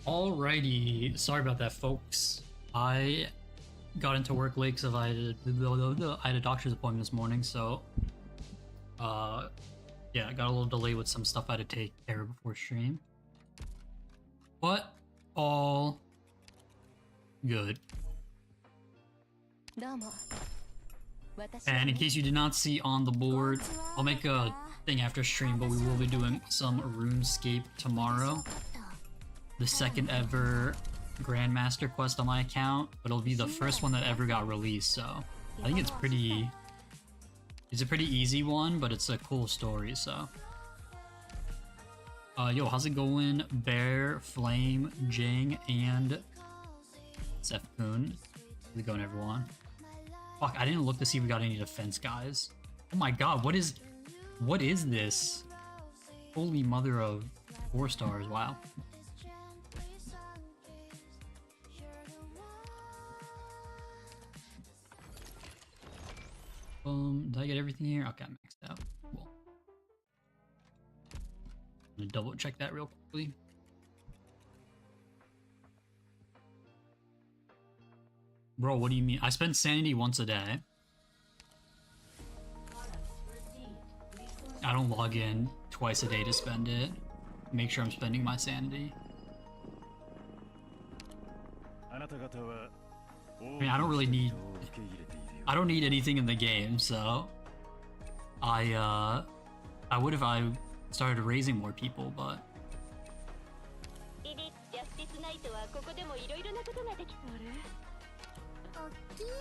Alrighty, sorry about that, folks. I got into work late because I had a doctor's appointment this morning, so yeah, I got a little delay with some stuff I had to take care of before stream. But all good. And in case you did not see on the board, I'll make a thing after stream, but we will be doing some RuneScape tomorrow. The second ever Grandmaster quest on my account, but it'll be the first one that ever got released, so I think it's a pretty easy one, but it's a cool story, so. Yo, how's it going? Bear, Flame, Jing, and Sefkun. How's it going, everyone? Fuck, I didn't look to see if we got any defense guys. Oh my god, what is this? Holy mother of 4 stars, wow. Did I get everything here? Okay, I'm maxed out. Cool. I'm gonna double check that real quickly. Bro, what do you mean? I spend sanity once a day. I don't log in twice a day to spend it. Make sure I'm spending my sanity. I mean, I don't need anything in the game, so I would if I started raising more people, but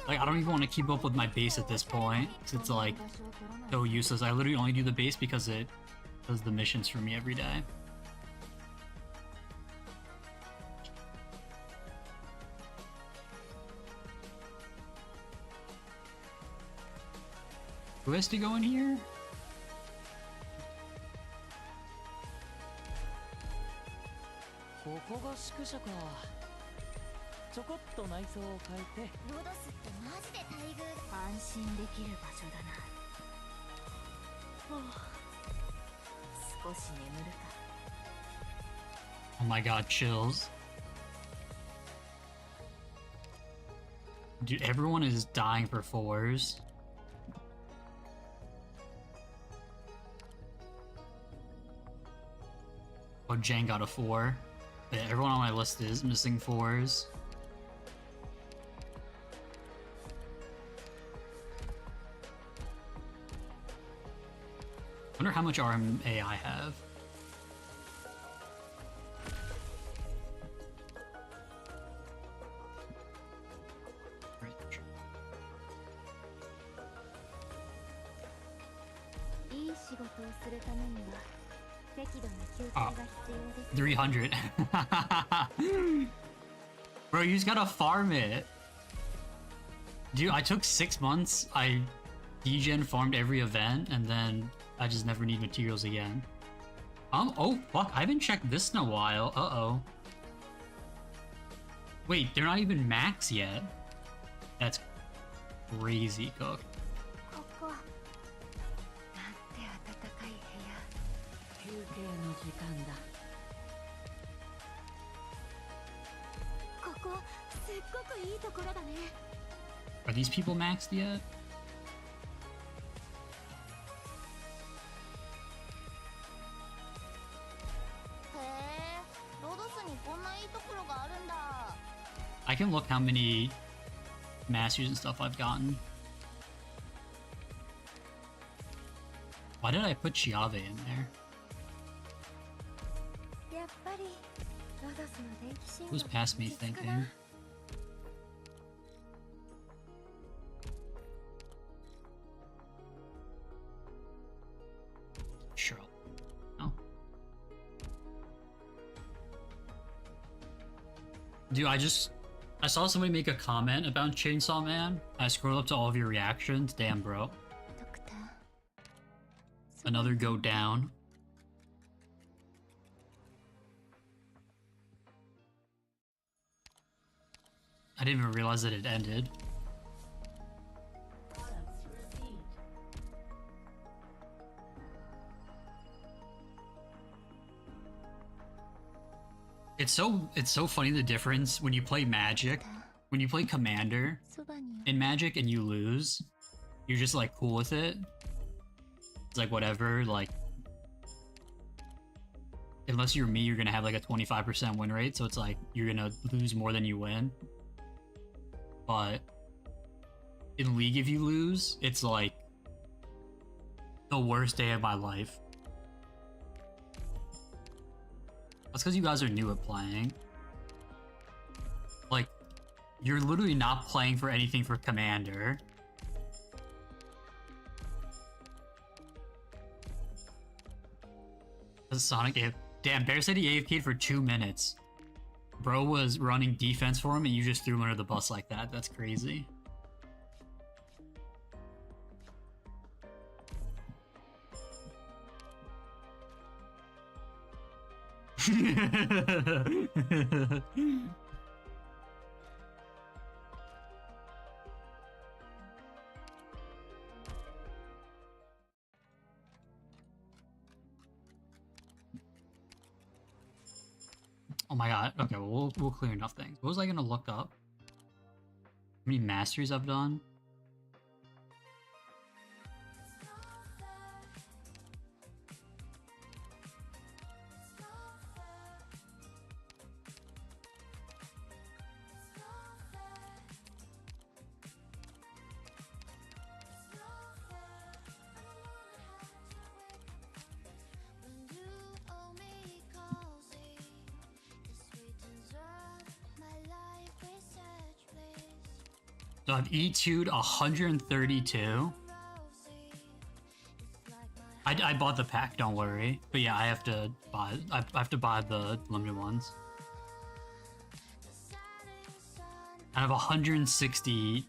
like I don't even want to keep up with my base at this point, because it's like so useless. I literally only do the base because it does the missions for me every day. Who has to go in here? Oh my god, chills. Dude, everyone is dying for 4s. Oh, Jang got a 4. Yeah, everyone on my list is missing 4s. I wonder how much RMA I have. Oh, 300. Bro, you just gotta farm it. Dude, I took 6 months. I degen farmed every event, and then I just never need materials again. Oh, fuck. I haven't checked this in a while. Uh-oh. Wait, they're not even max yet. That's crazy, Cook. Are these people maxed yet? I can look how many masters and stuff I've gotten. Why did I put Chiave in there? Who's past me thinking? Sure. No. Dude, I saw somebody make a comment about Chainsaw Man. I scrolled up to all of your reactions. Damn, bro. Another go down. I didn't even realize that it ended. it's so funny the difference when you play Magic, when you play Commander in Magic and you lose, you're just like cool with it. It's like whatever, like unless you're me, you're gonna have like a 25% win rate, so it's like you're gonna lose more than you win. But in League, if you lose, it's like the worst day of my life. That's because you guys are new at playing. Like, you're literally not playing for anything for Commander. The Sonic AFK. Damn, Bear said he AFK'd for 2 minutes. Bro was running defense for him and you just threw him under the bus like that. That's crazy. Oh my god. Okay, well, we'll clear enough things. What was I gonna look up? How many masteries I've done? So I've E2'd 132. I bought the pack, don't worry. But yeah, I have to buy the limited ones. I have 160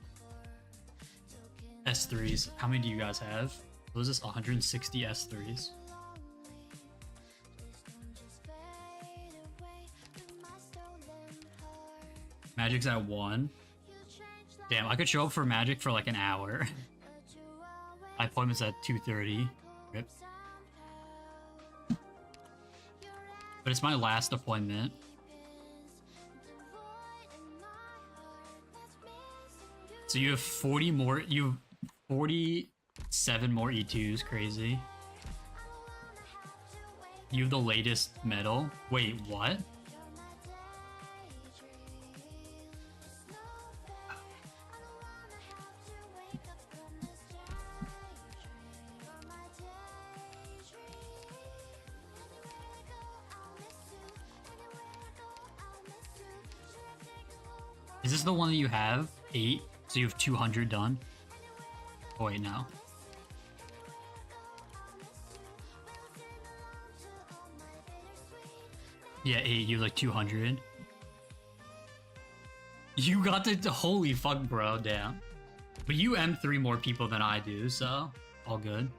S3s. How many do you guys have? What was this? 160 S3s. Magic's at 1. Damn, I could show up for Magic for like an hour. My appointment's at 2:30. Rip. But it's my last appointment. So you have 40 more, you have 47 more E2s, crazy. You have the latest medal. Wait, what? Is this the one that you have? 8? So you have 200 done? Oh wait, no. Yeah, 8, you have like 200. You got the holy fuck, bro, damn. But you M3 more people than I do, so all good.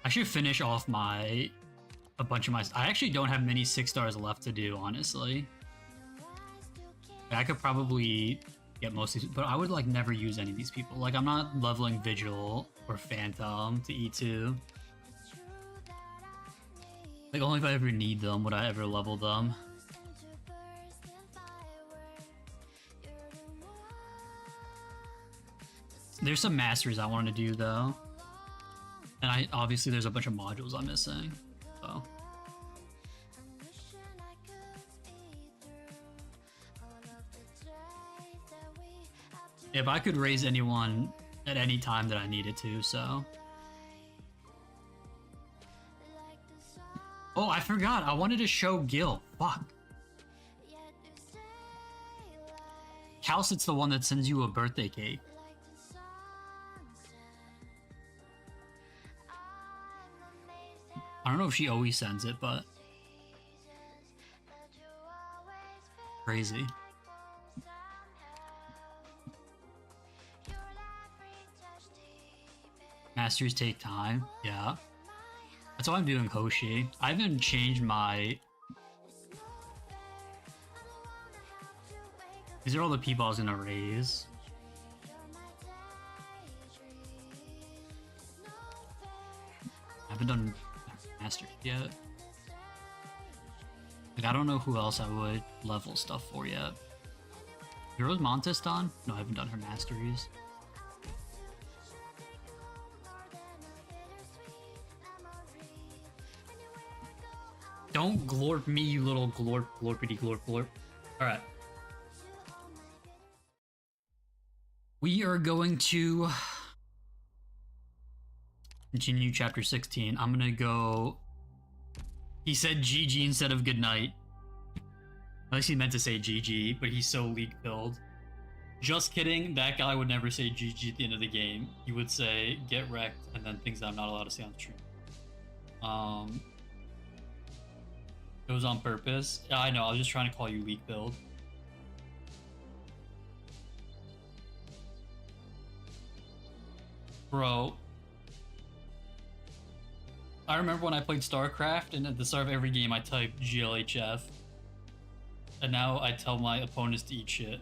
I should finish off a bunch of my... I actually don't have many 6 stars left to do, honestly. I could probably get most of these, but I would like never use any of these people. Like, I'm not leveling Vigil or Phantom to E2. Like, only if I ever need them would I ever level them. There's some masters I want to do though. And obviously there's a bunch of modules I'm missing. So. If I could raise anyone at any time that I needed to, so. Oh, I forgot. I wanted to show Gil. Fuck. Calcit's the one that sends you a birthday cake. I don't know if she always sends it, but... Crazy. Masters take time, yeah. That's why I'm doing Hoshi. I haven't changed my... These are all the people I was gonna raise. I haven't done Masters yet. Like, I don't know who else I would level stuff for yet. Is Montes done? No, I haven't done her masteries. Don't glorp me, you little glorpity glorp. Alright. We are going to continue chapter 16. I'm gonna go... He said GG instead of goodnight. At least he meant to say GG, but he's so league-filled. Just kidding, that guy would never say GG at the end of the game. He would say, get wrecked, and then things that I'm not allowed to say on stream. It was on purpose. Yeah, I know, I was just trying to call you league-filled. Bro. I remember when I played StarCraft, and at the start of every game I typed GLHF. And now I tell my opponents to eat shit.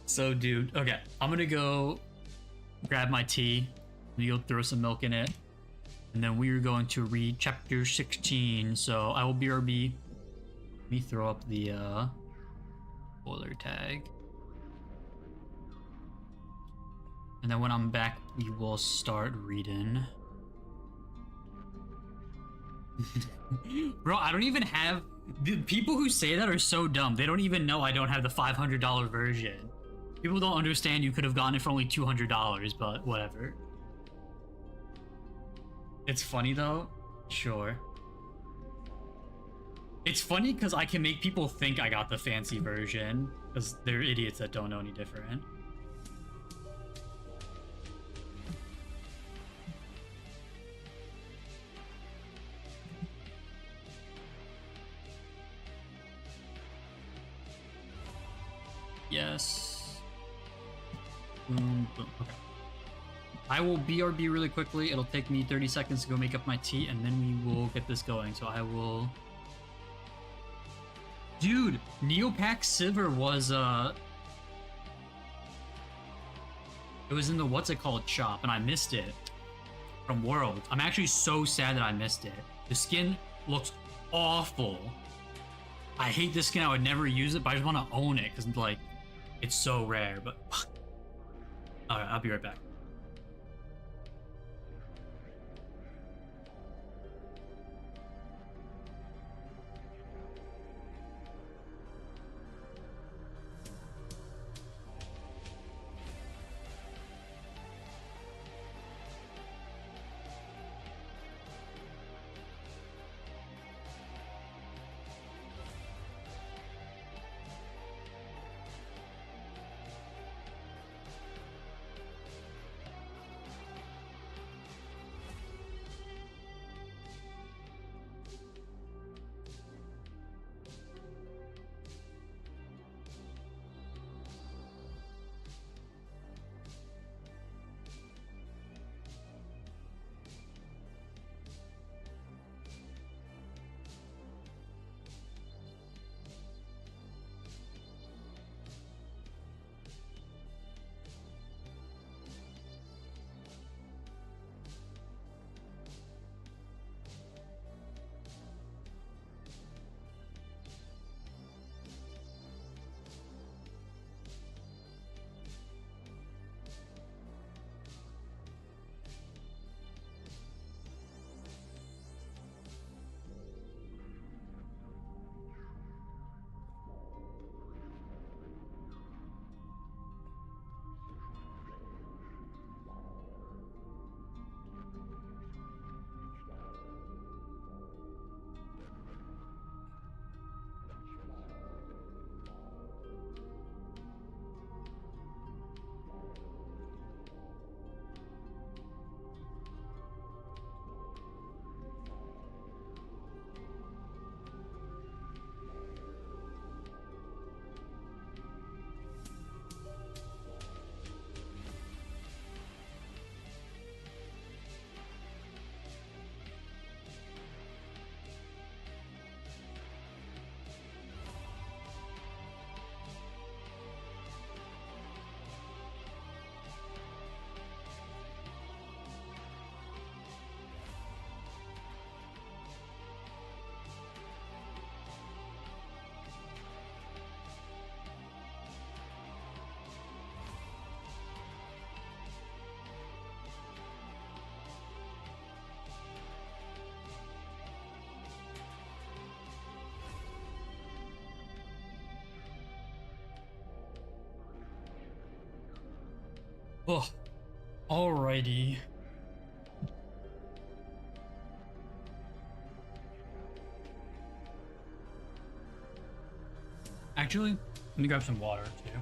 So, dude, okay. I'm gonna go grab my tea. I'm gonna go throw some milk in it. And then we are going to read chapter 16. So, I will BRB. Let me throw up the spoiler tag. And then when I'm back, we will start reading. Bro, I don't even have... The people who say that are so dumb. They don't even know I don't have the $500 version. People don't understand you could have gotten it for only $200, but whatever. It's funny though. Sure. It's funny because I can make people think I got the fancy version, because they're idiots that don't know any different. Yes. Boom, boom. Okay. I will BRB really quickly. It'll take me 30 seconds to go make up my tea, and then we will get this going. So I will... Dude, Neopack Silver was, it was in the what's it called shop, and I missed it from World. I'm actually so sad that I missed it. The skin looks awful. I hate this skin. I would never use it, but I just want to own it because, like, it's so rare. But alright, I'll be right back. Oh, alrighty. Actually, let me grab some water too.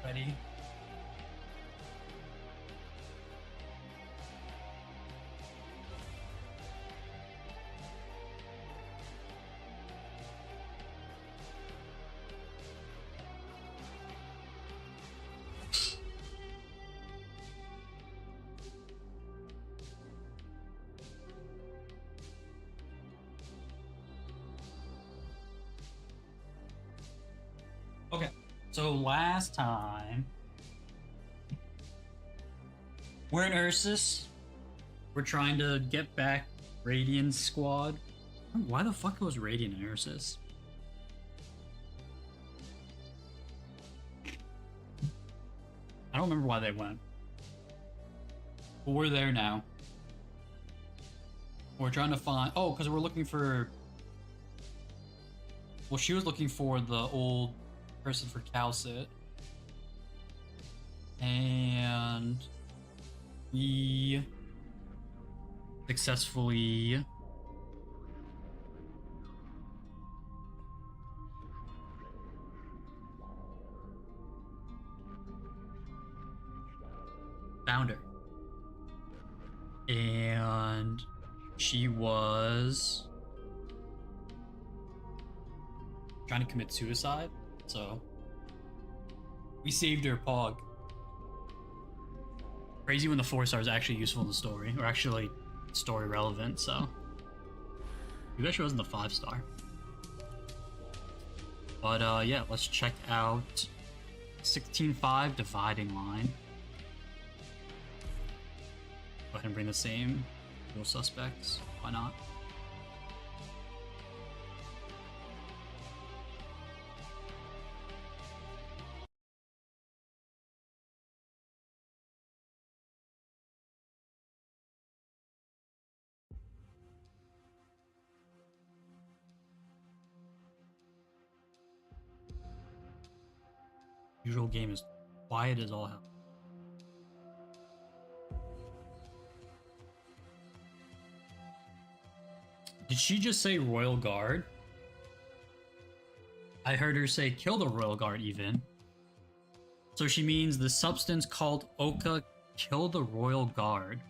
Ready? Okay, so last time we're in Ursus. We're trying to get back Radiant Squad. Why the fuck was Radiant in Ursus? I don't remember why they went. But we're there now. We're trying to find... Oh, because we're looking for... Well, she was looking for the old person for Calcit. And... we... successfully... found her. And... she was... trying to commit suicide, so... we saved her, Pog. Crazy when the 4-star is actually useful in the story, or actually story relevant, so... maybe she wasn't the 5-star. But yeah, let's check out 16.5 Dividing Line. Go ahead and bring the same dual suspects, why not? Usual game is quiet as all hell. Did she just say Royal Guard? I heard her say kill the Royal Guard even. So she means the substance called Oka kill the Royal Guard.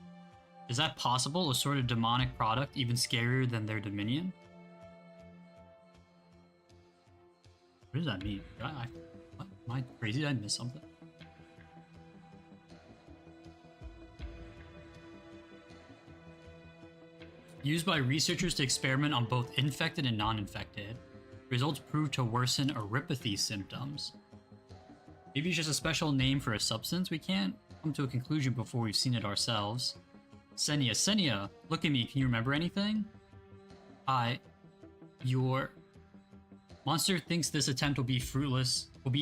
Is that possible? A sort of demonic product even scarier than their Dominion? What does that mean? What? Am I crazy? Did I miss something? Used by researchers to experiment on both infected and non-infected. Results proved to worsen erypathy symptoms. Maybe it's just a special name for a substance? We can't come to a conclusion before we've seen it ourselves. Senia, look at me. Can you remember anything? Your monster thinks this attempt will be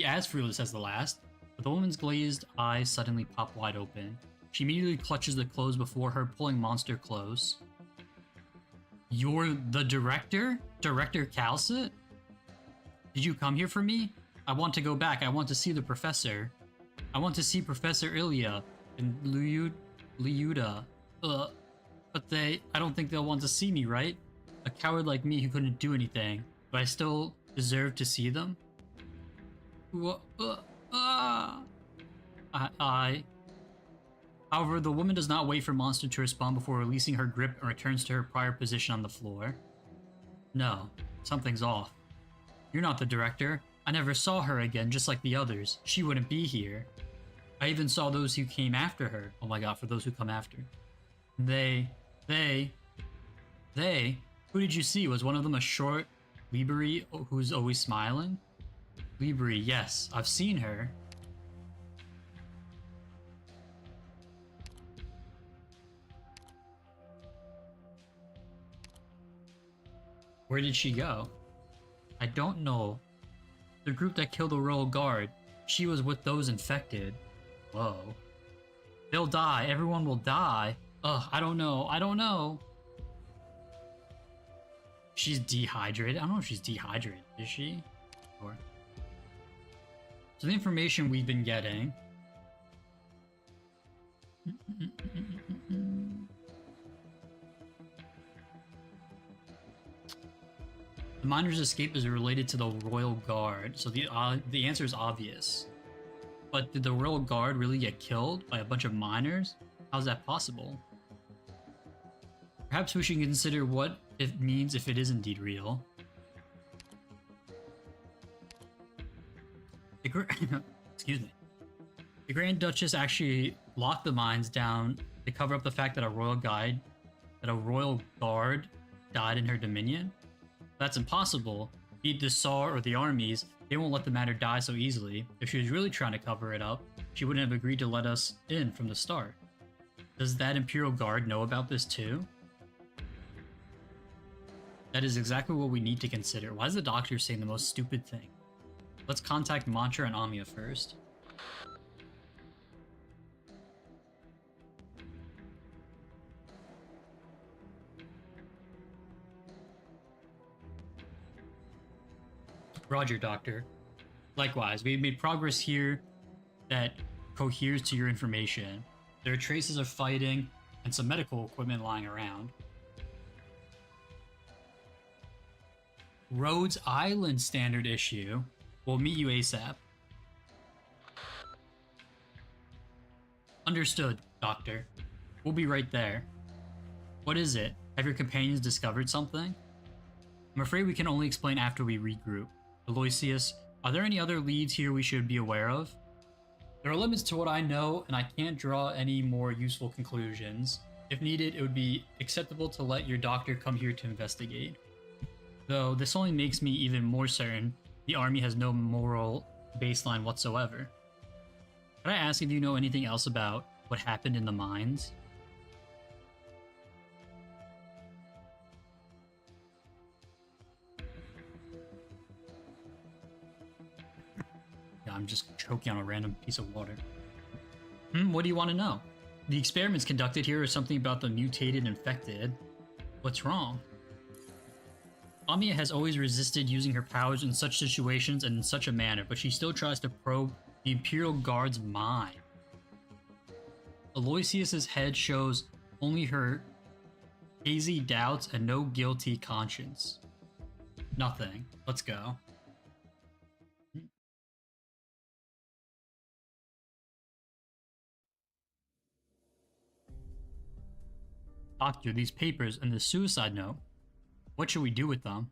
as fruitless as the last, but the woman's glazed eyes suddenly pop wide open. She immediately clutches the clothes before her, pulling monster close. You're the director? Director Calcit? Did you come here for me? I want to go back. I want to see the professor. I want to see Professor Ilya and Liuda. But I don't think they'll want to see me, right? A coward like me who couldn't do anything, but I still deserve to see them? However, the woman does not wait for Monster to respond before releasing her grip and returns to her prior position on the floor. No, something's off. You're not the director. I never saw her again, just like the others. She wouldn't be here. I even saw those who came after her. Oh my god, for those who come after. They... Who did you see? Was one of them a short Liberi who's always smiling? Liberi, yes. I've seen her. Where did she go? I don't know. The group that killed the Royal Guard. She was with those infected. Whoa. They'll die. Everyone will die. Ugh, I don't know. She's dehydrated. I don't know if she's dehydrated. Is she? Or... So the information we've been getting... The miner's escape is related to the Royal Guard, so the answer is obvious. But did the Royal Guard really get killed by a bunch of miners? How's that possible? Perhaps we should consider what it means if it is indeed real. Excuse me. The Grand Duchess actually locked the mines down to cover up the fact that a Royal Guard died in her dominion. That's impossible. Be it the Tsar or the armies, they won't let the matter die so easily. If she was really trying to cover it up, she wouldn't have agreed to let us in from the start. Does that Imperial Guard know about this too? That is exactly what we need to consider. Why is the doctor saying the most stupid thing? Let's contact Mantra and Amia first. Roger, Doctor. Likewise, we've made progress here that coheres to your information. There are traces of fighting and some medical equipment lying around. Rhodes Island standard issue. We'll meet you ASAP. Understood, Doctor. We'll be right there. What is it? Have your companions discovered something? I'm afraid we can only explain after we regroup. Aloysius, are there any other leads here we should be aware of? There are limits to what I know, and I can't draw any more useful conclusions. If needed, it would be acceptable to let your doctor come here to investigate. Though, this only makes me even more certain the army has no moral baseline whatsoever. Could I ask if you know anything else about what happened in the mines? I'm just choking on a random piece of water. What do you want to know? The experiments conducted here are something about the mutated infected. What's wrong? Amia has always resisted using her powers in such situations and in such a manner, but she still tries to probe the Imperial Guard's mind. Aloysius's head shows only her hazy doubts and no guilty conscience. Nothing. Let's go. Doctor, these papers and the suicide note. What should we do with them?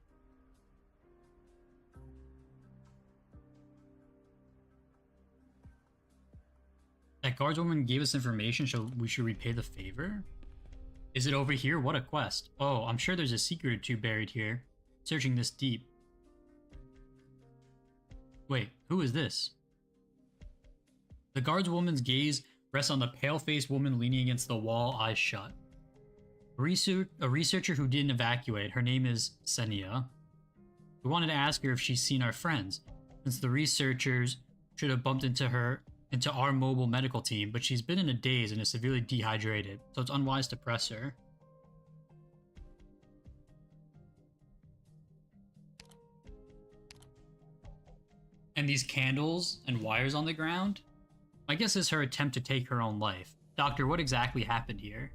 That guardswoman gave us information, so we should repay the favor? Is it over here? What a quest. Oh, I'm sure there's a secret or two buried here. Searching this deep. Wait, who is this? The guardswoman's gaze rests on the pale-faced woman leaning against the wall, eyes shut. A researcher who didn't evacuate. Her name is Senia. We wanted to ask her if she's seen our friends, since the researchers should have bumped into our mobile medical team, but she's been in a daze and is severely dehydrated, so it's unwise to press her. And these candles and wires on the ground? My guess is her attempt to take her own life. Doctor, what exactly happened here?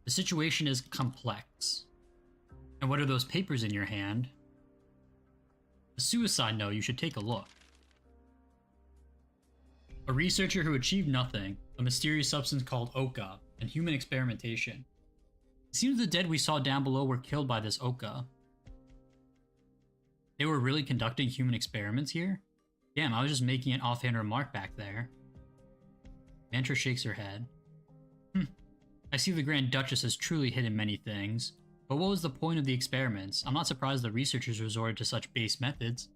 The situation is complex. And what are those papers in your hand? A suicide note, you should take a look. A researcher who achieved nothing, a mysterious substance called Oka, and human experimentation. It seems the dead we saw down below were killed by this Oka. They were really conducting human experiments here? Damn, I was just making an offhand remark back there. Mantra shakes her head. I see the Grand Duchess has truly hidden many things, but what was the point of the experiments? I'm not surprised the researchers resorted to such base methods.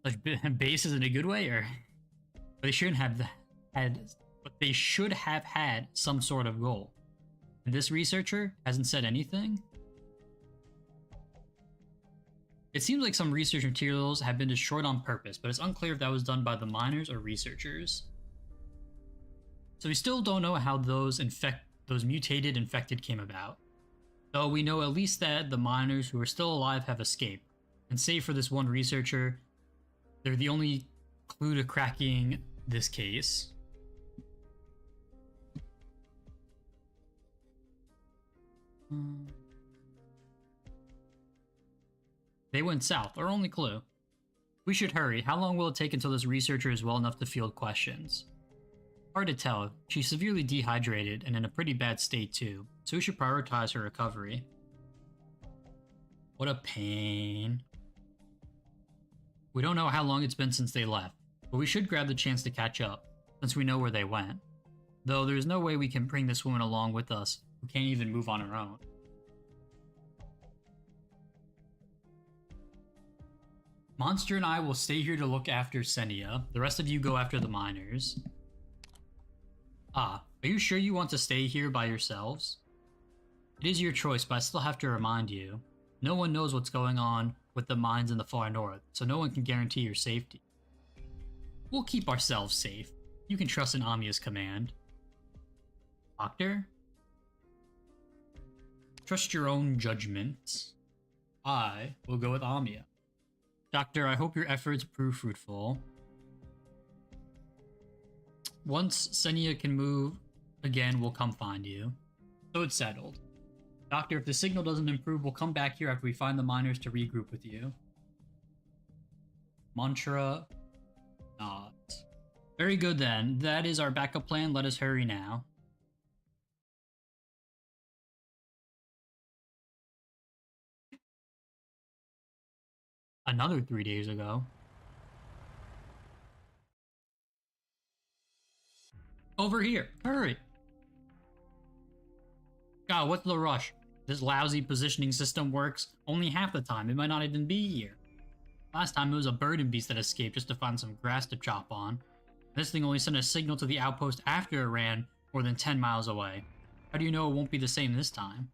Such base is in a good way, or? But they shouldn't have but they should have had some sort of goal. And this researcher hasn't said anything? It seems like some research materials have been destroyed on purpose, but it's unclear if that was done by the miners or researchers. So we still don't know how those mutated infected came about. Though we know at least that the miners who are still alive have escaped, And save for this one researcher, they're the only clue to cracking this case. They went south, our only clue. We should hurry. How long will it take until this researcher is well enough to field questions? Hard to tell. She's severely dehydrated and in a pretty bad state too, so we should prioritize her recovery. What a pain. We don't know how long it's been since they left, but we should grab the chance to catch up, since we know where they went. Though there's no way we can bring this woman along with us, who can't even move on her own. Monster and I will stay here to look after Senia. The rest of you go after the miners. Ah, are you sure you want to stay here by yourselves? It is your choice, but I still have to remind you. No one knows what's going on with the mines in the far north, so no one can guarantee your safety. We'll keep ourselves safe. You can trust in Amiya's command. Doctor? Trust your own judgment. I will go with Amiya. Doctor, I hope your efforts prove fruitful. Once Senia can move again, we'll come find you. So it's settled. Doctor, if the signal doesn't improve, we'll come back here after we find the miners to regroup with you. Mantra nods. Very good then. That is our backup plan. Let us hurry now. Another 3 days ago. Over here. Hurry. God, what's the rush? This lousy positioning system works only half the time. It might not even be here. Last time it was a burden beast that escaped just to find some grass to chop on. This thing only sent a signal to the outpost after it ran more than 10 miles away. How do you know it won't be the same this time?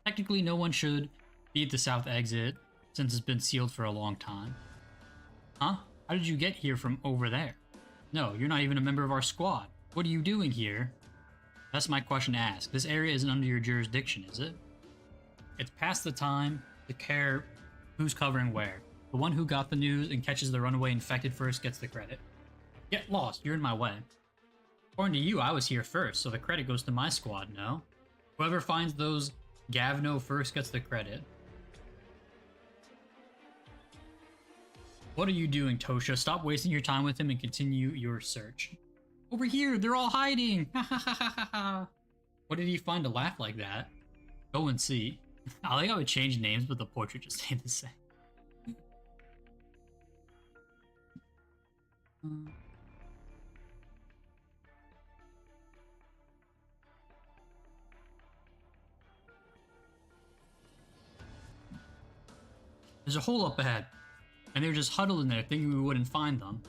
Technically, no one should be at the south exit since it's been sealed for a long time. Huh? How did you get here from over there? No, you're not even a member of our squad. What are you doing here? That's my question to ask. This area isn't under your jurisdiction, is it? It's past the time to care who's covering where. The one who got the news and catches the runaway infected first gets the credit. Get lost, you're in my way. According to you, I was here first, so the credit goes to my squad, no? Whoever finds those Gavno first gets the credit. What are you doing, Tosha? Stop wasting your time with him and continue your search. Over here, they're all hiding! Ha ha ha ha ha! What did he find to laugh like that? Go and see. I like how it changed names, but the portrait just stayed the same. There's a hole up ahead, and they're just huddled in there thinking we wouldn't find them.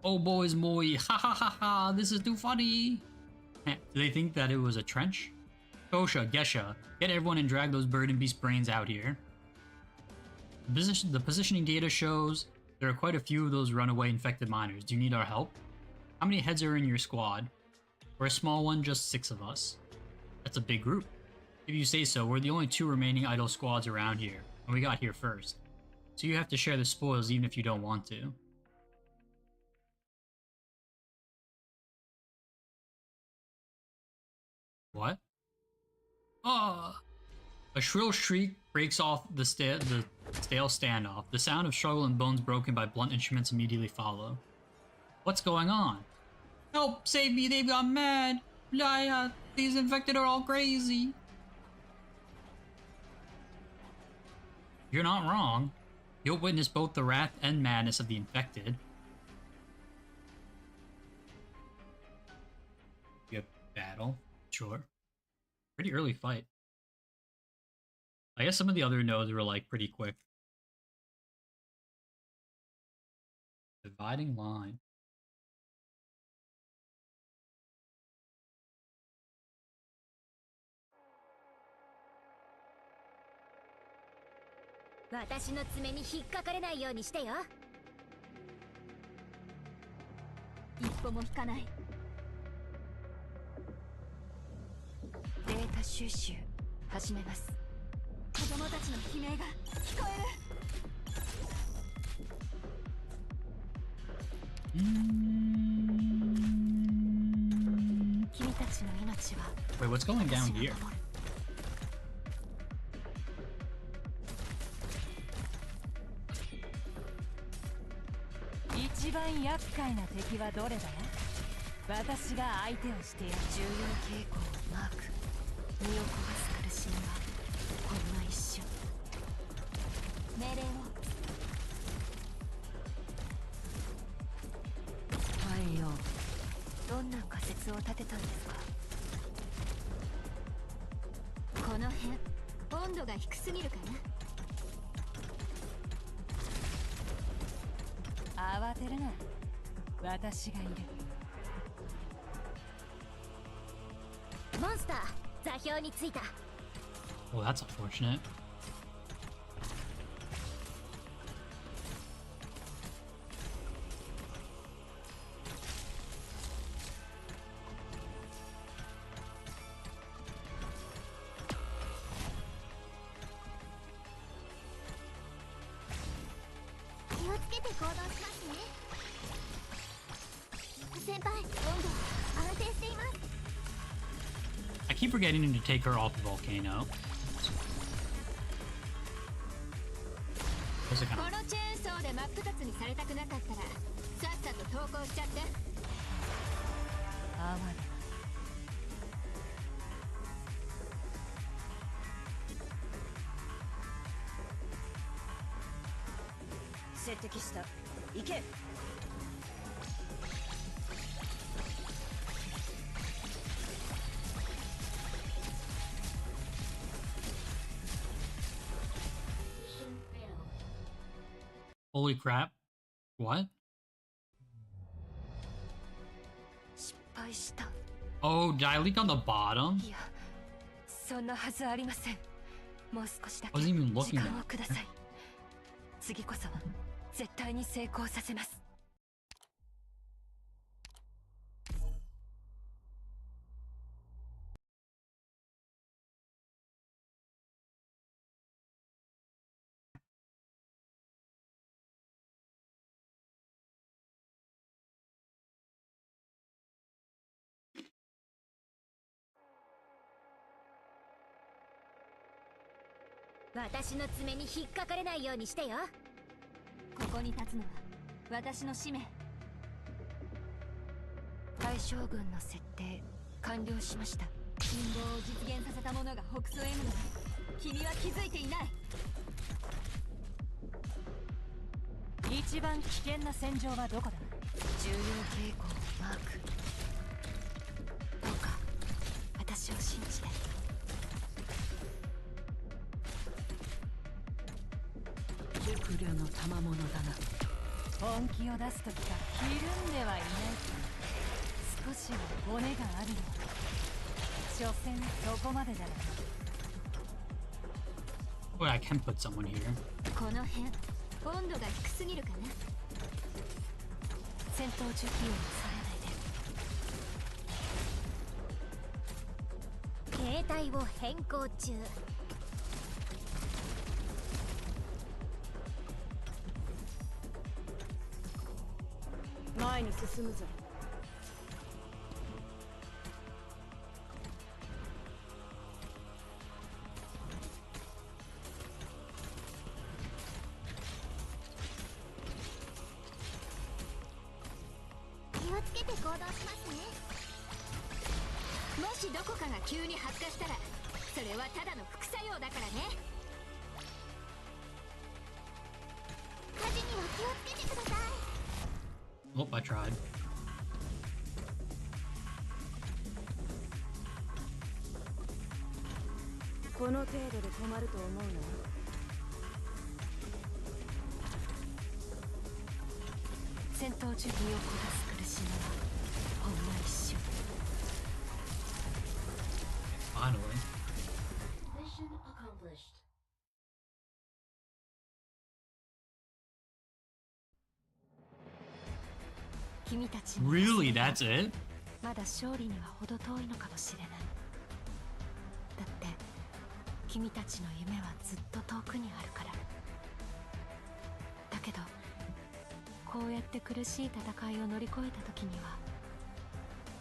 Oh boys, moi, ha ha ha ha, this is too funny. Do they think that it was a trench? Tosha, Gesha, get everyone and drag those bird and beast brains out here. The positioning data shows there are quite a few of those runaway infected miners. Do you need our help? How many heads are in your squad? We're a small one, just 6 of us. That's a big group. If you say so, we're the only 2 remaining idle squads around here, and we got here first. So you have to share the spoils even if you don't want to. What? Ah! A shrill shriek breaks off the stale standoff. The sound of struggle and bones broken by blunt instruments immediately follow. What's going on? Help! Save me! They've gone mad! These infected are all crazy! You're not wrong. You'll witness both the wrath and madness of the infected. Good battle. Sure. Pretty early fight. I guess some of the other nodes were like pretty quick. Dividing line. 子供たちの悲鳴が聞こえる。君たちの命は Wait, what's going down here? 一番厄介な敵はどれだ？私が相手をしてやる。重要傾向をマーク。身を焦がす苦しみはほんの一瞬。命令を。はいよ。どんな仮説を立てたんですか？この辺温度が低すぎるかな。慌てるな。私がいる。モンスター、座標についた。Well, that's unfortunate. 気をつけて行動しますね。先輩、温度安定しています。I keep forgetting to take her off the volcano. このチェーンソーで真っ二つにされたくなかったらさっさと投降しちゃって。あわれ。接敵した。行け。Holy crap. What? 失敗した。Oh, did I leak on the bottom? いや、そんなはずありません。もう少しだけ Wasn't even 時 looking 間を at ください。次こそは絶対に成功させます。私の爪に引っかかれないようにしてよ。ここに立つのは私の使命。大将軍の設定完了しました。信号を実現させた者が北総 M なの。君は気づいていない。一番危険な戦場はどこだ？重要傾向をマーク。どうか私を信じて。熟慮の賜物だな。本気を出すときかひるんではいないか。少しは骨があるの。所詮そこまでだろう。Wait, I can put someone here. この辺温度が低すぎるかな。戦闘重機をされないで。携帯を変更中。前に進むぞ。気をつけて行動しますね。もしどこかが急に発火したらそれはただの副作用だからね。火事には気をつけてください。Oh, I tried. この程度で止まると思うの？戦闘中にを焦がす苦しみはほんの一瞬。Finally. Mission accomplished. Really? That's it? まだ勝利には程遠いのかもしれない。だって君たちの夢はずっと遠くにあるから。だけどこうやって苦しい戦いを乗り越えた時には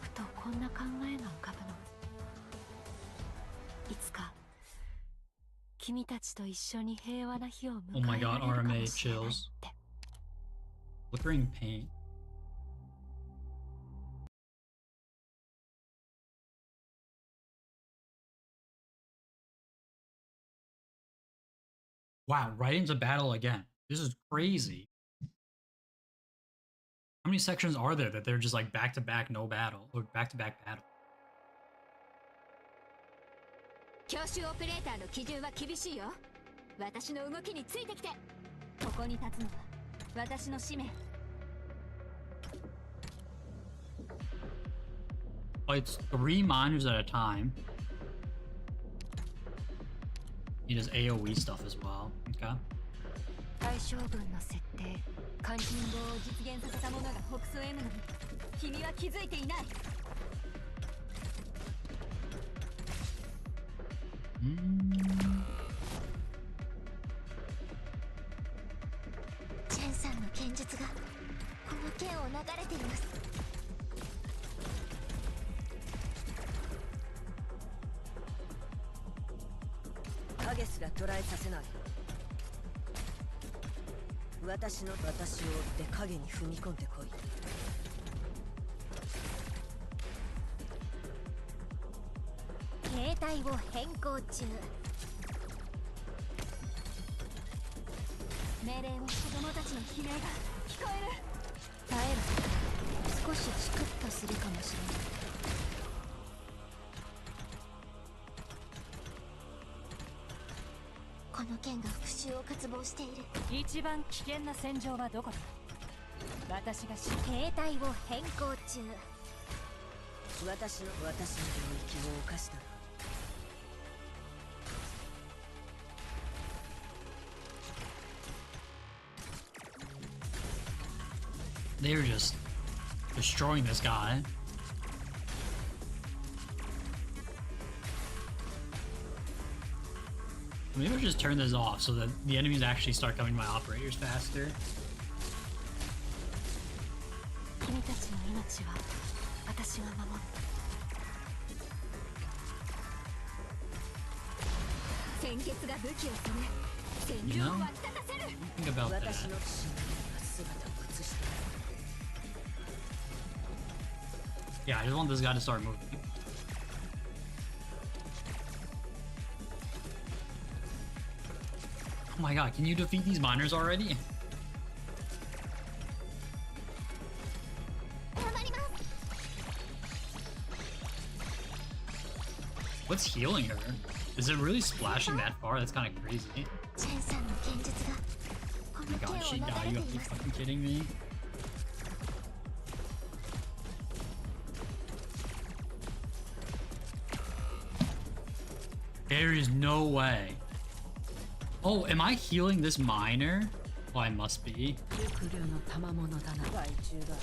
ふとこんな考えが浮かぶの。いつか君たちと一緒に平和な日を迎 Oh my えら god, れるかも RMA しれないっ chills. て。 Flickering paint. Wow, right into battle again. This is crazy. How many sections are there that they're just like back to back no battle or back to back battle? 教習オペレーターの基準は厳しいよ。私の動きについてきて。ここに立つのは私の使命。 Fights 3 miners at a time. He does AoE stuff as well. Okay. 対象群の設定、肝心棒を実現させたものが北総 M なのに君は気づいていない。チェンさんの剣術がこの剣を流れています。影すら捉えさせない。私を追って影に踏み込んでこい。形態を変更中。命令は子供たちの悲鳴が聞こえる。耐えろ。少しチクッとするかもしれない。この剣が復讐を渇望している。一番危険な戦場はどこだ。私が形態を変更中。私の領域を犯したら。 They're just destroying this guy. Maybe I'll just turn this off so that the enemies actually start coming to my operators faster. 君たちの命は私が守る。鮮血が武器をする。戦 You 場を know? 沸き立たせる。 Think about that. 私の真が姿を映している。 Yeah, I just want this guy to start moving. Oh my god, can you defeat these miners already? What's healing her? Is it really splashing that far? That's kind of crazy. Oh my god, she died. You have to be fucking kidding me. There is no way. Oh, am I healing this miner? Oh, I must be. 熟慮の賜物だな。害虫だ。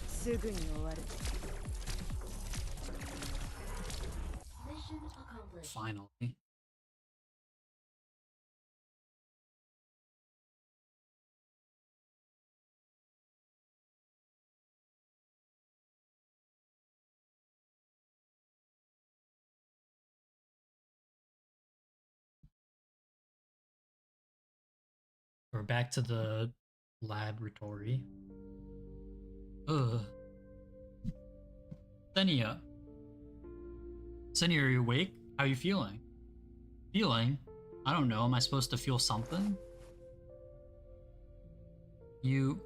すぐに終わる。 Mission accomplished. Finally. We're back to the laboratory. Ugh. Senia. Senia, are you awake? How are you feeling? Feeling? I don't know. Am I supposed to feel something? You're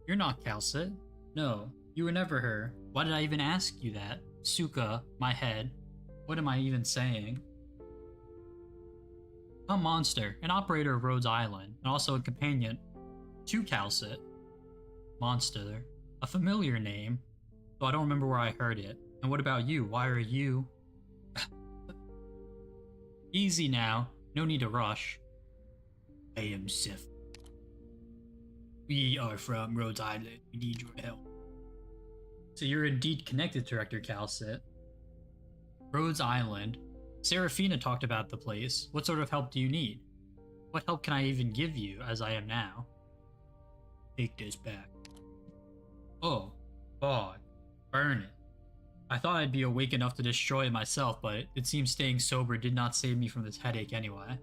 not Calcit. No, you were never her. Why did I even ask you that? Suka, my head. What am I even saying? A monster, an operator of Rhodes Island, and also a companion to Calcit. Monster, a familiar name, though I don't remember where I heard it. And what about you? Why are you? Easy now, no need to rush. I am Sif. We are from Rhodes Island. We need your help. So you're indeed connected, Director Calcit. Rhodes Island. Serafina talked about the place. What sort of help do you need? What help can I even give you, as I am now? Take this back. Oh, God. Burn it. I thought I'd be awake enough to destroy it myself, but it seems staying sober did not save me from this headache anyway.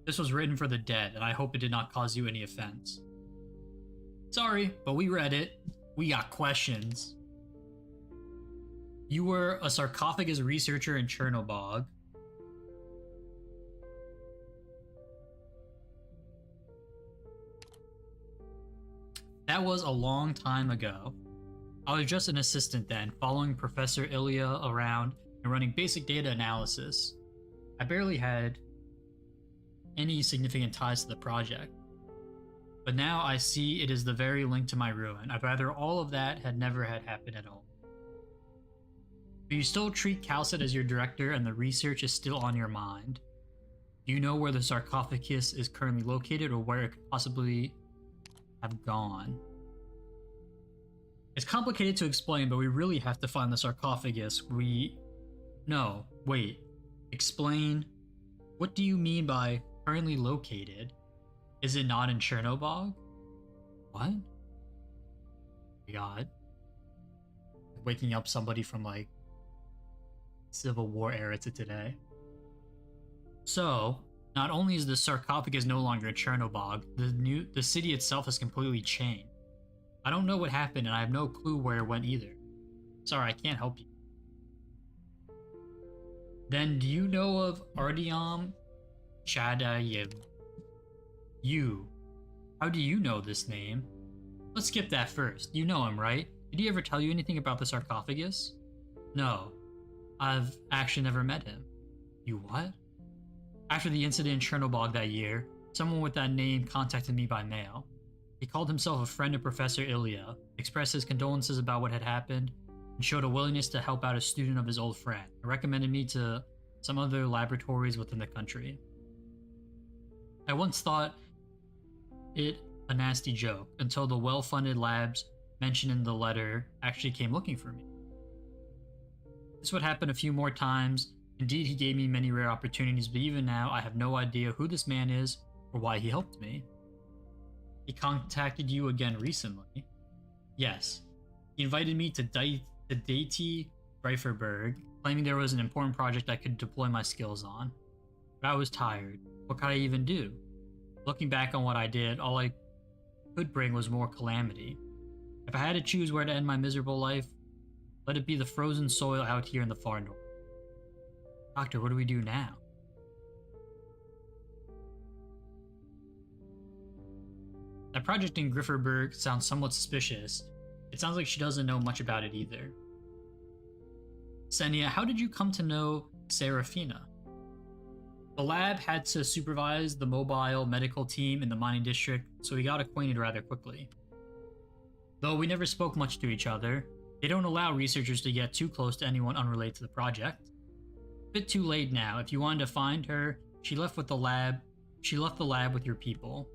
This was written for the dead, and I hope it did not cause you any offense. Sorry, but we read it. We got questions. You were a sarcophagus researcher in Chernobog. That was a long time ago. I was just an assistant then, following Professor Ilya around and running basic data analysis. I barely had any significant ties to the project. But now I see it is the very link to my ruin. I'd rather all of that had never had happened at all. But you still treat Calcet as your director and the research is still on your mind. Do you know where the sarcophagus is currently located or where it could possibly have gone? It's complicated to explain, but we really have to find the sarcophagus. No, wait. Explain. What do you mean by currently located? Is it not in Chernobog? What? God. Waking up somebody from like Civil War era to today. So, not only is the sarcophagus no longer in Chernobog, the city itself has completely changed. I don't know what happened and I have no clue where it went either. Sorry, I can't help you. Then do you know of Artyom Chadayev? How do you know this name? Let's skip that first. You know him, right? Did he ever tell you anything about the sarcophagus? No. I've actually never met him. You what? After the incident in Chernobog that year, someone with that name contacted me by mail. He called himself a friend of Professor Ilya, expressed his condolences about what had happened, and showed a willingness to help out a student of his old friend, and recommended me to some other laboratories within the country. I once thought it a nasty joke, until the well-funded labs mentioned in the letter actually came looking for me. This would happen a few more times. Indeed, he gave me many rare opportunities, but even now, I have no idea who this man is or why he helped me. He contacted you again recently. Yes. He invited me to Deity Greiferberg, claiming there was an important project I could deploy my skills on. But I was tired. What could I even do? Looking back on what I did, all I could bring was more calamity. If I had to choose where to end my miserable life, let it be the frozen soil out here in the far north. Doctor, what do we do now? That project in Grifferberg sounds somewhat suspicious. It sounds like she doesn't know much about it either. Senia, how did you come to know Serafina? The lab had to supervise the mobile medical team in the mining district, so we got acquainted rather quickly. Though we never spoke much to each other, they don't allow researchers to get too close to anyone unrelated to the project. A bit too late now. If you wanted to find her, she left the lab with your people.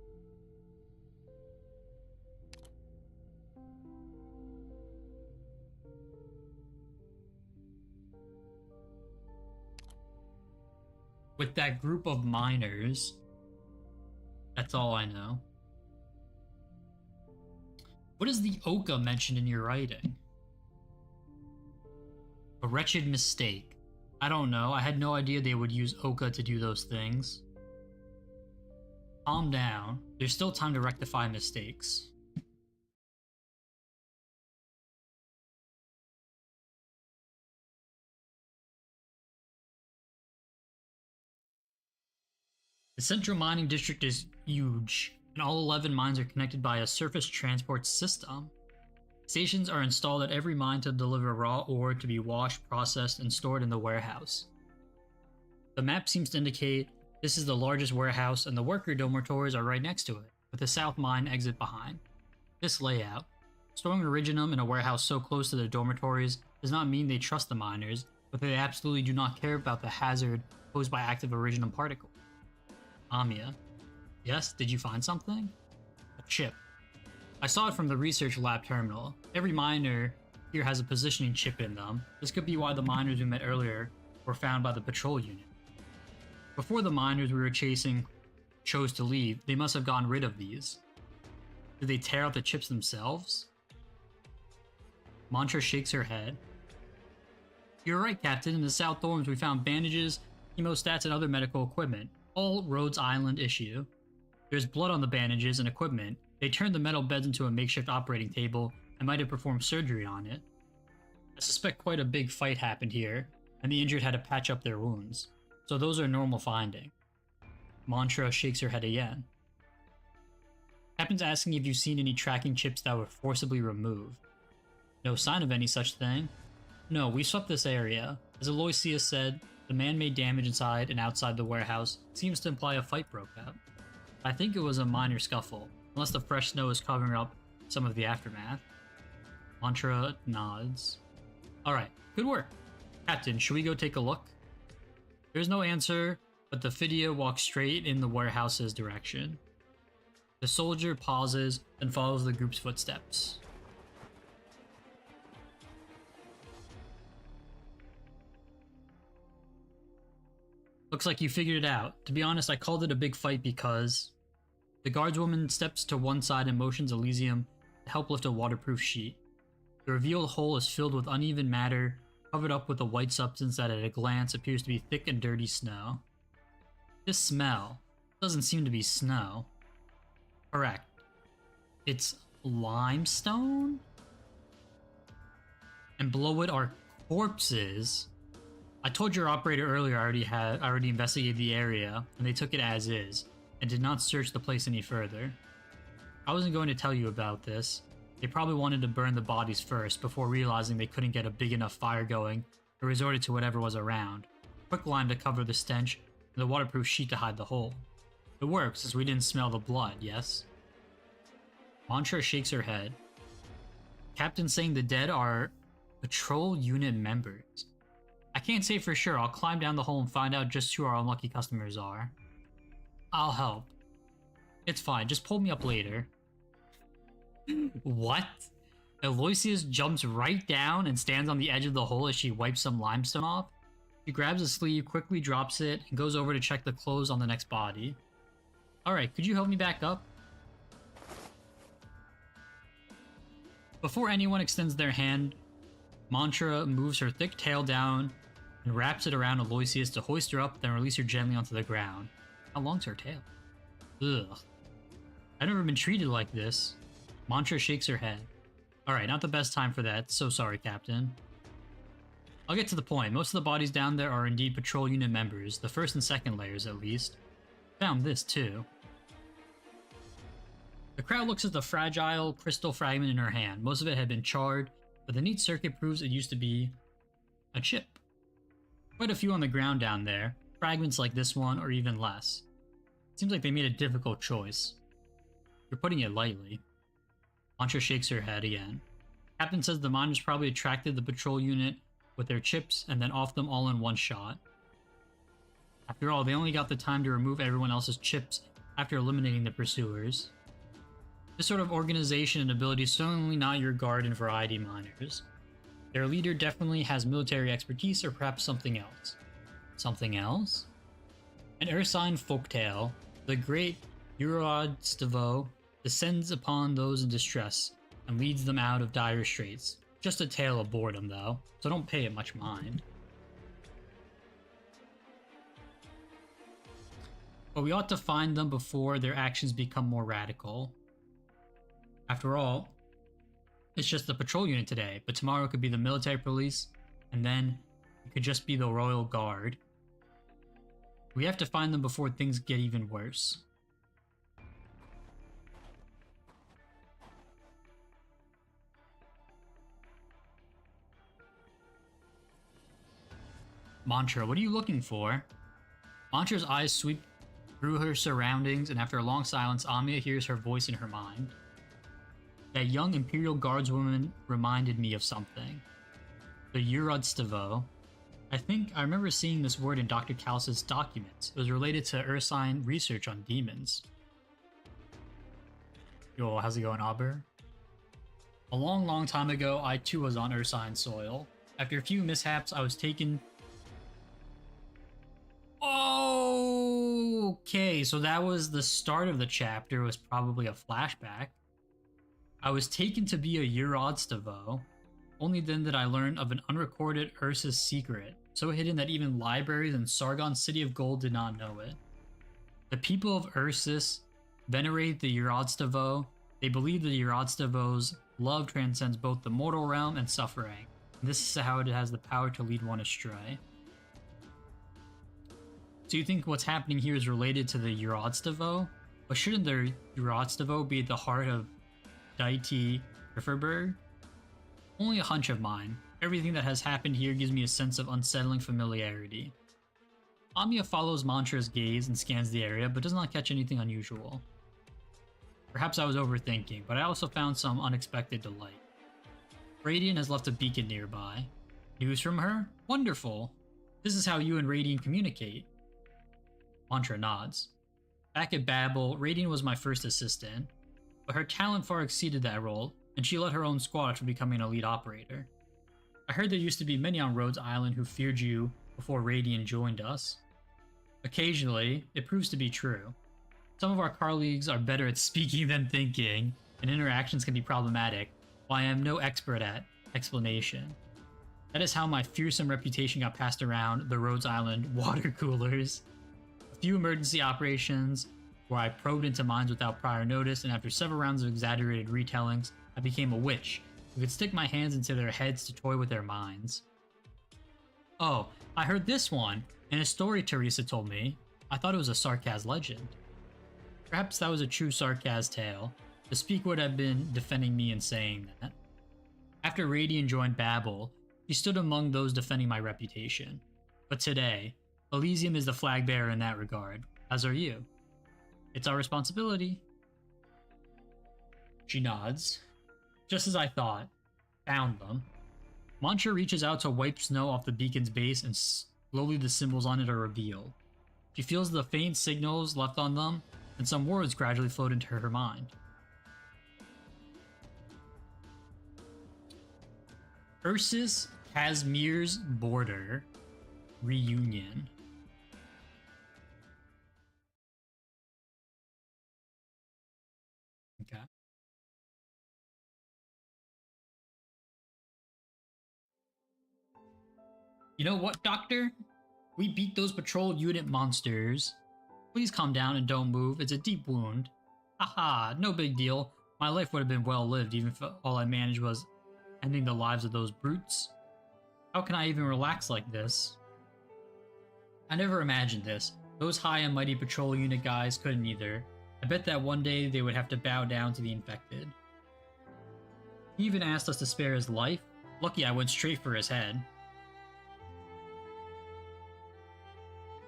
With that group of miners. That's all I know. What is the Oka mentioned in your writing? A wretched mistake. I don't know. I had no idea they would use Oka to do those things. Calm down. There's still time to rectify mistakes. The central mining district is huge, and all 11 mines are connected by a surface transport system. Stations are installed at every mine to deliver raw ore to be washed, processed, and stored in the warehouse. The map seems to indicate this is the largest warehouse, and the worker dormitories are right next to it, with the south mine exit behind. This layout, storing iridium in a warehouse so close to the dormitories, does not mean they trust the miners, but they absolutely do not care about the hazard posed by active iridium particles. Amia. Yes, did you find something? A chip. I saw it from the research lab terminal. Every miner here has a positioning chip in them. This could be why the miners we met earlier were found by the patrol unit. Before the miners we were chasing chose to leave, they must have gotten rid of these. Did they tear out the chips themselves? Mantra shakes her head. You're right, Captain. In the South Dorms, we found bandages, hemostats, and other medical equipment. All Rhodes Island issue. There's blood on the bandages and equipment. They turned the metal beds into a makeshift operating table and might have performed surgery on it. I suspect quite a big fight happened here, and the injured had to patch up their wounds. So those are normal finding. Mantra shakes her head again. Captain's asking if you've seen any tracking chips that were forcibly removed. No sign of any such thing. No, we swept this area. As Aloysius said, the man-made damage inside and outside the warehouse seems to imply a fight broke out. I think it was a minor scuffle, unless the fresh snow is covering up some of the aftermath. Mantra nods. Alright, good work. Captain, should we go take a look? There's no answer, but the Fidia walks straight in the warehouse's direction. The soldier pauses and follows the group's footsteps. Looks like you figured it out. To be honest, I called it a big fight because the guardswoman steps to one side and motions Elysium to help lift a waterproof sheet. The revealed hole is filled with uneven matter, covered up with a white substance that at a glance appears to be thick and dirty snow. This smell doesn't seem to be snow. Correct. It's limestone? And below it are corpses. I told your operator earlier I already investigated the area, and they took it as is, and did not search the place any further. I wasn't going to tell you about this. They probably wanted to burn the bodies first, before realizing they couldn't get a big enough fire going, or resorted to whatever was around. Quicklime to cover the stench, and the waterproof sheet to hide the hole. It works, as we didn't smell the blood, yes? Mantra shakes her head. Captain's saying the dead are patrol unit members. I can't say for sure. I'll climb down the hole and find out just who our unlucky customers are. I'll help. It's fine, just pull me up later. What? Aloysius jumps right down and stands on the edge of the hole as she wipes some limestone off. She grabs a sleeve, quickly drops it, and goes over to check the clothes on the next body. Alright, could you help me back up? Before anyone extends their hand, Mantra moves her thick tail down and wraps it around Aloysius to hoist her up, then release her gently onto the ground. How long's her tail? Ugh. I've never been treated like this. Mantra shakes her head. Alright, not the best time for that. So sorry, Captain. I'll get to the point. Most of the bodies down there are indeed patrol unit members, the first and second layers at least. Found this too. The crowd looks at the fragile crystal fragment in her hand. Most of it had been charred, but the neat circuit proves it used to be a chip. Quite a few on the ground down there, fragments like this one or even less. Seems like they made a difficult choice. You're putting it lightly. Mantra shakes her head again. Captain says the miners probably attracted the patrol unit with their chips and then off them all in one shot. After all, they only got the time to remove everyone else's chips after eliminating the pursuers. This sort of organization and ability is certainly not your garden variety miners. Their leader definitely has military expertise or perhaps something else. Something else? An Ursine folktale, the great Urodstavo descends upon those in distress and leads them out of dire straits. Just a tale of boredom though, so don't pay it much mind. But we ought to find them before their actions become more radical. After all, it's just the patrol unit today, but tomorrow it could be the military police, and then it could just be the Royal Guard. We have to find them before things get even worse. Mantra, what are you looking for? Mantra's eyes sweep through her surroundings, and after a long silence, Amiya hears her voice in her mind. That young Imperial Guardswoman reminded me of something. The Urodstavo. I think I remember seeing this word in Dr. Callis' documents. It was related to Ursine research on demons. Yo, how's it going, Aber? A long time ago, I too was on Ursine soil. After a few mishaps, I was taken Okay, so that was the start of the chapter, was probably a flashback. I was taken to be a Urodstavo. Only then did I learn of an unrecorded Ursus secret, so hidden that even libraries in Sargon City of Gold did not know it. The people of Ursus venerate the Urodstavo. They believe the Urodstavo's love transcends both the mortal realm and suffering. This is how it has the power to lead one astray. So you think what's happening here is related to the Urodstavo? But shouldn't the Urodstavo be at the heart of Deity Grifferberg? Only a hunch of mine. Everything that has happened here gives me a sense of unsettling familiarity. Amiya follows Mantra's gaze and scans the area, but does not catch anything unusual. Perhaps I was overthinking, but I also found some unexpected delight. Radiant has left a beacon nearby. News from her? Wonderful! This is how you and Radiant communicate. Mantra nods. Back at Babel, Radiant was my first assistant, but her talent far exceeded that role, and she led her own squad after becoming an elite operator. I heard there used to be many on Rhodes Island who feared you before Radiant joined us. Occasionally, it proves to be true. Some of our colleagues are better at speaking than thinking, and interactions can be problematic, while I am no expert at explanation. That is how my fearsome reputation got passed around the Rhodes Island water coolers. A few emergency operations where I probed into mines without prior notice, and after several rounds of exaggerated retellings, I became a witch who could stick my hands into their heads to toy with their minds. Oh, I heard this one in a story Teresa told me. I thought it was a Sarkaz legend. Perhaps that was a true Sarkaz tale. The speak would have been defending me in saying that. After Radiant joined Babel, he stood among those defending my reputation. But today, Elysium is the flag bearer in that regard, as are you. It's our responsibility. She nods. Just as I thought. Found them. Mantra reaches out to wipe snow off the beacon's base, and slowly the symbols on it are revealed. She feels the faint signals left on them, and some words gradually float into her mind. Ursus Kazmir's border reunion. Okay. You know what, Doctor? We beat those patrol unit monsters. Please calm down and don't move. It's a deep wound. Haha, no big deal. My life would have been well lived even if all I managed was ending the lives of those brutes. How can I even relax like this? I never imagined this. Those high and mighty patrol unit guys couldn't either. I bet that one day they would have to bow down to the infected. He even asked us to spare his life. Lucky I went straight for his head.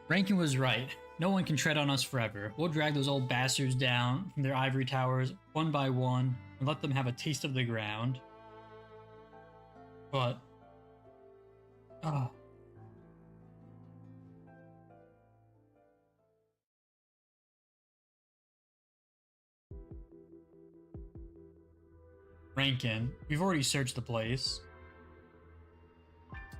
Rankin was right. No one can tread on us forever. We'll drag those old bastards down from their ivory towers one by one and let them have a taste of the ground. But... Rankin, we've already searched the place.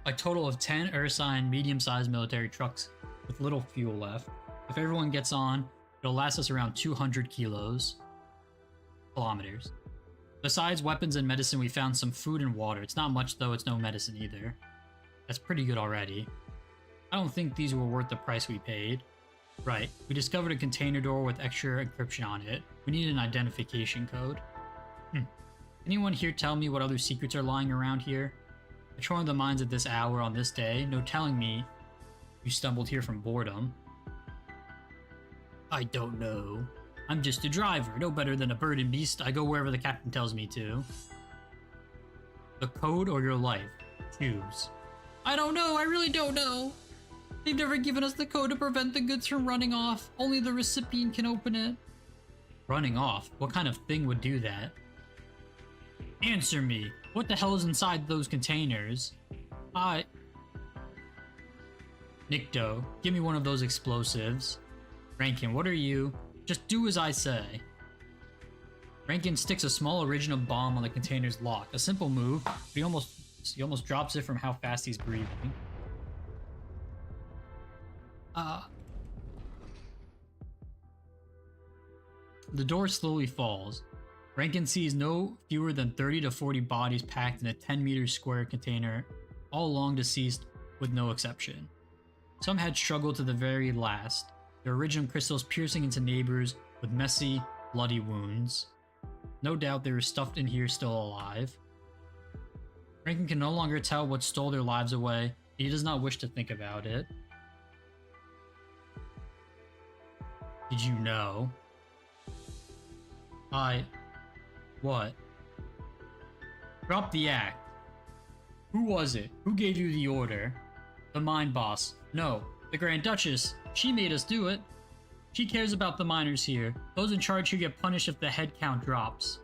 A total of 10 Ursine medium-sized military trucks with little fuel left. If everyone gets on, it'll last us around 200 kilometers. Besides weapons and medicine, we found some food and water. It's not much though, it's no medicine either. That's pretty good already. I don't think these were worth the price we paid. Right, we discovered a container door with extra encryption on it. We need an identification code. Anyone here tell me what other secrets are lying around here? Patrolling the mines at this hour on this day, no telling me you stumbled here from boredom. I don't know. I'm just a driver, no better than a bird and beast. I go wherever the captain tells me to. The code or your life? Choose. I don't know, I really don't know. They've never given us the code to prevent the goods from running off. Only the recipient can open it. Running off? What kind of thing would do that? Answer me. What the hell is inside those containers? Nikto, give me one of those explosives. Rankin, what are you? Just do as I say. Rankin sticks a small original bomb on the container's lock. A simple move, but he almost drops it from how fast he's breathing. The door slowly falls. Rankin sees no fewer than 30 to 40 bodies packed in a 10-meter square container, all long deceased with no exception. Some had struggled to the very last, their original crystals piercing into neighbors with messy, bloody wounds. No doubt they were stuffed in here still alive. Rankin can no longer tell what stole their lives away, and he does not wish to think about it. Did you know? What? Drop the act. Who was it? Who gave you the order? The mine boss. No, the Grand Duchess. She made us do it. She cares about the miners here. Those in charge here get punished if the head count drops.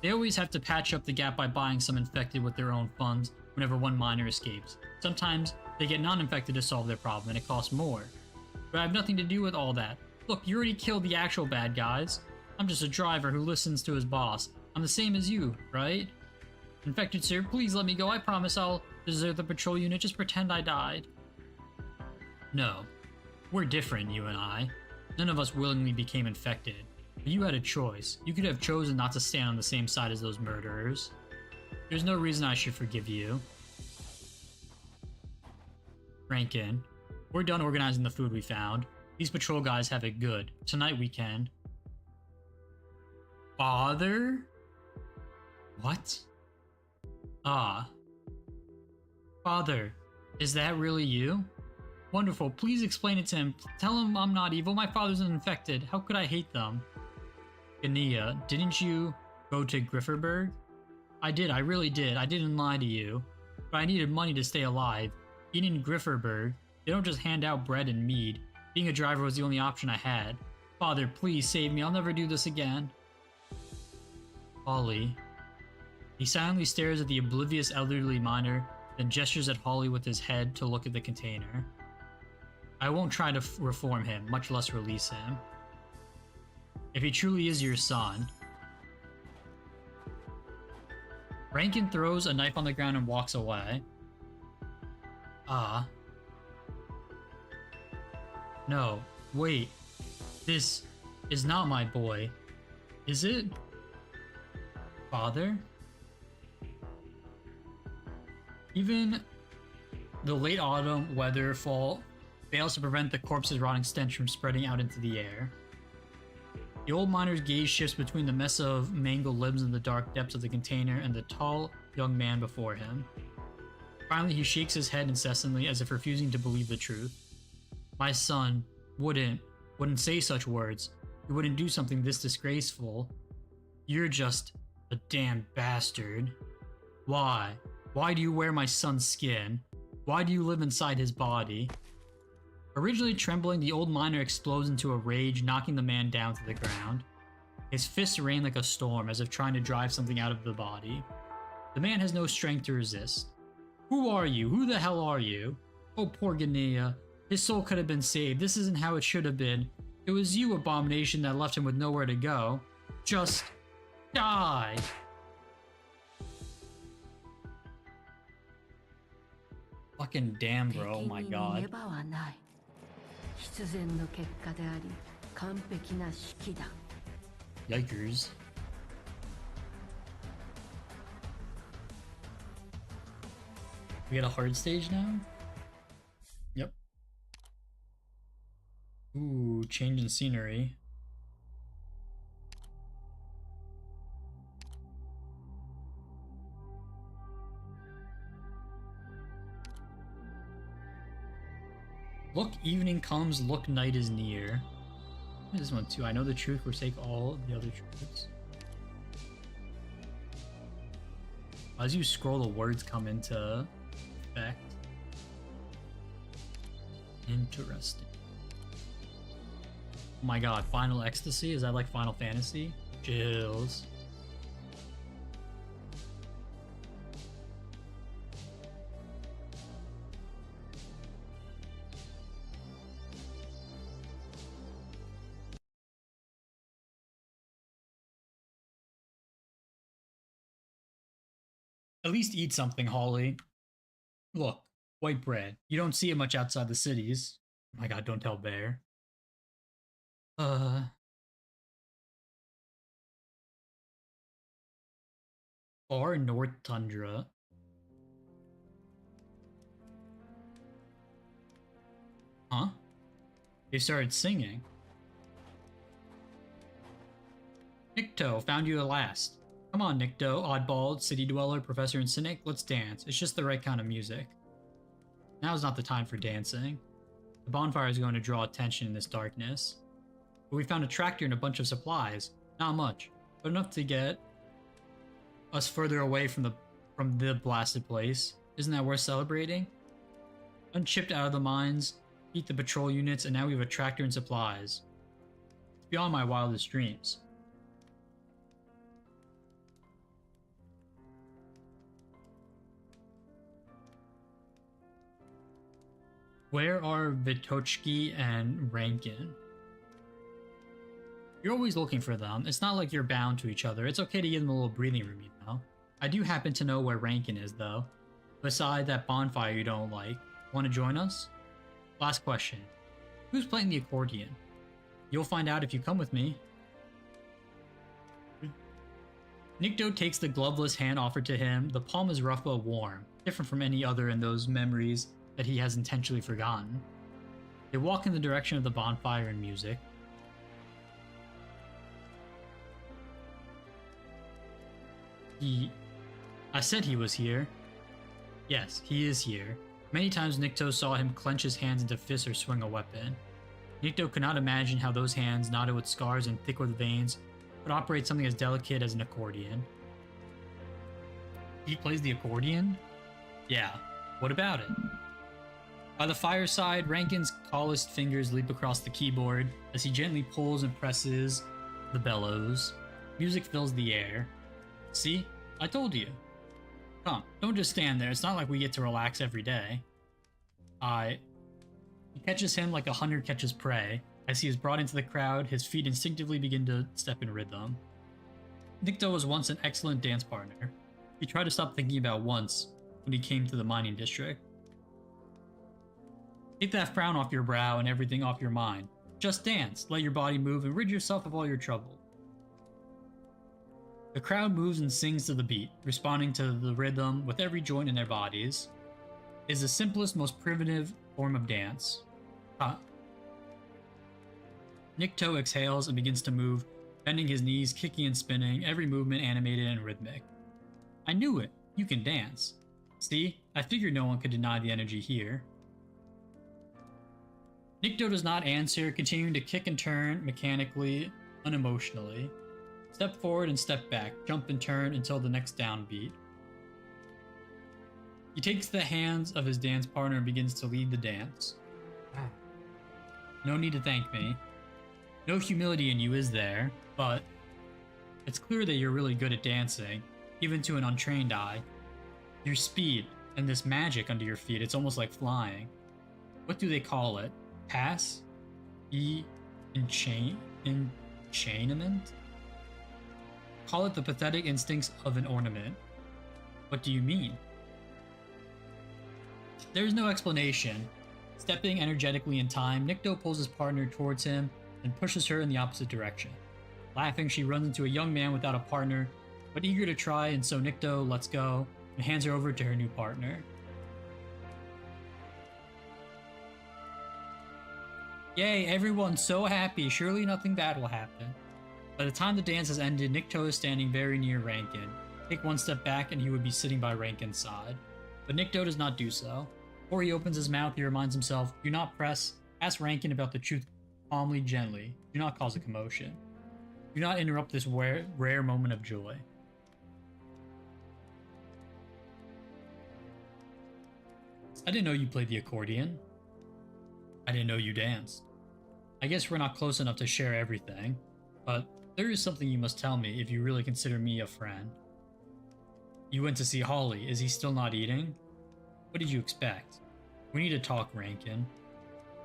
They always have to patch up the gap by buying some infected with their own funds whenever one miner escapes. Sometimes they get non-infected to solve their problem and it costs more. But I have nothing to do with all that. Look, you already killed the actual bad guys. I'm just a driver who listens to his boss. I'm the same as you, right? Infected sir, please let me go. I promise I'll desert the patrol unit. Just pretend I died. No. We're different, you and I. None of us willingly became infected. But you had a choice. You could have chosen not to stand on the same side as those murderers. There's no reason I should forgive you. Rankin, we're done organizing the food we found. These patrol guys have it good. Tonight we can. Father? What? Ah. Father, is that really you? Wonderful, please explain it to him. Tell him I'm not evil. My father's infected. How could I hate them? Gania, didn't you go to Grifferberg? I did, I really did. I didn't lie to you. But I needed money to stay alive. Eating in Grifferberg, they don't just hand out bread and mead. Being a driver was the only option I had. Father, please save me. I'll never do this again. Holly. He silently stares at the oblivious elderly miner, then gestures at Holly with his head to look at the container. I won't try to reform him, much less release him. If he truly is your son. Rankin throws a knife on the ground and walks away. Ah. No, wait. This is not my boy. Is it? Father? Even the late autumn weather fall fails to prevent the corpse's rotting stench from spreading out into the air. The old miner's gaze shifts between the mess of mangled limbs in the dark depths of the container and the tall young man before him. Finally, he shakes his head incessantly as if refusing to believe the truth. My son wouldn't say such words. He wouldn't do something this disgraceful. You're just a damn bastard. Why? Why do you wear my son's skin? Why do you live inside his body? Originally trembling, the old miner explodes into a rage, knocking the man down to the ground. His fists rain like a storm, as if trying to drive something out of the body. The man has no strength to resist. Who are you? Who the hell are you? Oh, poor Ganea. His soul could have been saved. This isn't how it should have been. It was you, Abomination, that left him with nowhere to go. Just die! Fucking damn, bro. Oh my god. 必然の結果であり完璧な式だ Yikers. We get a hard stage now? Yep. Ooh, change in scenery. Look, evening comes, look, night is near. This one too. I know the truth, forsake all the other truths. As you scroll, the words come into effect. Interesting. Oh my god, Final Ecstasy? Is that like Final Fantasy? Chills. At least eat something, Holly. Look, white bread. You don't see it much outside the cities. Oh my god, don't tell Bear. Far North Tundra. Huh? They started singing. Nikto, found you at last. Come on, Nikto, oddball, city dweller, professor, and cynic, let's dance. It's just the right kind of music. Now's not the time for dancing. The bonfire is going to draw attention in this darkness. But we found a tractor and a bunch of supplies. Not much, but enough to get us further away from the blasted place. Isn't that worth celebrating? Unchipped out of the mines, beat the patrol units, and now we have a tractor and supplies. It's beyond my wildest dreams. Where are Vitochki and Rankin? You're always looking for them. It's not like you're bound to each other. It's okay to give them a little breathing room, you know? I do happen to know where Rankin is, though. Beside that bonfire you don't like. Want to join us? Last question. Who's playing the accordion? You'll find out if you come with me. Nikto takes the gloveless hand offered to him. The palm is rough but warm, different from any other in those memories that he has intentionally forgotten. They walk in the direction of the bonfire and music. I said he was here. Yes, he is here. Many times Nikto saw him clench his hands into fists or swing a weapon. Nikto could not imagine how those hands, knotted with scars and thick with veins, would operate something as delicate as an accordion. He plays the accordion? Yeah, what about it? By the fireside, Rankin's calloused fingers leap across the keyboard as he gently pulls and presses the bellows. Music fills the air. See? I told you. Come, don't just stand there. It's not like we get to relax every day. He catches him like a hunter catches prey. As he is brought into the crowd, his feet instinctively begin to step in rhythm. Nikto was once an excellent dance partner. He tried to stop thinking about once when he came to the mining district. Take that frown off your brow and everything off your mind. Just dance, let your body move, and rid yourself of all your trouble. The crowd moves and sings to the beat, responding to the rhythm with every joint in their bodies. It is the simplest, most primitive form of dance. Nikto exhales and begins to move, bending his knees, kicking and spinning, every movement animated and rhythmic. I knew it! You can dance. See? I figured no one could deny the energy here. Nikto does not answer, continuing to kick and turn mechanically, unemotionally. Step forward and step back, jump and turn until the next downbeat. He takes the hands of his dance partner and begins to lead the dance. No need to thank me. No humility in you, is there? But it's clear that you're really good at dancing, even to an untrained eye. Your speed and this magic under your feet, it's almost like flying. What do they call it? Pass? Enchainment? Call it the pathetic instincts of an ornament. What do you mean? There's no explanation. Stepping energetically in time, Nikto pulls his partner towards him and pushes her in the opposite direction. Laughing, she runs into a young man without a partner, but eager to try, and so Nikto lets go and hands her over to her new partner. Yay, everyone's so happy. Surely nothing bad will happen. By the time the dance has ended, Nikto is standing very near Rankin. Take one step back and he would be sitting by Rankin's side. But Nikto does not do so. Before he opens his mouth, he reminds himself, do not press. Ask Rankin about the truth calmly, gently. Do not cause a commotion. Do not interrupt this rare moment of joy. I didn't know you played the accordion. I didn't know you danced. I guess we're not close enough to share everything, but there is something you must tell me if you really consider me a friend. You went to see Holly. Is he still not eating? What did you expect? We need to talk, Rankin.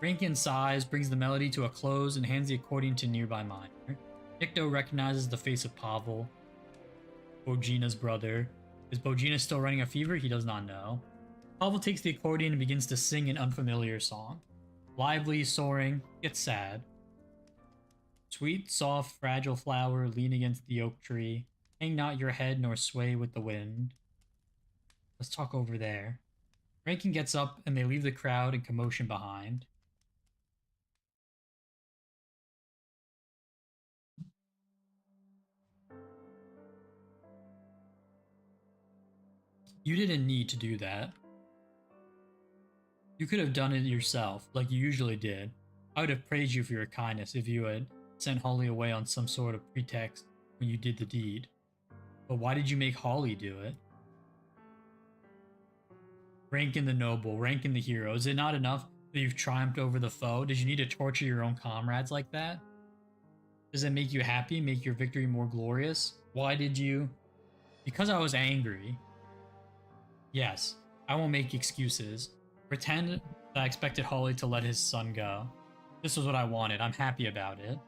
Rankin sighs, brings the melody to a close, and hands the accordion to nearby miner. Nikto recognizes the face of Pavel, Bojina's brother. Is Bojina still running a fever? He does not know. Pavel takes the accordion and begins to sing an unfamiliar song. Lively, soaring, yet sad. Sweet, soft, fragile flower lean against the oak tree. Hang not your head nor sway with the wind. Let's talk over there. Rankin gets up and they leave the crowd and commotion behind. You didn't need to do that. You could have done it yourself, like you usually did. I would have praised you for your kindness if you had sent Holly away on some sort of pretext when you did the deed. But why did you make Holly do it? Rankin the noble, Rankin the hero. Is it not enough that you've triumphed over the foe? Did you need to torture your own comrades like that? Does it make you happy, make your victory more glorious? Why did you? Because I was angry. Yes, I won't make excuses. Pretend that I expected Holly to let his son go. This was what I wanted. I'm happy about it.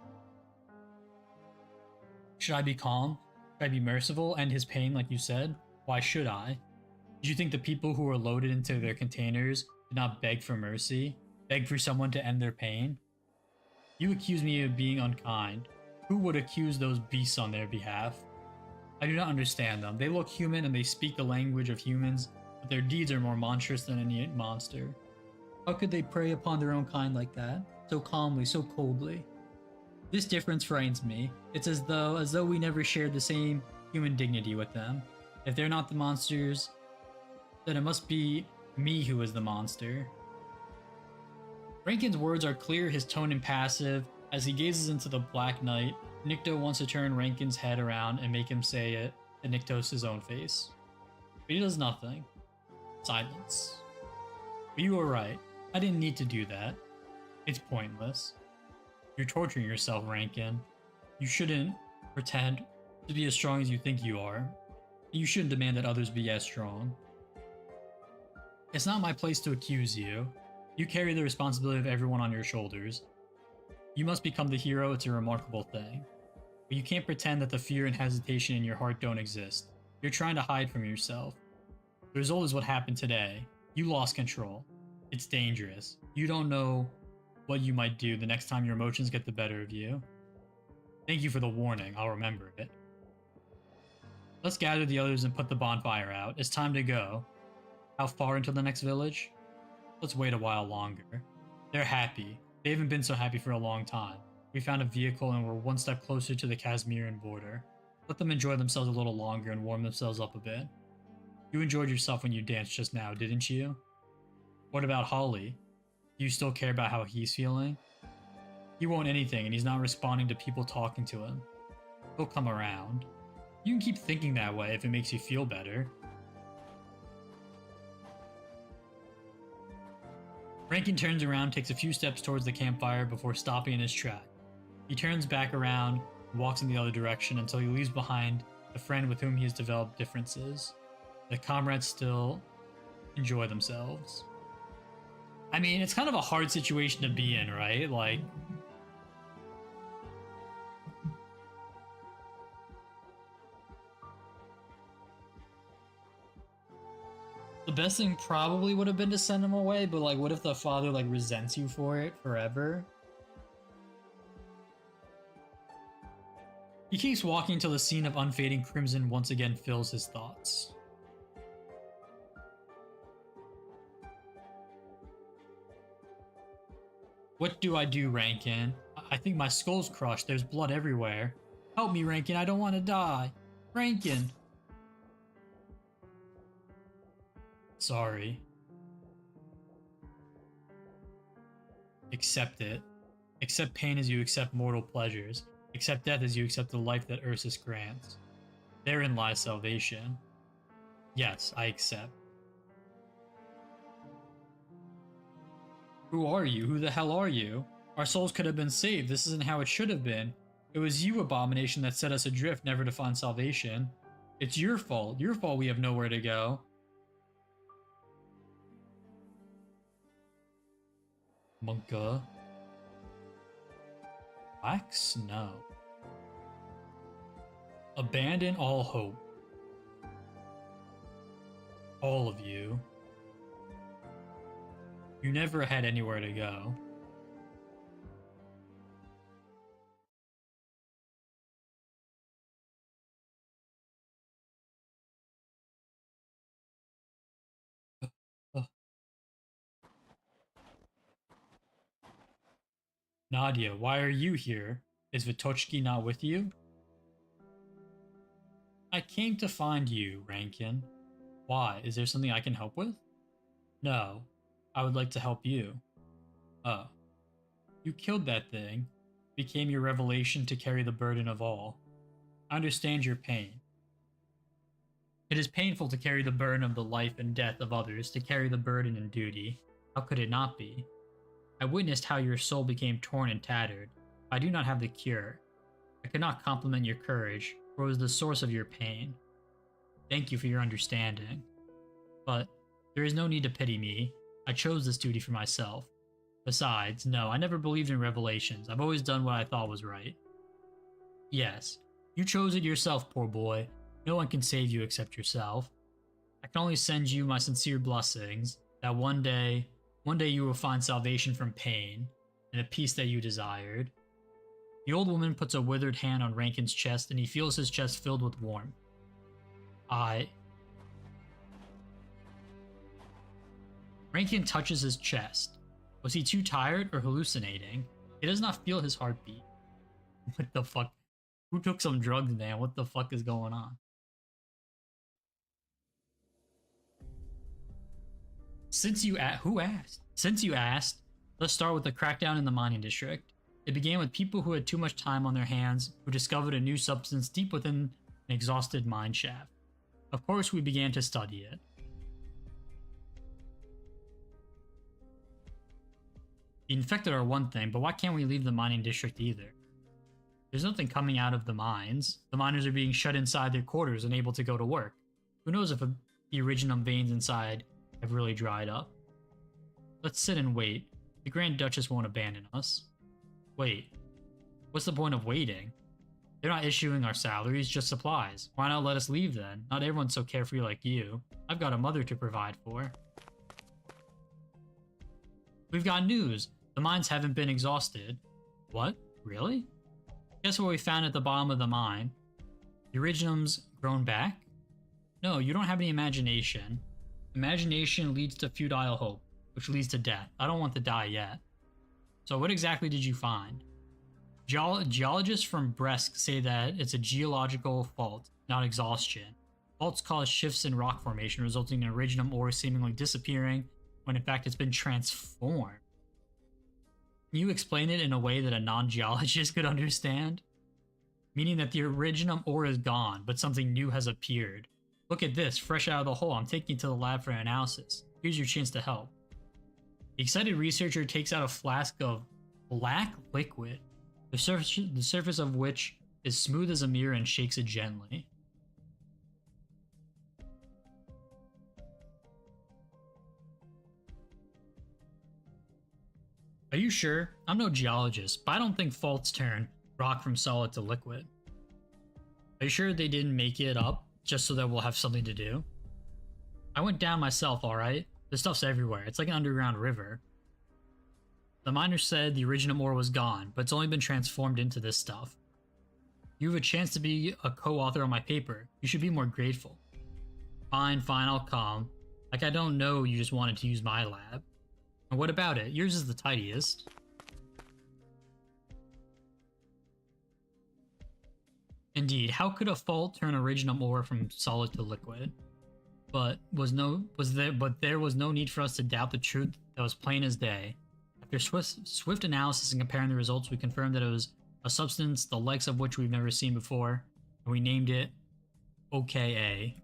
Should I be calm? Should I be merciful? End his pain like you said? Why should I? Did you think the people who were loaded into their containers did not beg for mercy? Beg for someone to end their pain? You accuse me of being unkind. Who would accuse those beasts on their behalf? I do not understand them. They look human and they speak the language of humans, but their deeds are more monstrous than any monster. How could they prey upon their own kind like that? So calmly, so coldly. This difference frightens me. It's as though we never shared the same human dignity with them. If they're not the monsters, then it must be me who is the monster. Rankin's words are clear, his tone impassive. As he gazes into the black night, Nikto wants to turn Rankin's head around and make him say it to Niktos' own face. But he does nothing. Silence. But you were right. I didn't need to do that. It's pointless. You're torturing yourself, Rankin. You shouldn't pretend to be as strong as you think you are. You shouldn't demand that others be as strong. It's not my place to accuse you. You carry the responsibility of everyone on your shoulders. You must become the hero, it's a remarkable thing. But you can't pretend that the fear and hesitation in your heart don't exist. You're trying to hide from yourself. The result is what happened today. You lost control. It's dangerous. You don't know what you might do the next time your emotions get the better of you. Thank you for the warning, I'll remember it. Let's gather the others and put the bonfire out. It's time to go. How far into the next village? Let's wait a while longer. They're happy. They haven't been so happy for a long time. We found a vehicle and we're one step closer to the Kazmirian border. Let them enjoy themselves a little longer and warm themselves up a bit. You enjoyed yourself when you danced just now, didn't you? What about Holly? Do you still care about how he's feeling? He won't anything and he's not responding to people talking to him. He'll come around. You can keep thinking that way if it makes you feel better. Rankin turns around, takes a few steps towards the campfire before stopping in his track. He turns back around and walks in the other direction until he leaves behind the friend with whom he has developed differences. The comrades still enjoy themselves. I mean, it's kind of a hard situation to be in, right? Like, the best thing probably would have been to send him away, but like, what if the father like resents you for it forever? He keeps walking until the scene of unfading crimson once again fills his thoughts. What do I do, Rankin? I think my skull's crushed. There's blood everywhere. Help me, Rankin. I don't want to die. Rankin! Sorry. Accept it. Accept pain as you accept mortal pleasures. Accept death as you accept the life that Ursus grants. Therein lies salvation. Yes, I accept. Who are you? Who the hell are you? Our souls could have been saved. This isn't how it should have been. It was you, Abomination, that set us adrift, never to find salvation. It's your fault. Your fault we have nowhere to go. Monka. Black snow. Abandon all hope. All of you. You never had anywhere to go. Nadia, why are you here? Is Vitochki not with you? I came to find you, Rankin. Why? Is there something I can help with? No. I would like to help you. Oh. You killed that thing. Became your revelation to carry the burden of all. I understand your pain. It is painful to carry the burden of the life and death of others, to carry the burden and duty. How could it not be? I witnessed how your soul became torn and tattered. I do not have the cure. I could not compliment your courage, for it was the source of your pain. Thank you for your understanding. But there is no need to pity me. I chose this duty for myself. Besides, no, I never believed in revelations. I've always done what I thought was right. Yes, you chose it yourself, poor boy. No one can save you except yourself. I can only send you my sincere blessings, that one day you will find salvation from pain, and the peace that you desired. The old woman puts a withered hand on Rankin's chest, and he feels his chest filled with warmth. Rankin touches his chest. Was he too tired or hallucinating? He does not feel his heartbeat. What the fuck? Who took some drugs, man? What the fuck is going on? Who asked? Since you asked, let's start with the crackdown in the mining district. It began with people who had too much time on their hands, who discovered a new substance deep within an exhausted mine shaft. Of course, we began to study it. The infected are one thing, but why can't we leave the mining district either? There's nothing coming out of the mines. The miners are being shut inside their quarters, unable to go to work. Who knows if the iriginum veins inside have really dried up? Let's sit and wait. The Grand Duchess won't abandon us. Wait. What's the point of waiting? They're not issuing our salaries, just supplies. Why not let us leave then? Not everyone's so carefree like you. I've got a mother to provide for. We've got news. The mines haven't been exhausted. What? Really? Guess what we found at the bottom of the mine? The iriginum's grown back? No, you don't have any imagination. Imagination leads to futile hope, which leads to death. I don't want to die yet. So what exactly did you find? Geologists from Bresk say that it's a geological fault, not exhaustion. Faults cause shifts in rock formation, resulting in iriginum ore seemingly disappearing, when in fact it's been transformed. Can you explain it in a way that a non-geologist could understand? Meaning that the iriginum ore is gone, but something new has appeared. Look at this, fresh out of the hole. I'm taking it to the lab for analysis. Here's your chance to help. The excited researcher takes out a flask of black liquid, the surface of which is smooth as a mirror, and shakes it gently. Are you sure? I'm no geologist, but I don't think faults turn rock from solid to liquid. Are you sure they didn't make it up just so that we'll have something to do? I went down myself, alright? This stuff's everywhere. It's like an underground river. The miners said the iriginum ore was gone, but it's only been transformed into this stuff. You have a chance to be a co-author on my paper. You should be more grateful. Fine, I'll come. Like I don't know you just wanted to use my lab. And what about it? Yours is the tidiest. Indeed, how could a fault turn iriginum ore from solid to liquid? But there was no need for us to doubt the truth that was plain as day. After swift analysis and comparing the results, we confirmed that it was a substance the likes of which we've never seen before, and we named it OKA.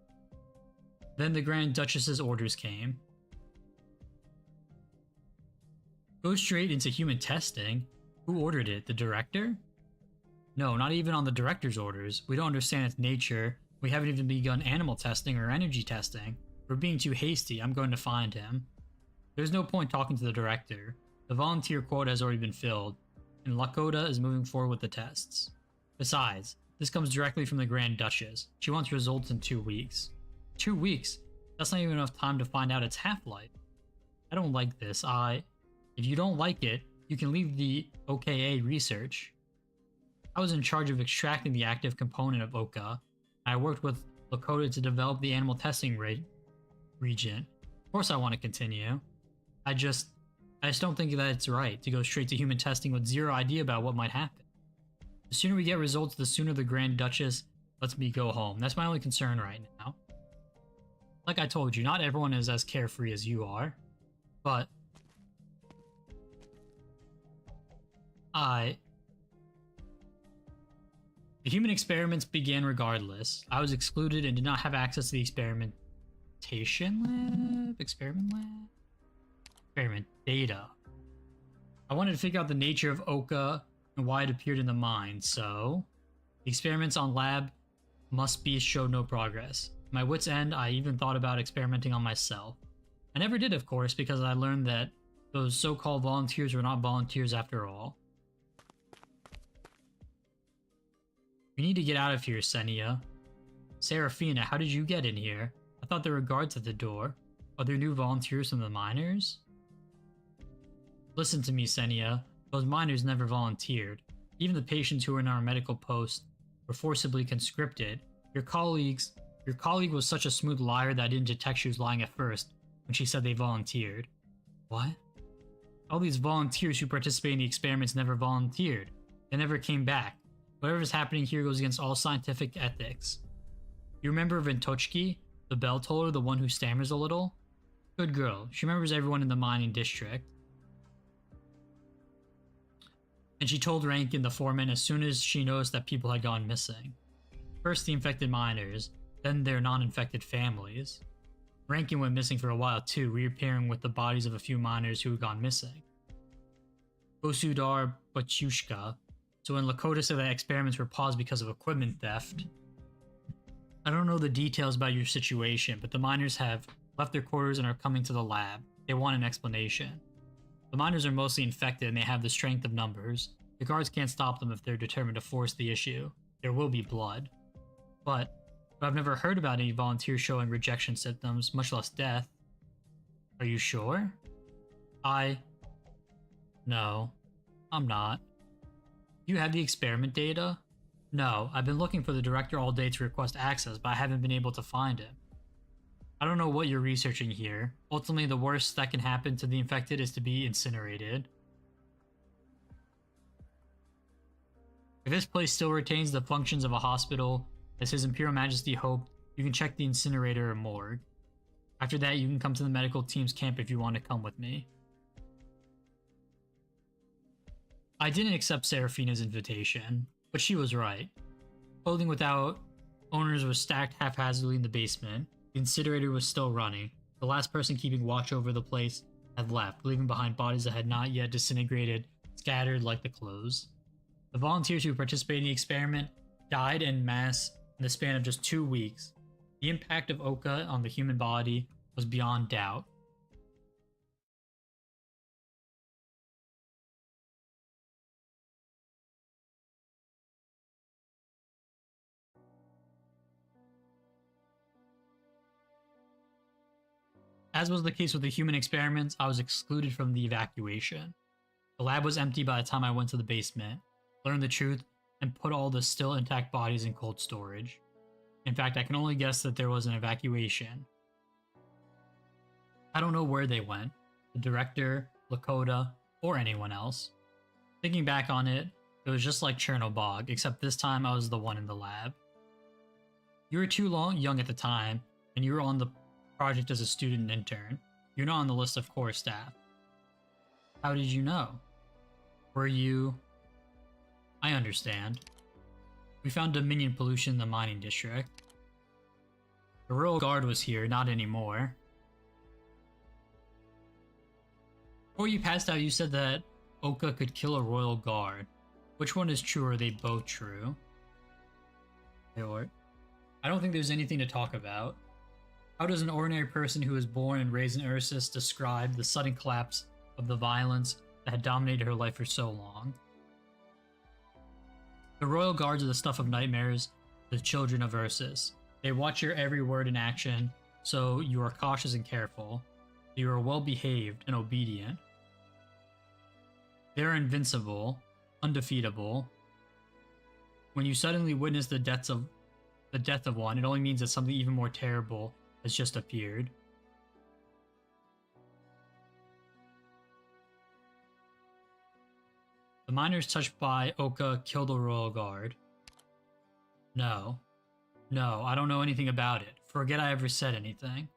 Then the Grand Duchess's orders came. Go straight into human testing? Who ordered it? The director? No, not even on the director's orders. We don't understand its nature. We haven't even begun animal testing or energy testing. We're being too hasty. I'm going to find him. There's no point talking to the director. The volunteer quota has already been filled, and Lakota is moving forward with the tests. Besides, this comes directly from the Grand Duchess. She wants results in 2 weeks. 2 weeks? That's not even enough time to find out its half-life. I don't like this. If you don't like it, you can leave the OKA research. I was in charge of extracting the active component of Oka. I worked with Lakota to develop the animal testing region. Of course I want to continue. I just don't think that it's right to go straight to human testing with zero idea about what might happen. The sooner we get results, the sooner the Grand Duchess lets me go home. That's my only concern right now. Like I told you, not everyone is as carefree as you are, but the human experiments began regardless. I was excluded and did not have access to the experimentation lab? Experiment data. I wanted to figure out the nature of Oka and why it appeared in the mind, so the experiments on lab must be showed no progress. At my wit's end, I even thought about experimenting on myself. I never did, of course, because I learned that those so-called volunteers were not volunteers after all. We need to get out of here, Senia. Serafina, how did you get in here? I thought there were guards at the door. Are there new volunteers from the miners? Listen to me, Senia. Those miners never volunteered. Even the patients who were in our medical post were forcibly conscripted. Your colleague was such a smooth liar that I didn't detect she was lying at first when she said they volunteered. What? All these volunteers who participate in the experiments never volunteered. They never came back. Whatever's happening here goes against all scientific ethics. You remember Vintochki, the bell toller, the one who stammers a little? Good girl. She remembers everyone in the mining district. And she told Rankin, the foreman, as soon as she noticed that people had gone missing. First the infected miners, then their non-infected families. Rankin went missing for a while too, reappearing with the bodies of a few miners who had gone missing. Bosudar Bachushka. So when Lakota said that experiments were paused because of equipment theft. I don't know the details about your situation, but the miners have left their quarters and are coming to the lab. They want an explanation. The miners are mostly infected and they have the strength of numbers. The guards can't stop them if they're determined to force the issue. There will be blood. But I've never heard about any volunteers showing rejection symptoms, much less death. Are you sure? No, I'm not. You have the experiment data? No, I've been looking for the director all day to request access, but I haven't been able to find him. I don't know what you're researching here. Ultimately, the worst that can happen to the infected is to be incinerated. If this place still retains the functions of a hospital, as His Imperial Majesty hoped, you can check the incinerator or morgue. After that, you can come to the medical team's camp if you want to come with me. I didn't accept Serafina's invitation, but she was right. Clothing without owners was stacked haphazardly in the basement. The incinerator was still running. The last person keeping watch over the place had left, leaving behind bodies that had not yet disintegrated, scattered like the clothes. The volunteers who participated in the experiment died en masse in the span of just 2 weeks. The impact of Oka on the human body was beyond doubt. As was the case with the human experiments, I was excluded from the evacuation. The lab was empty by the time I went to the basement, learned the truth, and put all the still intact bodies in cold storage. In fact, I can only guess that there was an evacuation. I don't know where they went, the director, Lakota, or anyone else. Thinking back on it, it was just like Chernobog, except this time I was the one in the lab. You were too young at the time, and you were on the project as a student intern. You're not on the list of core staff. How did you know? Were you... I understand. We found Dominion pollution in the mining district. The Royal Guard was here, not anymore. Before you passed out, you said that Oka could kill a Royal Guard. Which one is true, or are they both true? I don't think there's anything to talk about. How does an ordinary person who was born and raised in Ursus describe the sudden collapse of the violence that had dominated her life for so long? The Royal Guards are the stuff of nightmares, the children of Ursus. They watch your every word and action, so you are cautious and careful. You are well behaved and obedient. They are invincible, undefeatable. When you suddenly witness the death of one, it only means that something even more terrible has just appeared. The miners touched by Oka killed the royal guard. No. No, I don't know anything about it. Forget I ever said anything.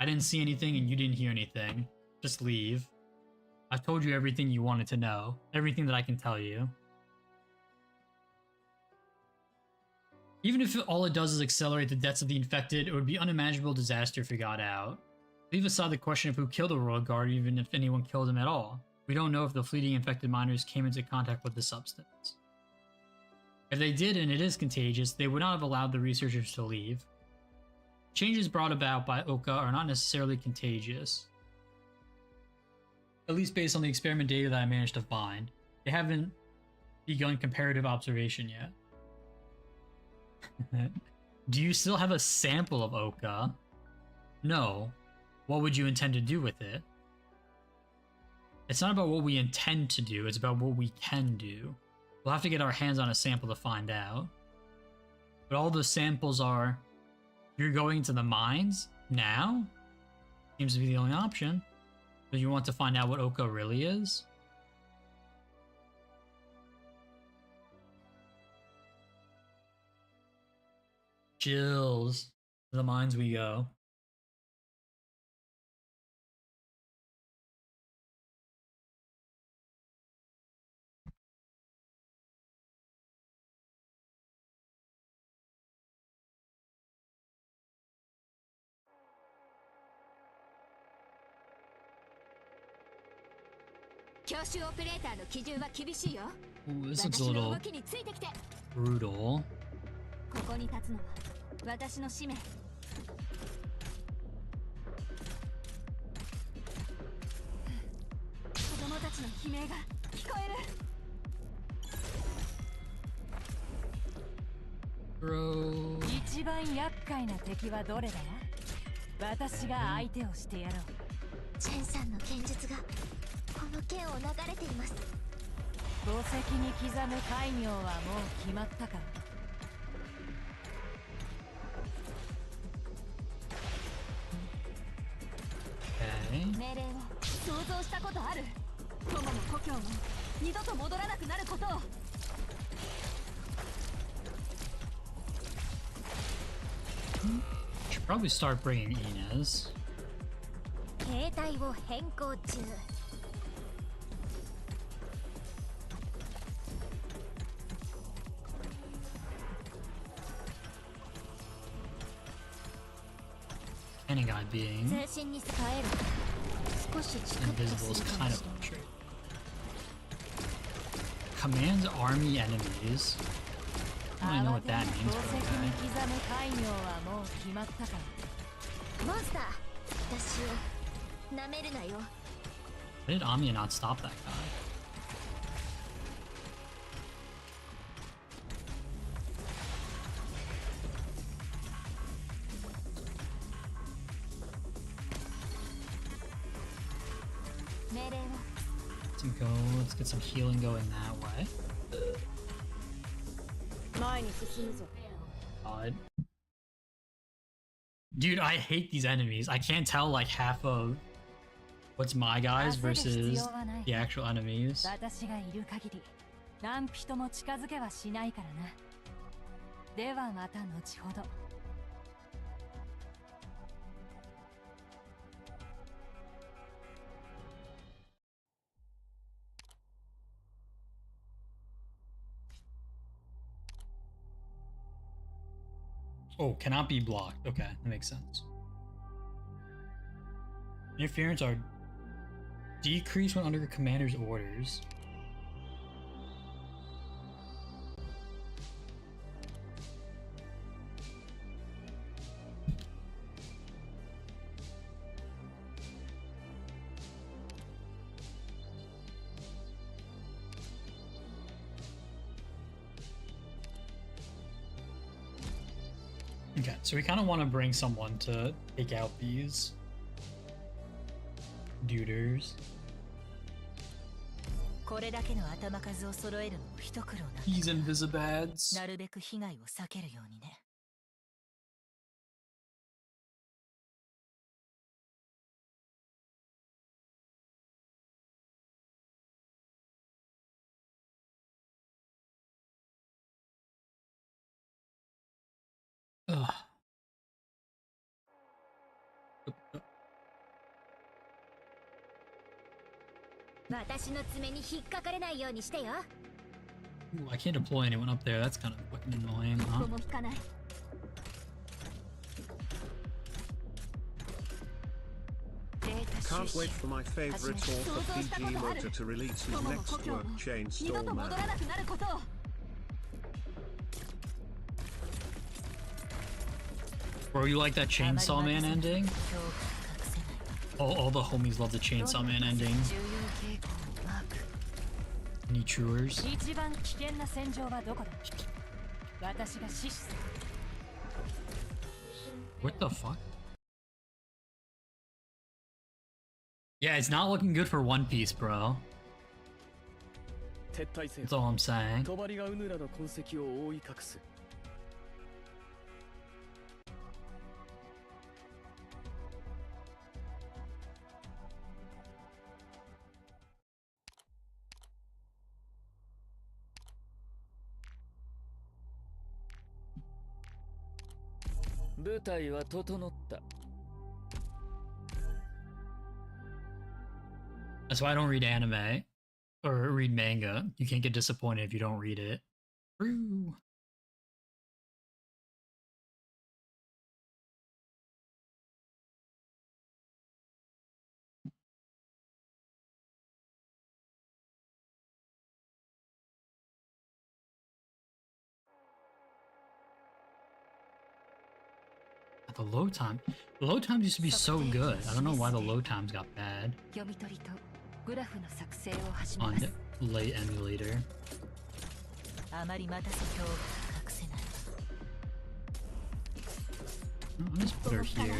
I didn't see anything and you didn't hear anything. Just leave. I've told you everything you wanted to know. Everything that I can tell you. Even if all it does is accelerate the deaths of the infected, it would be an unimaginable disaster if it got out. Leave aside the question of who killed the royal guard, even if anyone killed him at all. We don't know if the fleeting infected miners came into contact with the substance. If they did and it is contagious, they would not have allowed the researchers to leave. Changes brought about by Oka are not necessarily contagious. At least based on the experiment data that I managed to find. They haven't begun comparative observation yet. Do you still have a sample of Oka? No. What would you intend to do with it? It's not about what we intend to do, it's about what we can do. We'll have to get our hands on a sample to find out. But all the samples are... You're going to the mines? Now? Seems to be the only option. But you want to find out what Oka really is? Chills. To the mines we go. Ooh, this looks a little brutal. ここに立つのは私の使命。子供たちの悲鳴が聞こえる。Bro. 一番厄介な敵はどれだ？私が相手をしてやろう。チェンさんの剣術がこの剣を流れています。宝石に刻む戒名はもう決まったか？ 命令を想像したことある？友の故郷も二度と戻らなくなることを。Should probably start bringing Inez. 携帯を変更中。Any guy being 通信に使える。少しチクッと invisible す is るか kind も of しれない。 a trait. Commands army enemies. I don't really know what that means, 宝 but 石に okay. 刻む戒名はもう決まったか？モンスター、私を舐めるなよ。 Why did Amiya not stop that guy? Let's get some healing going that way. God. Dude, I hate these enemies. I can't tell like half of what's my guys versus the actual enemies. 私がいる限り何人も近づけはしないからな。ではまた後ほど。 Oh, cannot be blocked. Okay, that makes sense. Interference are decreased when under commander's orders. Okay, so we kind of want to bring someone to take out these duders. これだけの頭数を揃えるのも一苦労なんだ。 These invisibads. なるべく被害を避けるようにね。私の爪に引っかかれないようにしてよ。 Ooh, I can't deploy anyone up there. That's kind of fucking annoying, こ huh? こも引かない。 Can't wait for my favorite author PG Motor to release his next work, 二度と Chainsaw 戻ら Man. なくなることを。 Bro, you like that Chainsaw Man ending? All the homies love the Chainsaw Man ending. Any chewers? 一番危険な戦場はどこだ。私が指示する。 What the fuck? Yeah, it's not looking good for One Piece, bro. 撤退せよ。 That's all I'm saying. 帳がうぬらの痕跡を覆い隠す。 部隊は整った。 That's why I don't read anime or read manga. You can't get disappointed if you don't read it. True. The load time. The load times used to be so good. I don't know why the load times got bad 読み取りとグラフの作成を始めま on す。 late emulator. あまり待たせておくと隠せない。 I'll just put her here.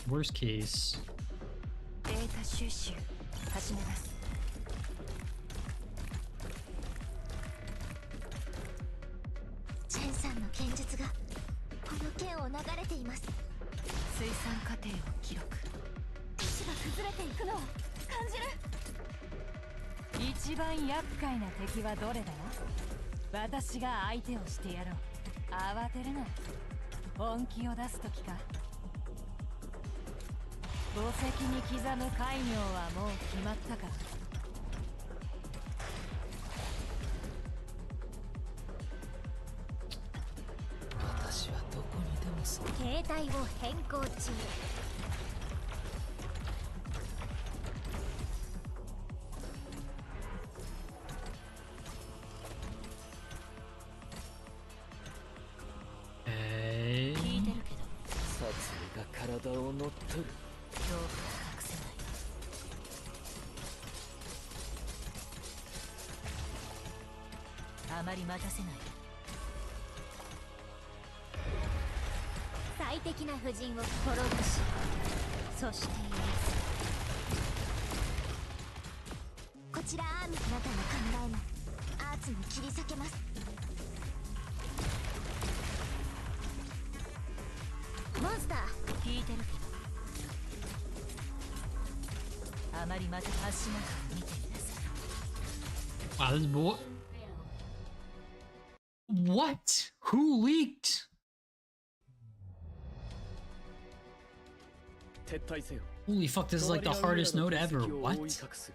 Worst case. データ収集始めます。 チェンさんの剣術がこの剣を流れています。水産過程を記録。石が崩れていくのを感じる。一番厄介な敵はどれだ。私が相手をしてやろう。慌てるな。本気を出す時か。墓石に刻む戒名はもう決まったか。私はどこにでもそう。 携帯を変更中。 Okay. 聞いてるけど殺意が体を乗っ取る。 恐怖は隠せない。 あまり待たせない。 最適な布陣をフォローし、そしてこちらアーミー。あなたの考えもアーツも切り裂けます。モンスター。 聞いてるけどあまり待た足元を見てみなさい。 Wow, this boy. What? Who leaked? 撤退せよ。 Holy fuck, this is like the hardest node ever. What? 覆い隠す。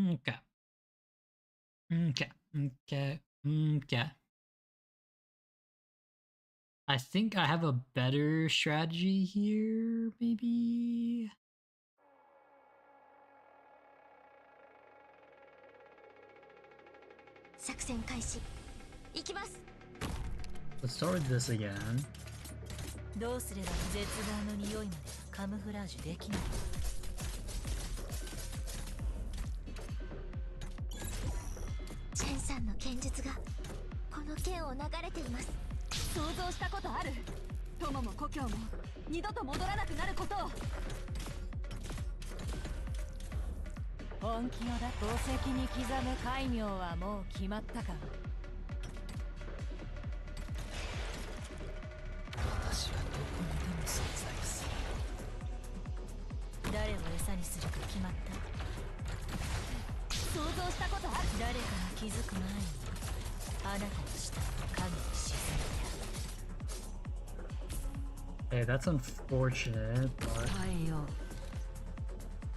Okay. Okay. Okay. Okay. I think I have a better strategy here, maybe? 作戦開始。行きます。 Let's start with this again. どうすれば絶望の匂いまでカムフラージュできない。 チェンさんの剣術がこの剣を流れています。想像したことある。友も故郷も二度と戻らなくなることを。本気をだ。宝石に刻む戒名はもう決まったか。私はどこにでも存在する。誰を餌にするか決まった。想像したことある。誰かが気づく前にあなたの死体を影に沈めてあげる。 Hey, that's unfortunate, but 耐えよ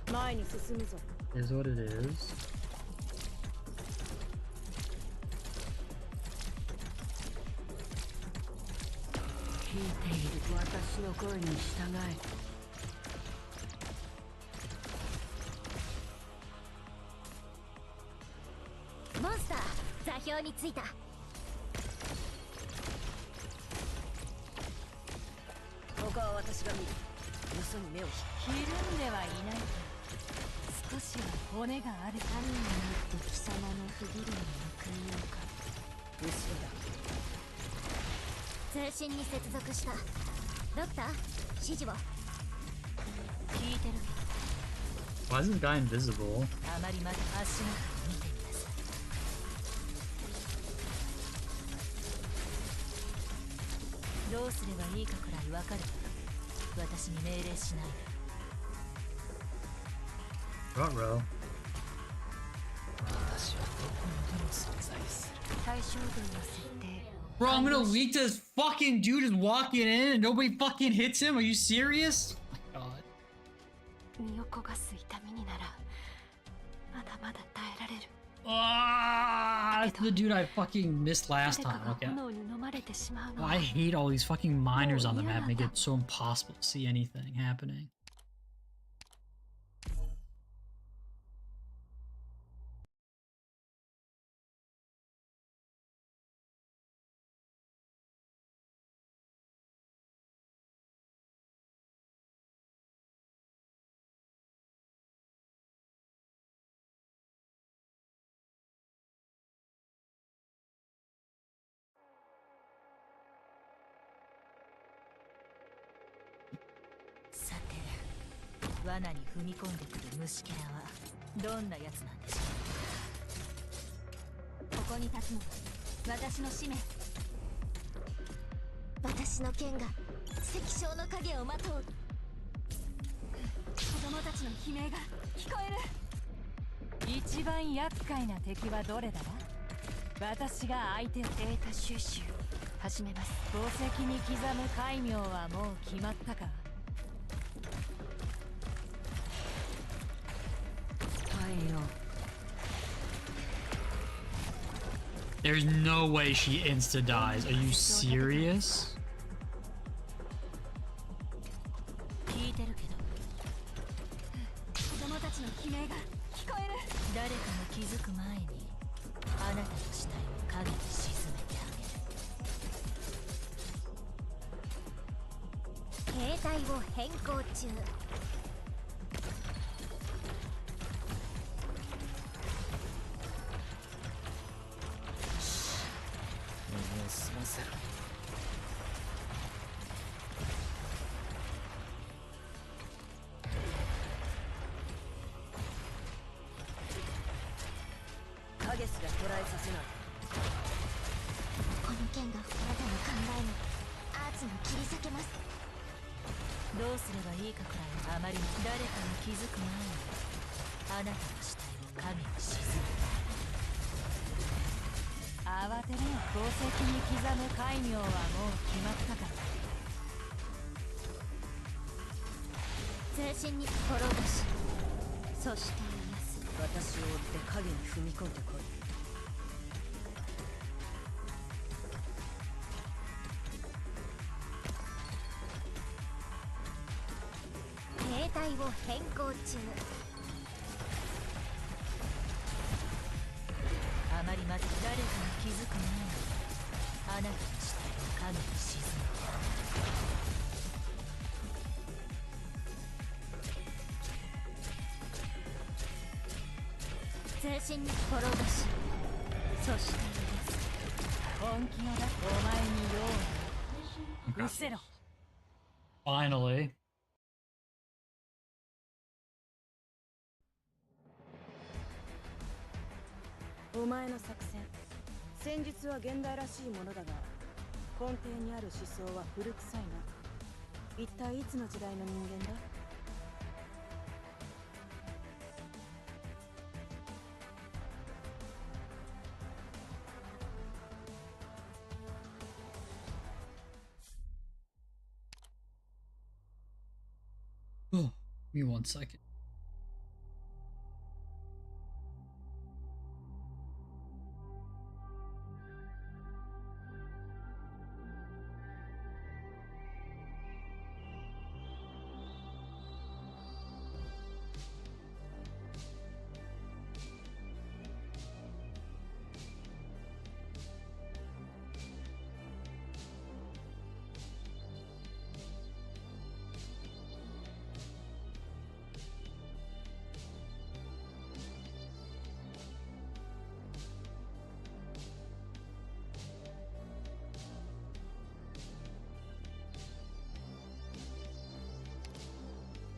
う。前に進むぞ。 is what it is. 聞いている。私の声に従え。モンスター座標についた。他は私が見る。よそに目をひるんではいないか。少しは骨がある。神になって貴様の不義理に報いようか。後ろだ。通信に接続した。ドクター指示を。聞いてるけ Why is this guy invisible? ど、あまりまだ足元を見てみなさい。どうすればいいかくらいわかるわ。私に命令しないで。 Ruh-roh. 私はどこにでも存在する。対象群の設定。 Bro, I'm gonna leak to this fucking dude is walking in and nobody fucking hits him? Are you serious? Oh my god. 身を焦がす痛みにならまだまだ耐えられる。 Ah, that's the dude I fucking missed last 誰 time. かが Okay. 炎に飲まれてしまうの Well, は I hate all these fucking miners on the map. Make it so impossible to see anything happening.さて、罠に踏み込んでくる虫けらはどんなやつなんでしょう。ここに立つのが私の使命。私の剣が石章の影をまとう。子供たちの悲鳴が聞こえる。一番厄介な敵はどれだ。私が相手を。データ収集始めます。宝石に刻む戒名はもう決まったか。 耐えよう。 There's no way she insta dies. Are you serious? 聞いてるけど、子供たちの悲鳴が聞こえる。誰かが気づく前にあなたの死体を影に沈めてあげる。携帯を変更中。耳を澄ませろ。影すら捉えさせない。この剣があなたの考えもアーツも切り裂けます。どうすればいいかくらいあまりに誰かに気づく前にあなたの死体を影に沈めてあげる。慌てるな。宝石に刻む戒名はもう決まったから。通信に転がし、そして癒す。私を追って影に踏み込んでこい。携帯を変更中。あまりまず誰かに気づく前にあなたの死体を影に沈めて通信に転がし、そして癒す。本気を出す。お前に用はない。失せろ。Finally. お前の作戦、戦術は現代らしいものだが、根底にある思想は古臭いな。一体いつの時代の人間だ？ Oh, give me 1 second.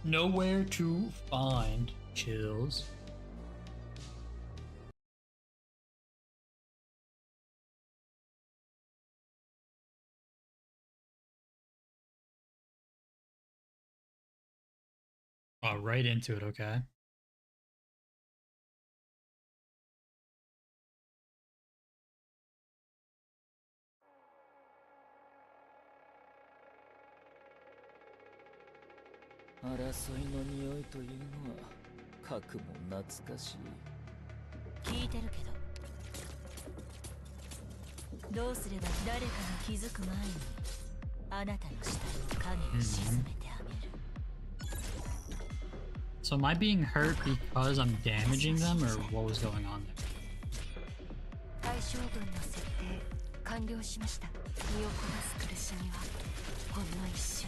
Nowhere to find chills. Oh, right into it, okay.争いの匂いというのは核も懐かしい。聞いてるけど、どうすれば誰かが気づく前にあなたの死体を影に沈めてあげる。 So am I being hurt because I'm damaging them, or what was going on there? 対象群の設定完了しました。身を焦がす苦しみはほんの一瞬。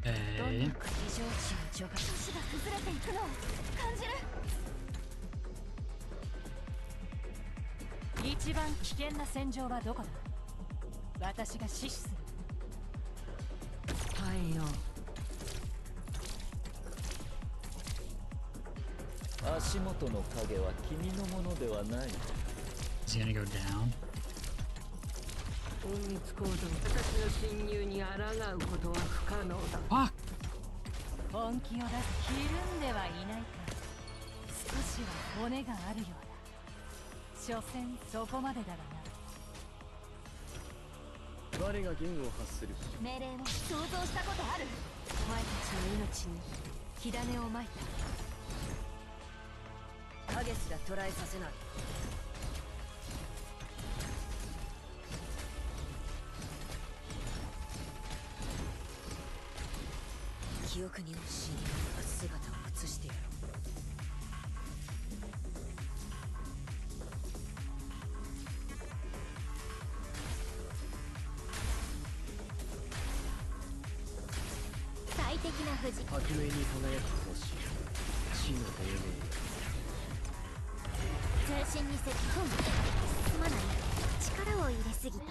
どんな異常値を除外。足が崩れていくのを感じる。一番危険な戦場はどこだ？私が指示する。耐えよう。足元の影は君のものではない。 Is he gonna go down? 隠密行動、私の侵入に抗うことは不可能だ。Fuck! 本気を出す。ひるんではいないか。少しは骨があるようだ。所詮そこまでだがな。我が言を発する。命令を想像したことある。お前たちの命に火種をまいた。影すら捕らえさせない。記憶にも死に姿を映してやろう。最適な富士。白明に輝く星。死の黎明。中心に接近。すまない。力を入れすぎた。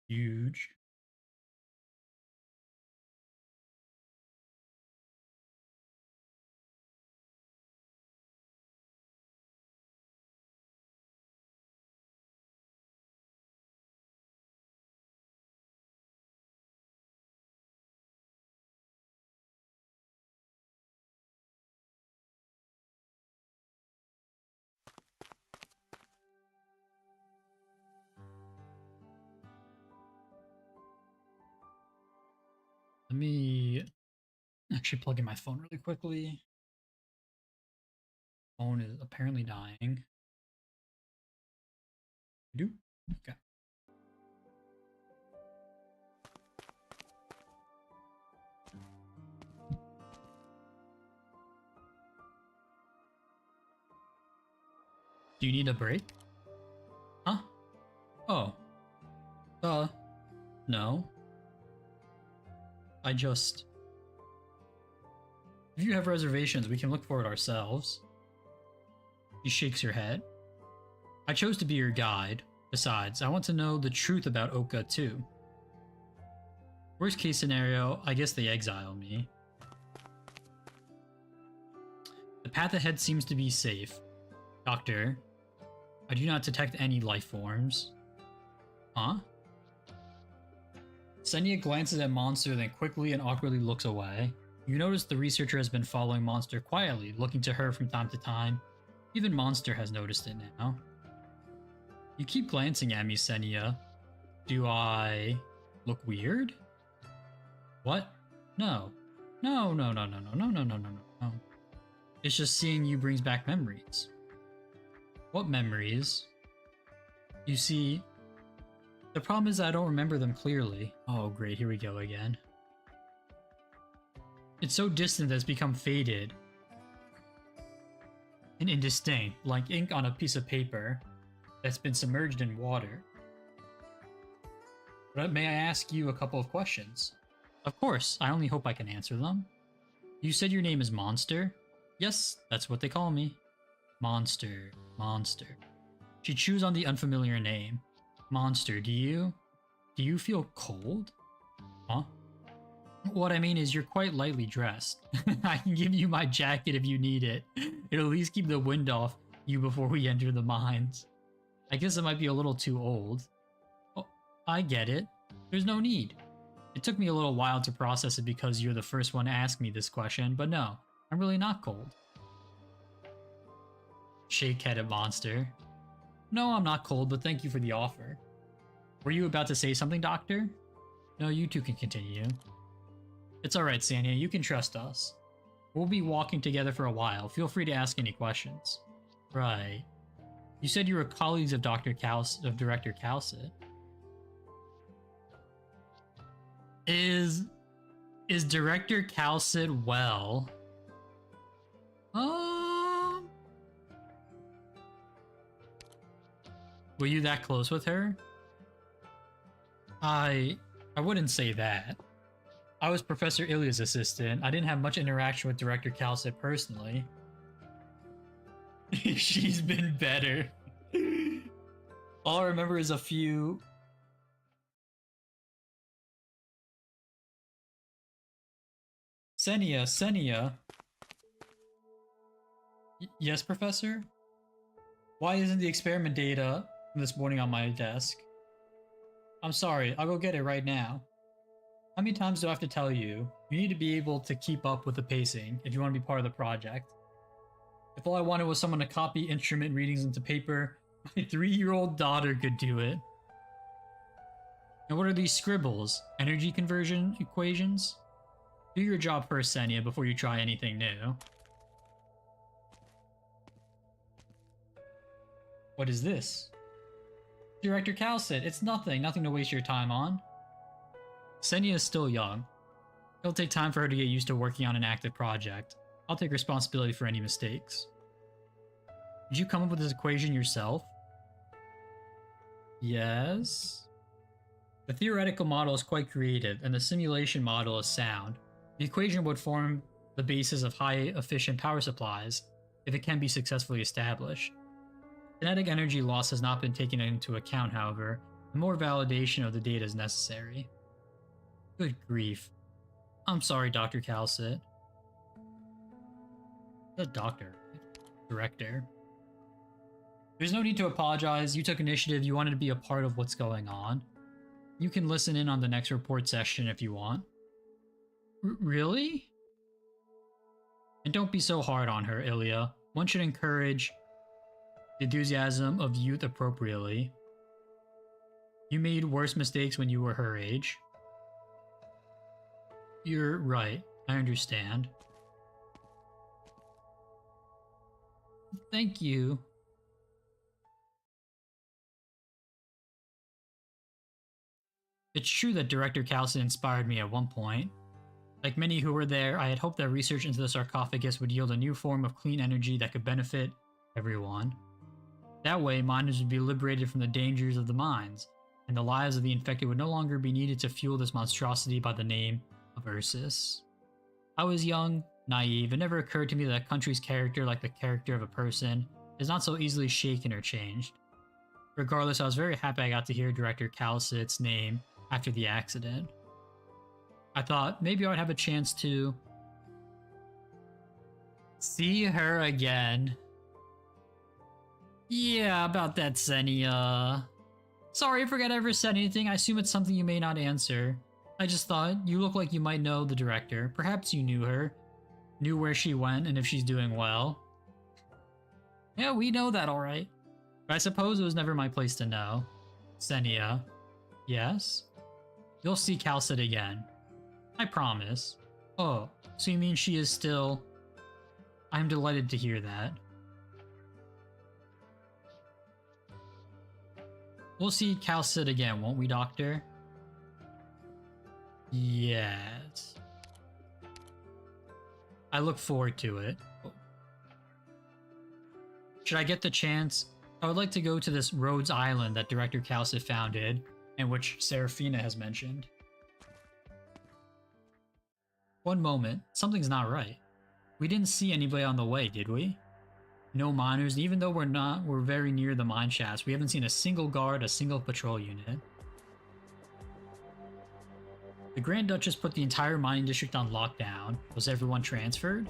Huge. Let me actually plug in my phone really quickly. Phone is apparently dying. Do? Okay. Do you need a break? Huh? Oh. No. If you have reservations, we can look for it ourselves. He shakes your head. I chose to be your guide. Besides, I want to know the truth about Oka too. Worst case scenario, I guess they exile me. The path ahead seems to be safe. Doctor, I do not detect any life forms. Huh? Senya glances at Monster, then quickly and awkwardly looks away. You notice the researcher has been following Monster quietly, looking to her from time to time. Even Monster has noticed it now. You keep glancing at me, Senya. Do I look weird? What? No. No. It's just seeing you brings back memories. What memories? You see, the problem is I don't remember them clearly. Oh great, here we go again. It's so distant that it's become faded and indistinct, like ink on a piece of paper that's been submerged in water. But may I ask you a couple of questions? Of course, I only hope I can answer them. You said your name is Monster? Yes, that's what they call me. Monster. She chews on the unfamiliar name. Monster, do you feel cold? Huh? What I mean is you're quite lightly dressed. I can give you my jacket if you need it. It'll at least keep the wind off you before we enter the mines. I guess it might be a little too old. Oh, I get it. There's no need. It took me a little while to process it because you're the first one to ask me this question, but no, I'm really not cold. Shake head at Monster. No, I'm not cold, but thank you for the offer. Were you about to say something, Doctor? No, you two can continue. It's alright, Sanya, you can trust us. We'll be walking together for a while. Feel free to ask any questions. Right. You said you were colleagues of Director Calcit. Is Director Calcit well? Were you that close with her? I wouldn't say that. I was Professor Ilya's assistant. I didn't have much interaction with Director Calcit personally. She's been better. All I remember is a few... Senya. Yes, Professor? Why isn't the experiment data from this morning on my desk? I'm sorry, I'll go get it right now. How many times do I have to tell you? You need to be able to keep up with the pacing if you want to be part of the project. If all I wanted was someone to copy instrument readings into paper, my 3-year-old daughter could do it. And what are these scribbles? Energy conversion equations? Do your job first, Senya, before you try anything new. What is this? Director Calcit, it's nothing to waste your time on. Senya is still young. It'll take time for her to get used to working on an active project. I'll take responsibility for any mistakes. Did you come up with this equation yourself? Yes. The theoretical model is quite creative, and the simulation model is sound. The equation would form the basis of high-efficient power supplies if it can be successfully established. Kinetic energy loss has not been taken into account, however, and more validation of the data is necessary. Good grief. I'm sorry, Dr. Calcit. The doctor. Director. There's no need to apologize. You took initiative. You wanted to be a part of what's going on. You can listen in on the next report session if you want. Really? And don't be so hard on her, Ilya. One should encourage the enthusiasm of youth appropriately. You made worse mistakes when you were her age. You're right. I understand. Thank you. It's true that Director Calcit inspired me at one point. Like many who were there, I had hoped that research into the sarcophagus would yield a new form of clean energy that could benefit everyone. That way, miners would be liberated from the dangers of the mines, and the lives of the infected would no longer be needed to fuel this monstrosity by the name of Ursus. I was young, naive. It never occurred to me that a country's character, like the character of a person, is not so easily shaken or changed. Regardless, I was very happy I got to hear Director Calcit's name after the accident. I thought maybe I would have a chance to see her again. Yeah, about that, Xenia. Sorry, I forgot I ever said anything. I assume it's something you may not answer. I just thought, you look like you might know the director. Perhaps you knew her, knew where she went, and if she's doing well. Yeah, we know that, alright. But I suppose it was never my place to know. Xenia. Yes? You'll see Calcit again. I promise. Oh, so you mean she is still... I'm delighted to hear that. We'll see Calcit again, won't we, Doctor? Yes. I look forward to it. Should I get the chance? I would like to go to this Rhodes Island that Director Calcit founded, and which Serafina has mentioned. One moment, something's not right. We didn't see anybody on the way, did we? No miners, even though we're very near the mine shafts. We haven't seen a single guard, a single patrol unit. The Grand Duchess put the entire mining district on lockdown. Was everyone transferred?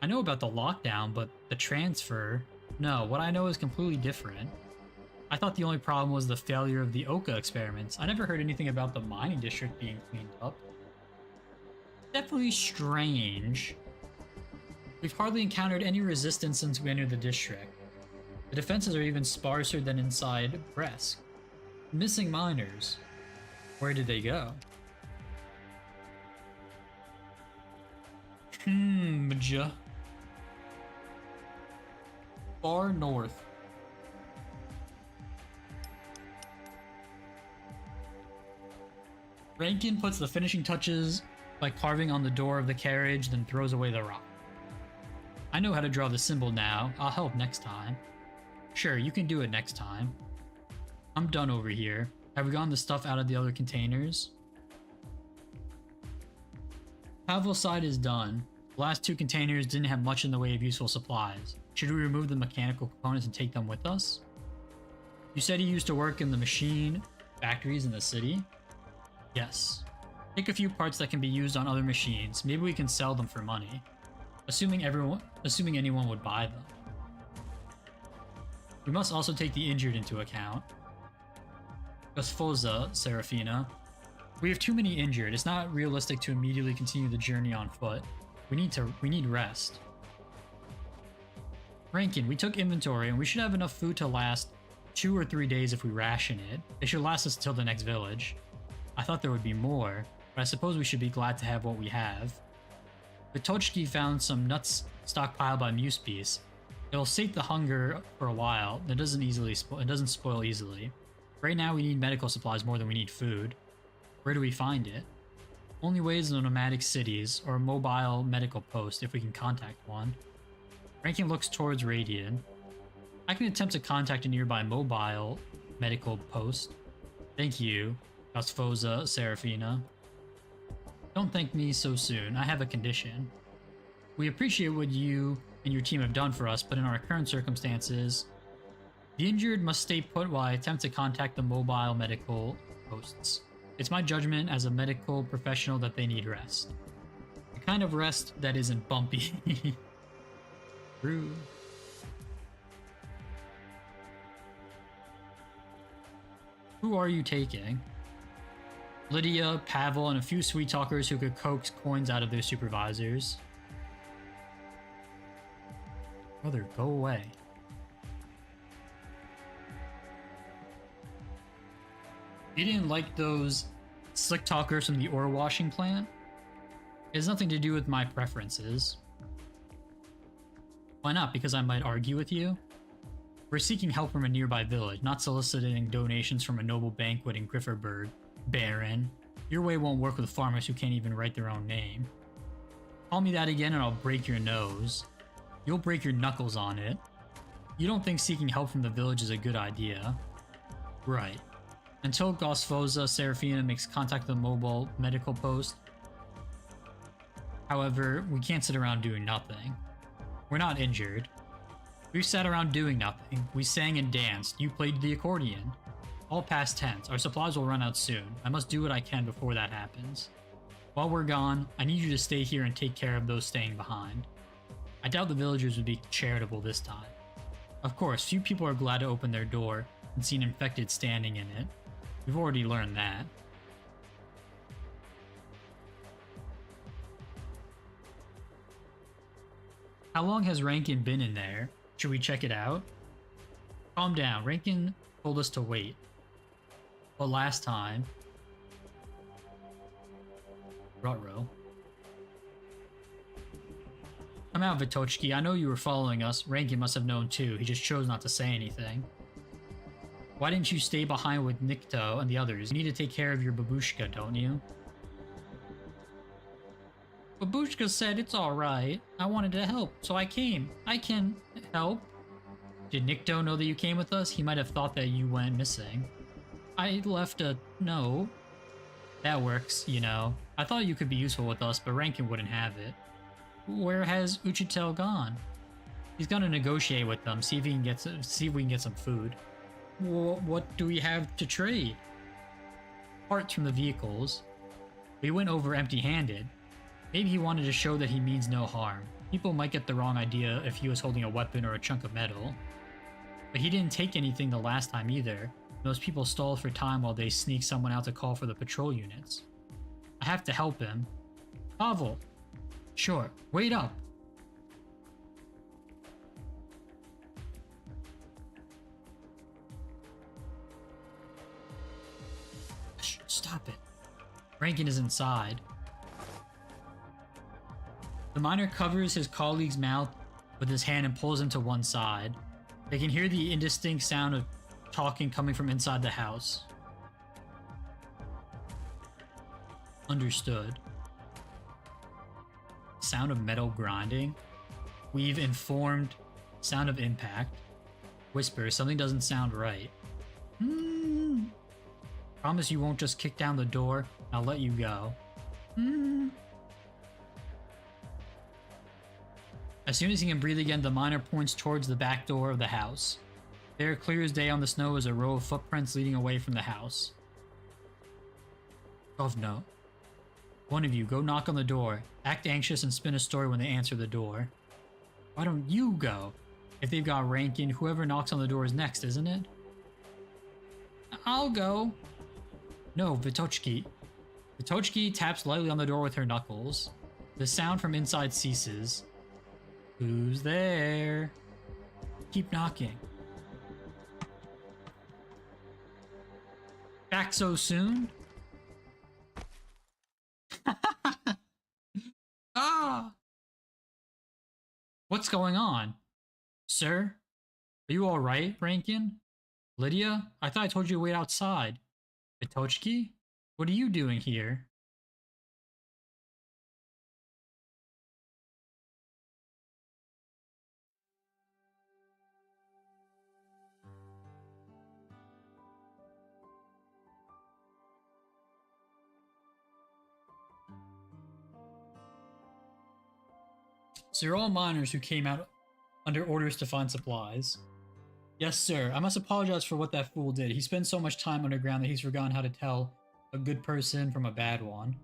I know about the lockdown, but the transfer... No, what I know is completely different. I thought the only problem was the failure of the Oka experiments. I never heard anything about the mining district being cleaned up. Definitely strange. We've hardly encountered any resistance since we entered the district. The defenses are even sparser than inside Bresk. Missing miners. Where did they go? Far north. Rankin puts the finishing touches by carving on the door of the carriage, then throws away the rock. I know how to draw the symbol now. I'll help next time. Sure, you can do it next time. I'm done over here. Have we gotten the stuff out of the other containers? Pavel's side is done. The last two containers didn't have much in the way of useful supplies. Should we remove the mechanical components and take them with us? You said you used to work in the machine factories in the city? Yes. Take a few parts that can be used on other machines. Maybe we can sell them for money. Assuming anyone would buy them. We must also take the injured into account. Gosfoza, Serafina. We have too many injured. It's not realistic to immediately continue the journey on foot. We need rest. Rankin, we took inventory and we should have enough food to last 2 or 3 days if we ration it. It should last us till the next village. I thought there would be more, but I suppose we should be glad to have what we have. Vitochki found some nuts stockpiled by Muspice. It'll sate the hunger for a while. It doesn't spoil easily. Right now we need medical supplies more than we need food. Where do we find it? Only ways in the nomadic cities, or a mobile medical post if we can contact one. Rankin looks towards Radian. I can attempt to contact a nearby mobile medical post. Thank you, Gosfoza, Serafina. Don't thank me so soon. I have a condition. We appreciate what you and your team have done for us, but in our current circumstances, the injured must stay put while I attempt to contact the mobile medical posts. It's my judgment as a medical professional that they need rest. The kind of rest that isn't bumpy. Rude. Who are you taking? Lydia, Pavel, and a few sweet talkers who could coax coins out of their supervisors. Brother, go away. You didn't like those slick talkers from the ore washing plant? It has nothing to do with my preferences. Why not? Because I might argue with you? We're seeking help from a nearby village, not soliciting donations from a noble banquet in Grifferberg. Baron, your way won't work with farmers who can't even write their own name. Call me that again and I'll break your nose. You'll break your knuckles on it. You don't think seeking help from the village is a good idea? Right. Until Gosfoza Serafina makes contact with the mobile medical post. However, we can't sit around doing nothing. We're not injured. We sat around doing nothing. We sang and danced. You played the accordion. All past tense. Our supplies will run out soon. I must do what I can before that happens. While we're gone, I need you to stay here and take care of those staying behind. I doubt the villagers would be charitable this time. Of course, few people are glad to open their door and see an infected standing in it. We've already learned that. How long has Rankin been in there? Should we check it out? Calm down. Rankin told us to wait. But last time... Ruh-roh. Come out, Vitochki. I know you were following us. Rankin must have known too. He just chose not to say anything. Why didn't you stay behind with Nikto and the others? You need to take care of your babushka, don't you? Babushka said it's alright. I wanted to help, so I came. I can help. Did Nikto know that you came with us? He might have thought that you went missing. I left a note. That works, you know. I thought you could be useful with us, but Rankin wouldn't have it. Where has Uchitel gone? He's gonna negotiate with them, see if we can get some food. What do we have to trade? Parts from the vehicles. We went over empty-handed. Maybe he wanted to show that he means no harm. People might get the wrong idea if he was holding a weapon or a chunk of metal. But he didn't take anything the last time either. Those people stalled for time while they sneaked someone out to call for the patrol units. I have to help him. Pavel! Sure, wait up! Shh, stop it. Rankin is inside. The miner covers his colleague's mouth with his hand and pulls him to one side. They can hear the indistinct sound of talking coming from inside the house. Understood. Sound of metal grinding. We've informed. Sound of impact. Whisper, something doesn't sound right. Promise you won't just kick down the door. I'll let you go. As soon as he can breathe again, the miner points towards the back door of the house. There, clear as day on the snow, is a row of footprints leading away from the house. Govno. One of you, go knock on the door. Act anxious and spin a story when they answer the door. Why don't you go? If they've got Rankin, whoever knocks on the door is next, isn't it? I'll go. No, Vitochki. Vitochki taps lightly on the door with her knuckles. The sound from inside ceases. Who's there? Keep knocking. Back so soon? Ah! What's going on? Sir? Are you alright, Rankin? Lydia? I thought I told you to wait outside. Vitochki? What are you doing here? So you're all miners who came out under orders to find supplies. Yes, sir. I must apologize for what that fool did. He spends so much time underground that he's forgotten how to tell a good person from a bad one.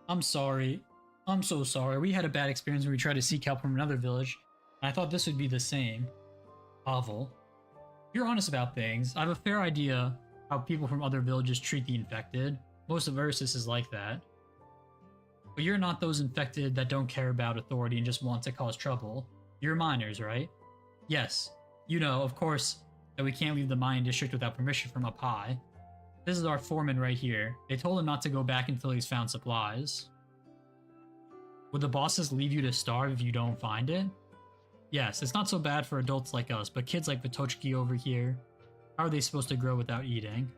I'm sorry. I'm so sorry. We had a bad experience when we tried to seek help from another village, and I thought this would be the same. Pavel. If you're honest about things, I have a fair idea how people from other villages treat the infected. Most of Ursus is like that. But you're not those infected that don't care about authority and just want to cause trouble. You're miners, right? Yes. You know, of course, that we can't leave the mining district without permission from up high. This is our foreman right here. They told him not to go back until he's found supplies. Would the bosses leave you to starve if you don't find it? Yes, it's not so bad for adults like us, but kids like Vitochki over here, how are they supposed to grow without eating?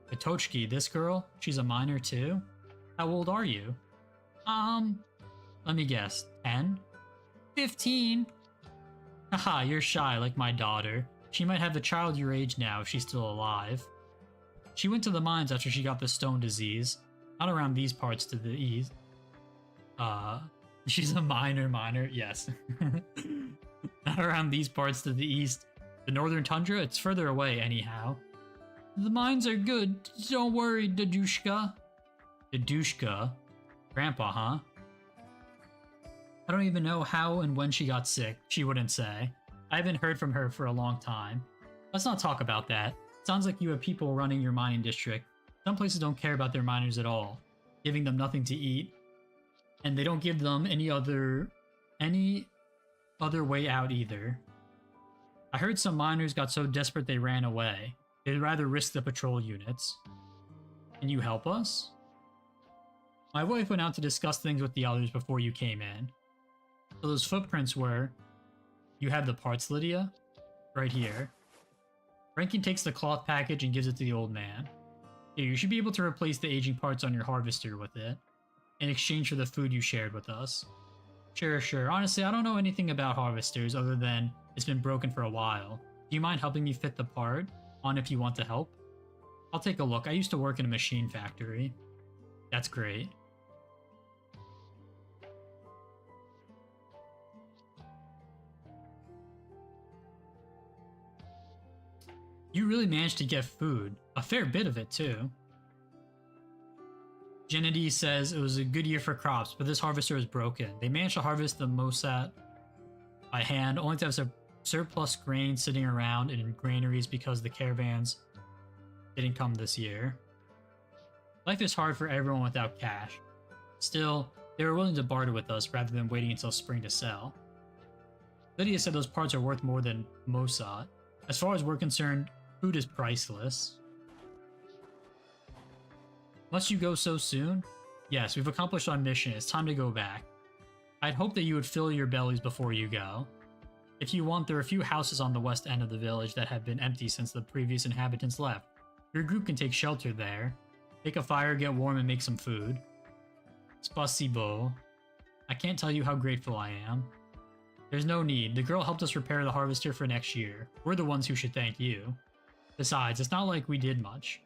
Vitochki, this girl, she's a miner too? How old are you? Let me guess, 10? 15? Haha, you're shy like my daughter. She might have a child your age now if she's still alive. She went to the mines after she got the stone disease. Not around these parts to the east. She's a miner, yes. Not around these parts to the east. The northern tundra, it's further away anyhow. The mines are good. Don't worry, Dadushka. Dadushka? Grandpa, huh? I don't even know how and when she got sick, she wouldn't say. I haven't heard from her for a long time. Let's not talk about that. Sounds like you have people running your mining district. Some places don't care about their miners at all, giving them nothing to eat, and they don't give them any other way out either. I heard some miners got so desperate they ran away. They'd rather risk the patrol units. Can you help us? My wife went out to discuss things with the others before you came in. So those footprints were... You have the parts, Lydia? Right here. Rankin takes the cloth package and gives it to the old man. Here, you should be able to replace the aging parts on your harvester with it, in exchange for the food you shared with us. Sure. Honestly, I don't know anything about harvesters other than it's been broken for a while. Do you mind helping me fit the part on if you want to help? I'll take a look. I used to work in a machine factory. That's great. You really managed to get food. A fair bit of it, too. Gennady says it was a good year for crops, but this harvester is broken. They managed to harvest the Mosat by hand, only to have some surplus grain sitting around in granaries because the caravans didn't come this year. Life is hard for everyone without cash. Still, they were willing to barter with us rather than waiting until spring to sell. Lydia said those parts are worth more than Mosat. As far as we're concerned, food is priceless. Must you go so soon? Yes, we've accomplished our mission. It's time to go back. I'd hope that you would fill your bellies before you go. If you want, there are a few houses on the west end of the village that have been empty since the previous inhabitants left. Your group can take shelter there. Make a fire, get warm, and make some food. Spasibo. I can't tell you how grateful I am. There's no need. The girl helped us repair the harvester for next year. We're the ones who should thank you. Besides, it's not like we did much.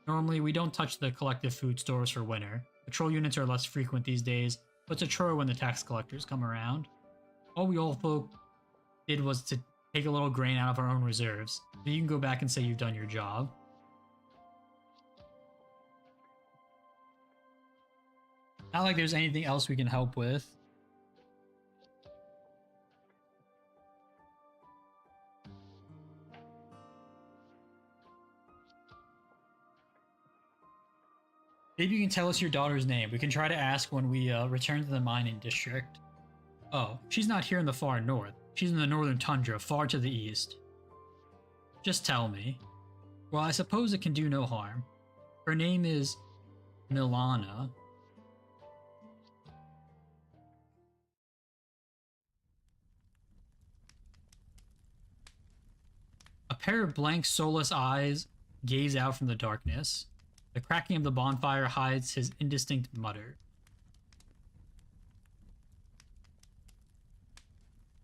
Normally, we don't touch the collective food stores for winter. Patrol units are less frequent these days, but it's a chore when the tax collectors come around. All we old folk did was to take a little grain out of our own reserves, so you can go back and say you've done your job. Not like there's anything else we can help with. Maybe you can tell us your daughter's name. We can try to ask when we return to the mining district. Oh, she's not here in the far north. She's in the northern tundra, far to the east. Just tell me. Well, I suppose it can do no harm. Her name is Milana. A pair of blank, soulless eyes gaze out from the darkness. The cracking of the bonfire hides his indistinct mutter.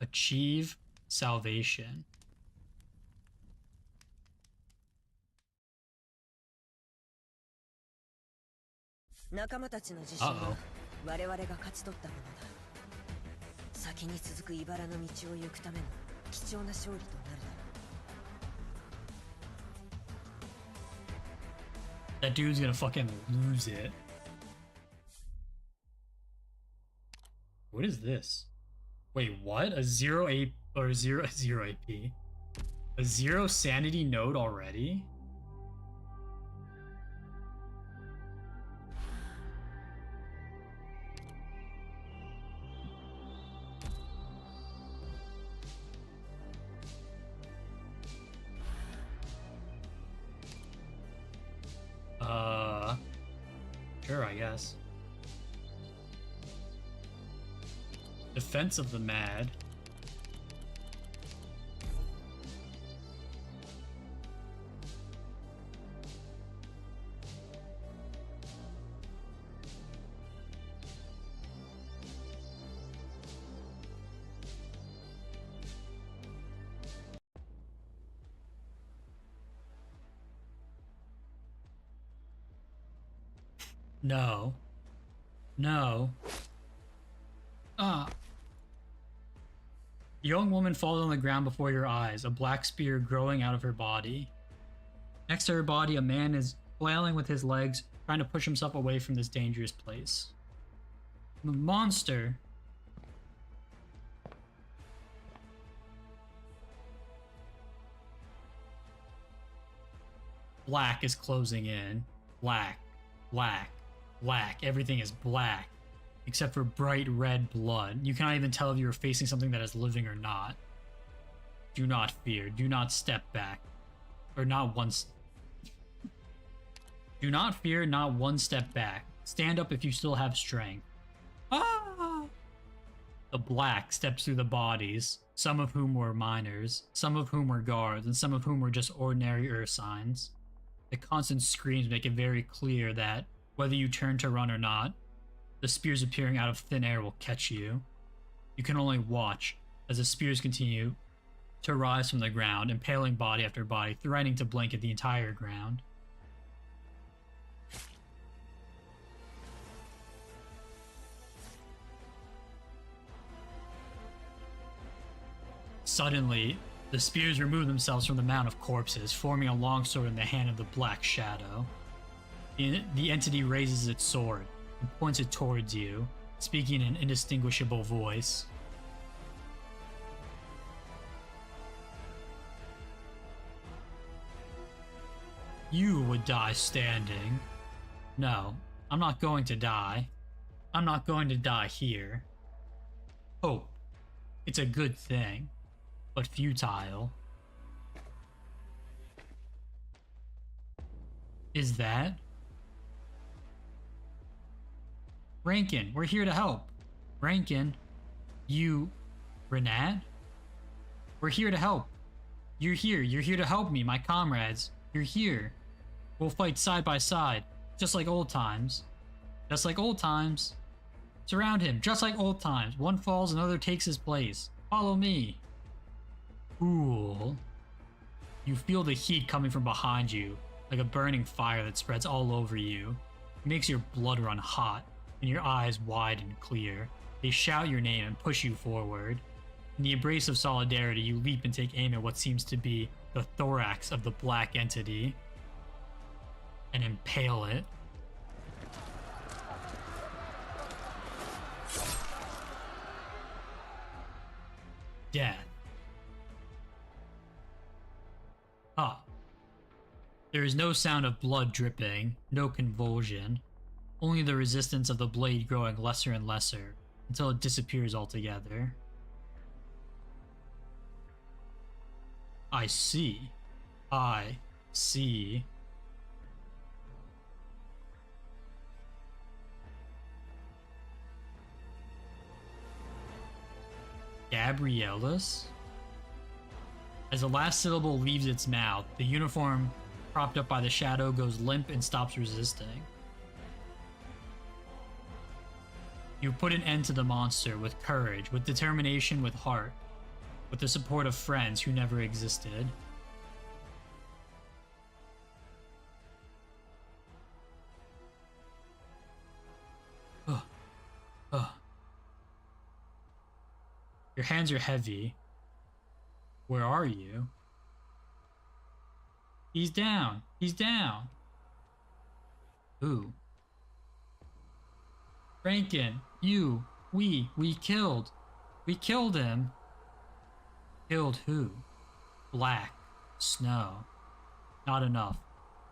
Achieve salvation. Uh-oh. 我々が勝ち取ったものだ。先に続く茨の道を行くための貴重な勝利となるだろう。 That dude's gonna fucking lose it. What is this? Wait, what? A 0 AP or 0 AP? A 0 sanity node already? Sure, I guess. Defense of the Mad. No. No. Ah. A young woman falls on the ground before your eyes, a black spear growing out of her body. Next to her body, a man is flailing with his legs, trying to push himself away from this dangerous place. The monster. Black is closing in. Black, black, black. Everything is black, except for bright red blood. You cannot even tell if you are facing something that is living or not. Do not fear. Do not step back. Or not once. Do not fear, not one step back. Stand up if you still have strength. Ah! The black steps through the bodies, some of whom were miners, some of whom were guards, and some of whom were just ordinary Ursines. The constant screams make it very clear that, whether you turn to run or not, the spears appearing out of thin air will catch you. You can only watch as the spears continue to rise from the ground, impaling body after body, threatening to blanket the entire ground. Suddenly, the spears remove themselves from the mound of corpses, forming a longsword in the hand of the Black Shadow. The entity raises its sword and points it towards you, speaking in an indistinguishable voice. You would die standing. No, I'm not going to die. I'm not going to die here. Hope. It's a good thing, but futile. Is that? Rankin, we're here to help. Rankin, you... Renat? We're here to help. You're here to help me, my comrades. You're here. We'll fight side by side, just like old times. Just like old times. Surround him, just like old times. One falls, another takes his place. Follow me. Cool. You feel the heat coming from behind you, like a burning fire that spreads all over you. It makes your blood run hot, and your eyes wide and clear. They shout your name and push you forward. In the embrace of solidarity, you leap and take aim at what seems to be the thorax of the black entity, and impale it. Death. Ah. There is no sound of blood dripping, no convulsion, only the resistance of the blade growing lesser and lesser until it disappears altogether. I see. I see. Gabrielis? As the last syllable leaves its mouth, the uniform propped up by the shadow goes limp and stops resisting. You put an end to the monster with courage, with determination, with heart, with the support of friends who never existed. Your hands are heavy. Where are you? He's down. He's down. Who? Rankin, you, we killed. We killed him. Killed who? Black. Snow. Not enough.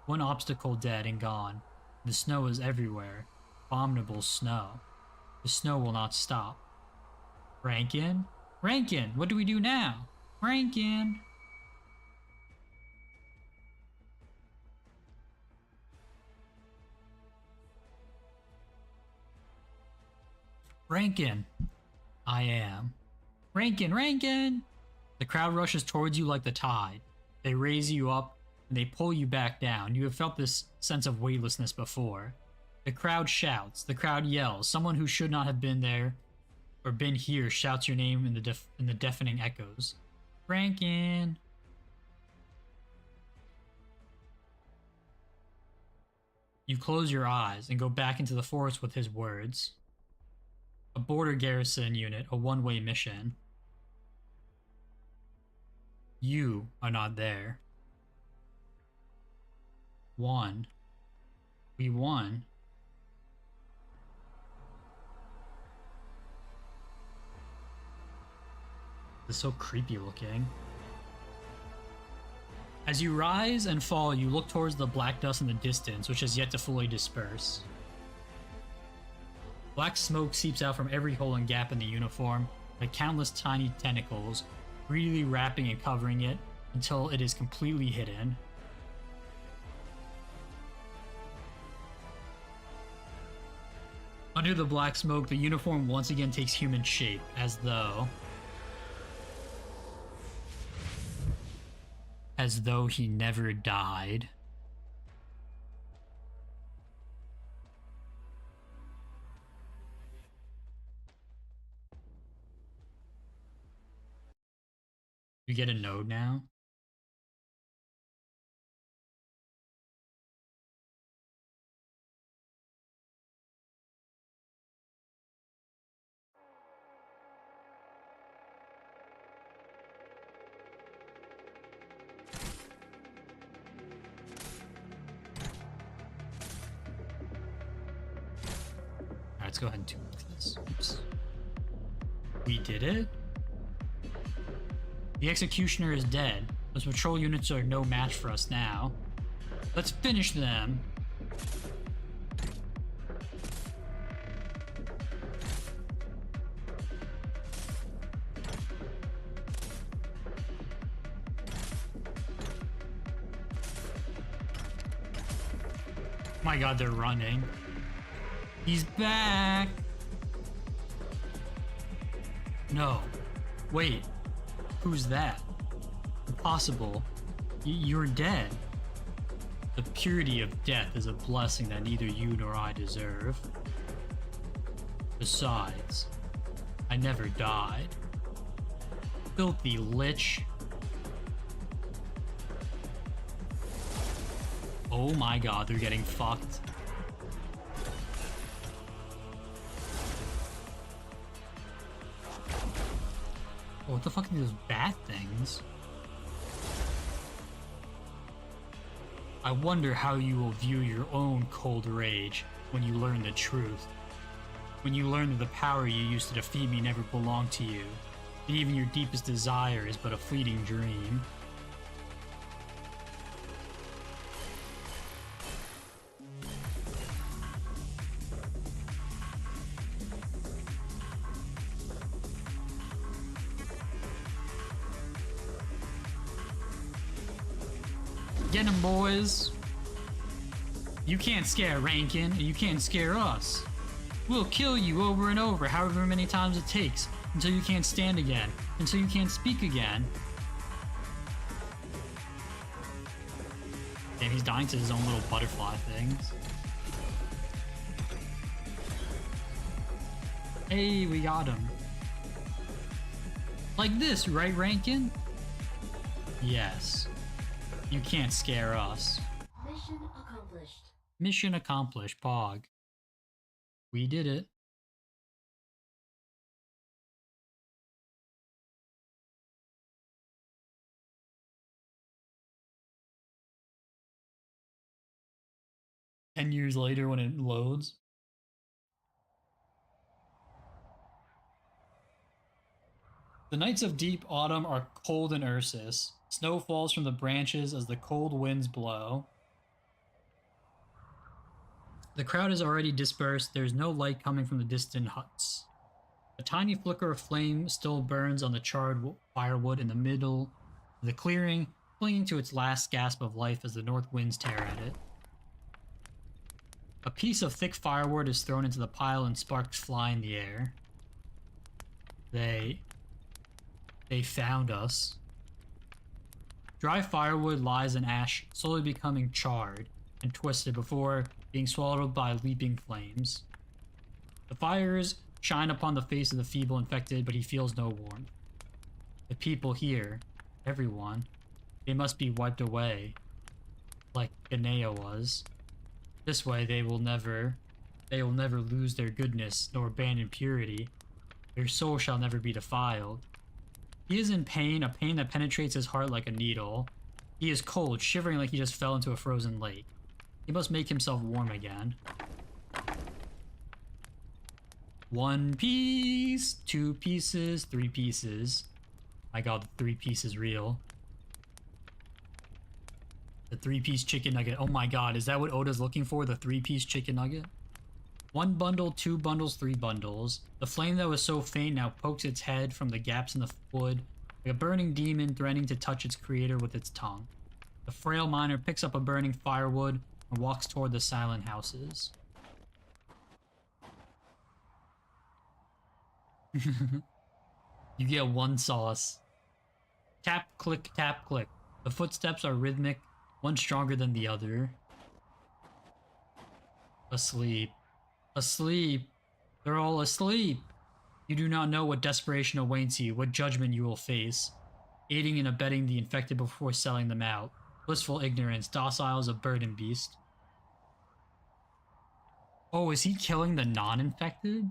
One obstacle dead and gone. The snow is everywhere. Abominable snow. The snow will not stop. Rankin? Rankin, what do we do now? Rankin! Rankin! I am. Rankin! Rankin! The crowd rushes towards you like the tide. They raise you up and they pull you back down. You have felt this sense of weightlessness before. The crowd shouts. The crowd yells. Someone who should not have been there or been here shouts your name in the deafening echoes. Rankin! You close your eyes and go back into the forest with his words. A border garrison unit, a one-way mission. You are not there. Won. We won. This is so creepy looking. As you rise and fall, you look towards the black dust in the distance, which has yet to fully disperse. Black smoke seeps out from every hole and gap in the uniform, like countless tiny tentacles, greedily wrapping and covering it until it is completely hidden. Under the black smoke, the uniform once again takes human shape, as though he never died. You get a node now? Alright, let's go ahead and do this. Oops. We did it? The executioner is dead. Those patrol units are no match for us now. Let's finish them. My god, they're running. He's back! No. Wait. Who's that? Impossible. You're dead. The purity of death is a blessing that neither you nor I deserve. Besides, I never died. Filthy lich. Oh my god, they're getting fucked. Oh, what the fuck are those bat things? I wonder how you will view your own cold rage when you learn the truth. When you learn that the power you used to defeat me never belonged to you. That even your deepest desire is but a fleeting dream. Get him, boys. You can't scare Rankin, and you can't scare us. We'll kill you over and over, however many times it takes, until you can't stand again, until you can't speak again. Damn, he's dying to his own little butterfly things. Hey, we got him. Like this, right, Rankin? Yes. You can't scare us. Mission accomplished. Mission accomplished, Pog. We did it. And years later when it loads. The nights of deep autumn are cold in Ursus. Snow falls from the branches as the cold winds blow. The crowd is already dispersed. There is no light coming from the distant huts. A tiny flicker of flame still burns on the charred firewood in the middle of the clearing, clinging to its last gasp of life as the north winds tear at it. A piece of thick firewood is thrown into the pile and sparks fly in the air. They found us. Dry firewood lies in ash, slowly becoming charred and twisted before being swallowed by leaping flames. The fires shine upon the face of the feeble infected, but he feels no warmth. The people here, everyone, they must be wiped away, like Ganea was. This way they will never lose their goodness nor abandon purity. Their soul shall never be defiled. He is in pain, a pain that penetrates his heart like a needle. He is cold, shivering like he just fell into a frozen lake. He must make himself warm again. 1 piece, 2 pieces, 3 pieces. My god, the 3 piece is real. The 3-piece chicken nugget. Oh my god, is that what Oda's looking for? The 3-piece chicken nugget? 1 bundle, 2 bundles, 3 bundles. The flame that was so faint now pokes its head from the gaps in the wood, like a burning demon threatening to touch its creator with its tongue. The frail miner picks up a burning firewood and walks toward the silent houses. You get 1 sauce. Tap, click, tap, click. The footsteps are rhythmic, one stronger than the other. Asleep. Asleep. They're all asleep. You do not know what desperation awaits you, what judgment you will face. Aiding and abetting the infected before selling them out. Blissful ignorance, docile as a bird and beast. Oh, is he killing the non-infected?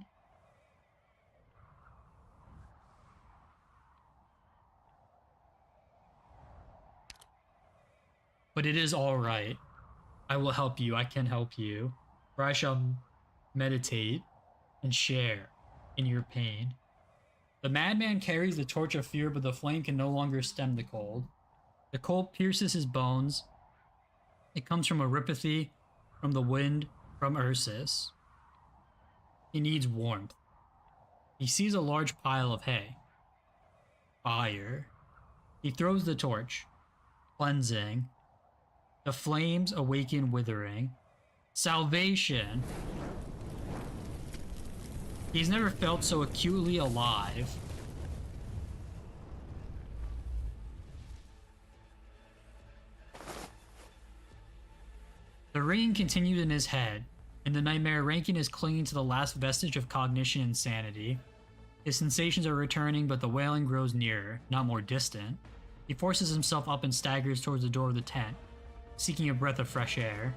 But it is alright. I will help you, I can help you. For I shall meditate and share in your pain. The madman carries the torch of fear, but the flame can no longer stem the cold. The cold pierces his bones. It comes from Erypathy, from the wind, from Ursus. He needs warmth. He sees a large pile of hay. Fire. He throws the torch. Cleansing. The flames awaken withering. Salvation. He's never felt so acutely alive. The ringing continued in his head. In the nightmare, Rankin is clinging to the last vestige of cognition and sanity. His sensations are returning, but the wailing grows nearer, not more distant. He forces himself up and staggers towards the door of the tent, seeking a breath of fresh air.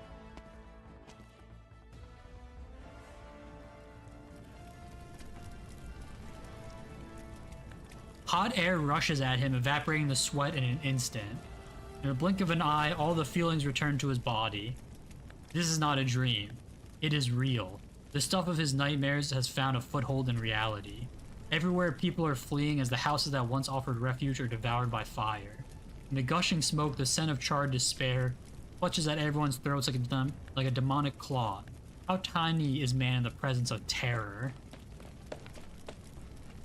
Hot air rushes at him, evaporating the sweat in an instant. In a blink of an eye, all the feelings return to his body. This is not a dream. It is real. The stuff of his nightmares has found a foothold in reality. Everywhere people are fleeing as the houses that once offered refuge are devoured by fire. In the gushing smoke, the scent of charred despair clutches at everyone's throats like a demonic claw. How tiny is man in the presence of terror?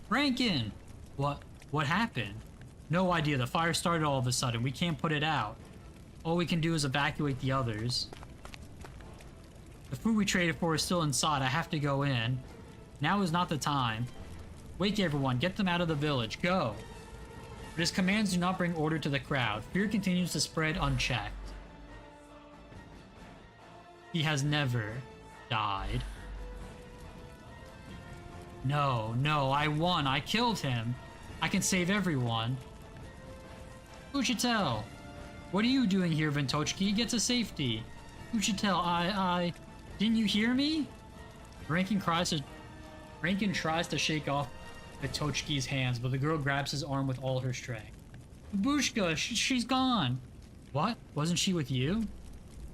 Rankin! What happened? No idea. The fire started all of a sudden. We can't put it out. All we can do is evacuate the others. The food we traded for is still inside. I have to go in. Now is not the time. Wake everyone. Get them out of the village. Go. But his commands do not bring order to the crowd. Fear continues to spread unchecked. He has never died. No, I won. I killed him. I can save everyone. Uchitel! What are you doing here, Ventochki? Get to safety. Uchitel, didn't you hear me? Rankin tries to shake off Ventochki's hands, but the girl grabs his arm with all her strength. Babushka, she's gone. What? Wasn't she with you?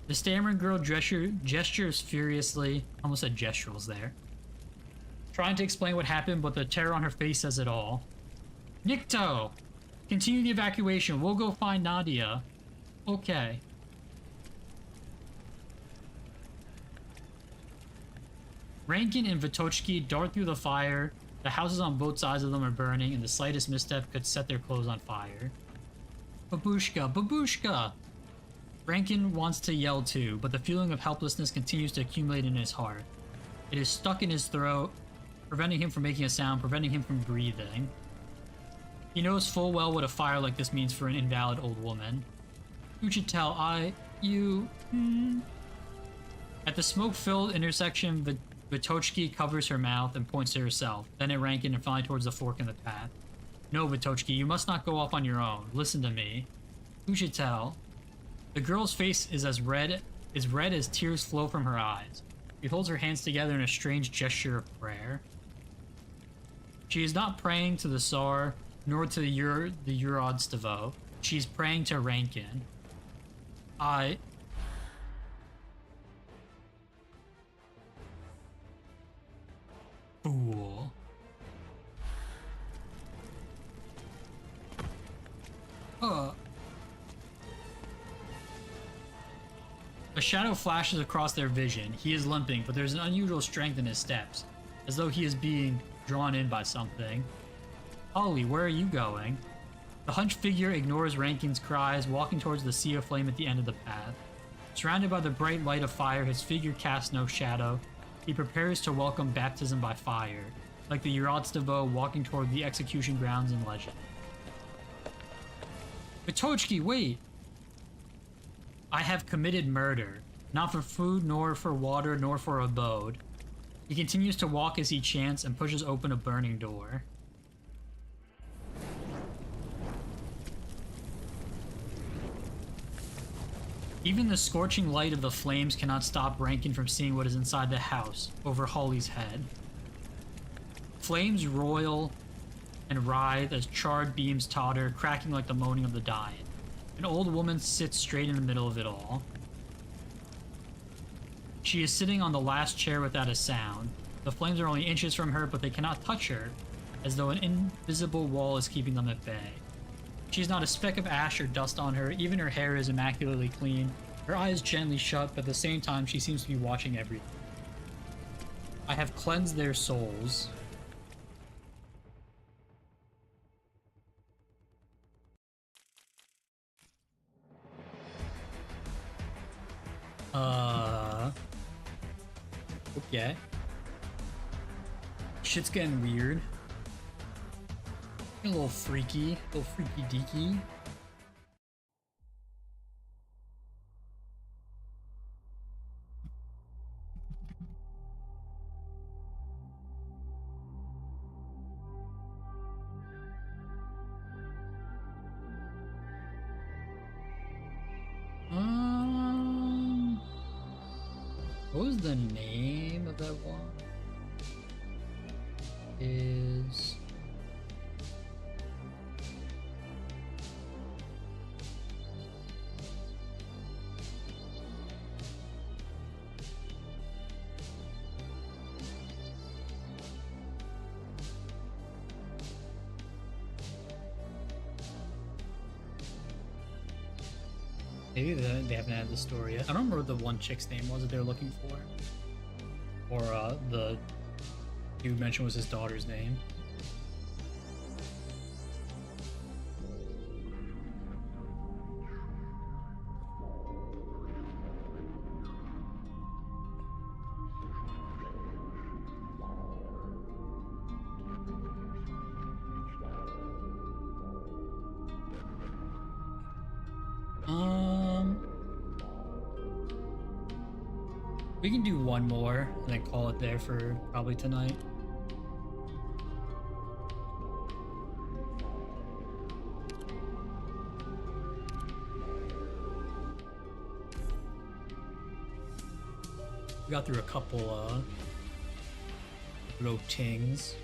The stammering girl gestures furiously. Almost said gesturals there. Trying to explain what happened, but the terror on her face says it all. Nikto! Continue the evacuation. We'll go find Nadia. Okay. Rankin and Vitochki dart through the fire. The houses on both sides of them are burning, and the slightest misstep could set their clothes on fire. Babushka! Babushka! Rankin wants to yell too, but the feeling of helplessness continues to accumulate in his heart. It is stuck in his throat, preventing him from making a sound, preventing him from breathing. He knows full well what a fire like this means for an invalid old woman. Uchitel, At the smoke-filled intersection, Vitochki covers her mouth and points to herself, then at Rankin and finally towards the fork in the path. No, Vitochki, you must not go off on your own. Listen to me. Uchitel. The girl's face is red as tears flow from her eyes. She holds her hands together in a strange gesture of prayer. She is not praying to the Tsar, nor to the Urodstavo. She's praying to Rankin. Fool. A shadow flashes across their vision. He is limping, but there's an unusual strength in his steps, as though he is being drawn in by something. Holly, where are you going? The hunched figure ignores Rankin's cries, walking towards the sea of flame at the end of the path. Surrounded by the bright light of fire, his figure casts no shadow. He prepares to welcome baptism by fire, like the Urodstavo walking toward the execution grounds in legend. Mitochki, wait! I have committed murder, not for food, nor for water, nor for abode. He continues to walk as he chants and pushes open a burning door. Even the scorching light of the flames cannot stop Rankin from seeing what is inside the house, over Holly's head. Flames roil and writhe as charred beams totter, cracking like the moaning of the dying. An old woman sits straight in the middle of it all. She is sitting on the last chair without a sound. The flames are only inches from her, but they cannot touch her, as though an invisible wall is keeping them at bay. She has not a speck of ash or dust on her, even her hair is immaculately clean. Her eyes gently shut, but at the same time she seems to be watching everything. I have cleansed their souls. Okay. Shit's getting weird. A little freaky deaky. What was the name of that one? Is maybe they haven't had the story yet. I don't remember what the one chick's name was that they were looking for. Or the dude mentioned was his daughter's name. We can do one more and then call it there for probably tonight. We got through a couple routings.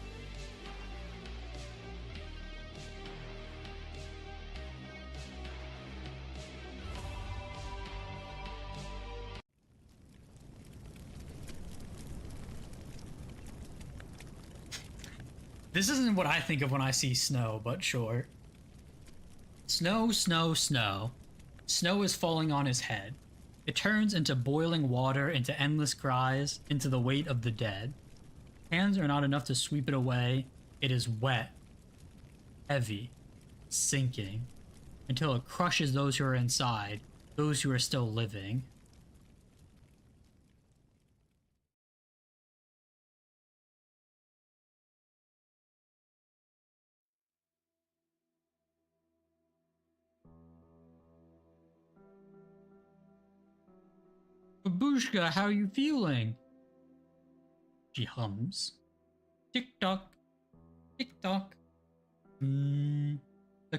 This isn't what I think of when I see snow, but sure. Snow, snow, snow. Snow is falling on his head. It turns into boiling water, into endless cries, into the weight of the dead. Hands are not enough to sweep it away. It is wet, heavy, sinking, until it crushes those who are inside, those who are still living. Babushka, how are you feeling? She hums. Tick-tock, tick-tock. The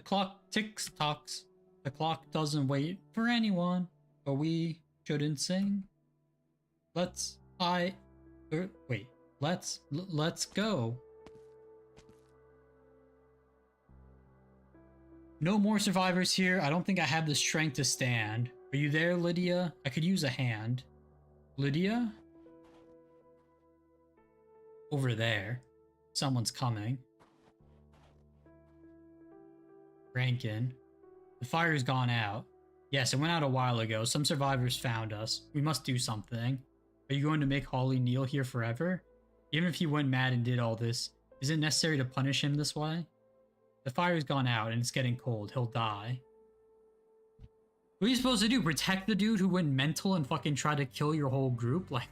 clock ticks-tocks. The clock doesn't wait for anyone, but we shouldn't sing. Let's go. No more survivors here. I don't think I have the strength to stand. Are you there, Lydia? I could use a hand. Lydia? Over there. Someone's coming. Rankin. The fire's gone out. Yes, it went out a while ago. Some survivors found us. We must do something. Are you going to make Holly kneel here forever? Even if he went mad and did all this, is it necessary to punish him this way? The fire's gone out and it's getting cold. He'll die. What are you supposed to do? Protect the dude who went mental and fucking tried to kill your whole group? Like,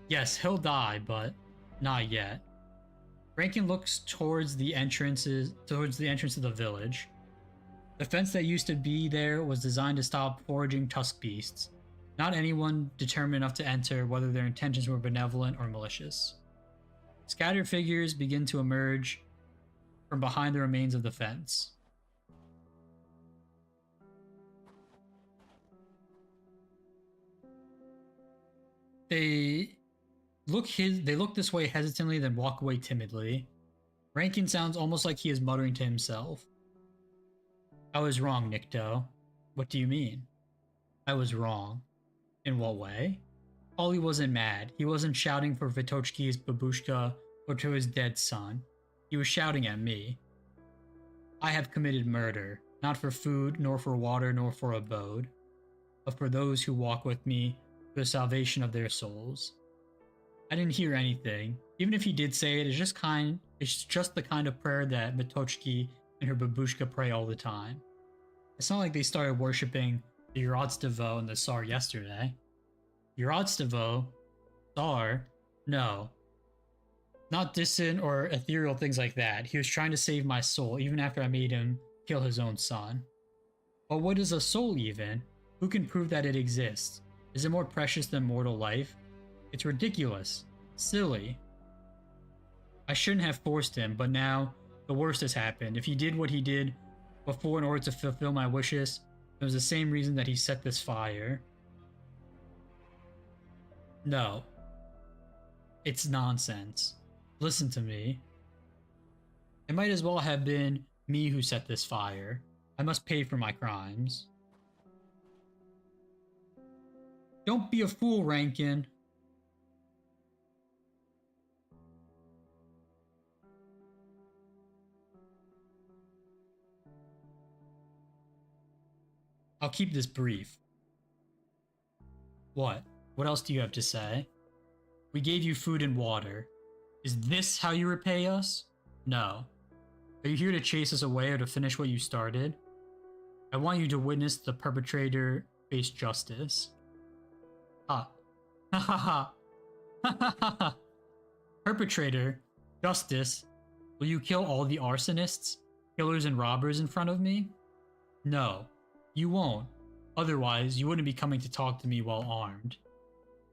yes, he'll die, but not yet. Rankin looks towards the entrance of the village. The fence that used to be there was designed to stop foraging tusk beasts. Not anyone determined enough to enter, whether their intentions were benevolent or malicious. Scattered figures begin to emerge from behind the remains of the fence. They look this way hesitantly, then walk away timidly. Rankin sounds almost like he is muttering to himself. I was wrong, Nikto. What do you mean? I was wrong. In what way? Ollie wasn't mad. He wasn't shouting for Vitochki's babushka or to his dead son. He was shouting at me. I have committed murder, not for food, nor for water, nor for abode, but for those who walk with me for the salvation of their souls. I didn't hear anything. Even if he did say it, it's just the kind of prayer that Vitochki and her babushka pray all the time. It's not like they started worshipping the Urodstevo and the Tsar yesterday. Urodstevo? Tsar? No. Not distant or ethereal things like that. He was trying to save my soul, even after I made him kill his own son. But what is a soul even? Who can prove that it exists? Is it more precious than mortal life? It's ridiculous. Silly. I shouldn't have forced him, but now the worst has happened. If he did what he did before in order to fulfill my wishes, it was the same reason that he set this fire. No. It's nonsense. Listen to me. It might as well have been me who set this fire. I must pay for my crimes. Don't be a fool, Rankin. I'll keep this brief. What? What else do you have to say? We gave you food and water. Is this how you repay us? No. Are you here to chase us away or to finish what you started? I want you to witness the perpetrator face justice. Ha. Ha ha ha. Ha ha ha ha. Perpetrator? Justice? Will you kill all the arsonists, killers, and robbers in front of me? No. You won't. Otherwise, you wouldn't be coming to talk to me while armed.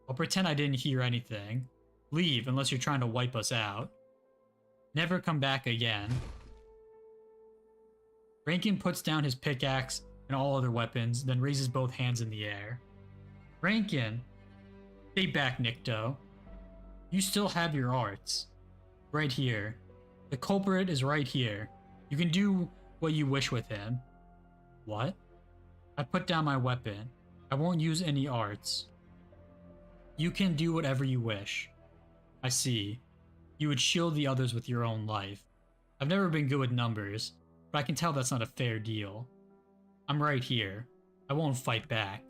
I'll pretend I didn't hear anything. Leave unless you're trying to wipe us out. Never come back again. Rankin puts down his pickaxe and all other weapons, then raises both hands in the air. Rankin! Stay back, Nikto. You still have your arts. Right here. The culprit is right here. You can do what you wish with him. What? I put down my weapon. I won't use any arts. You can do whatever you wish. I see. You would shield the others with your own life. I've never been good with numbers, but I can tell that's not a fair deal. I'm right here. I won't fight back.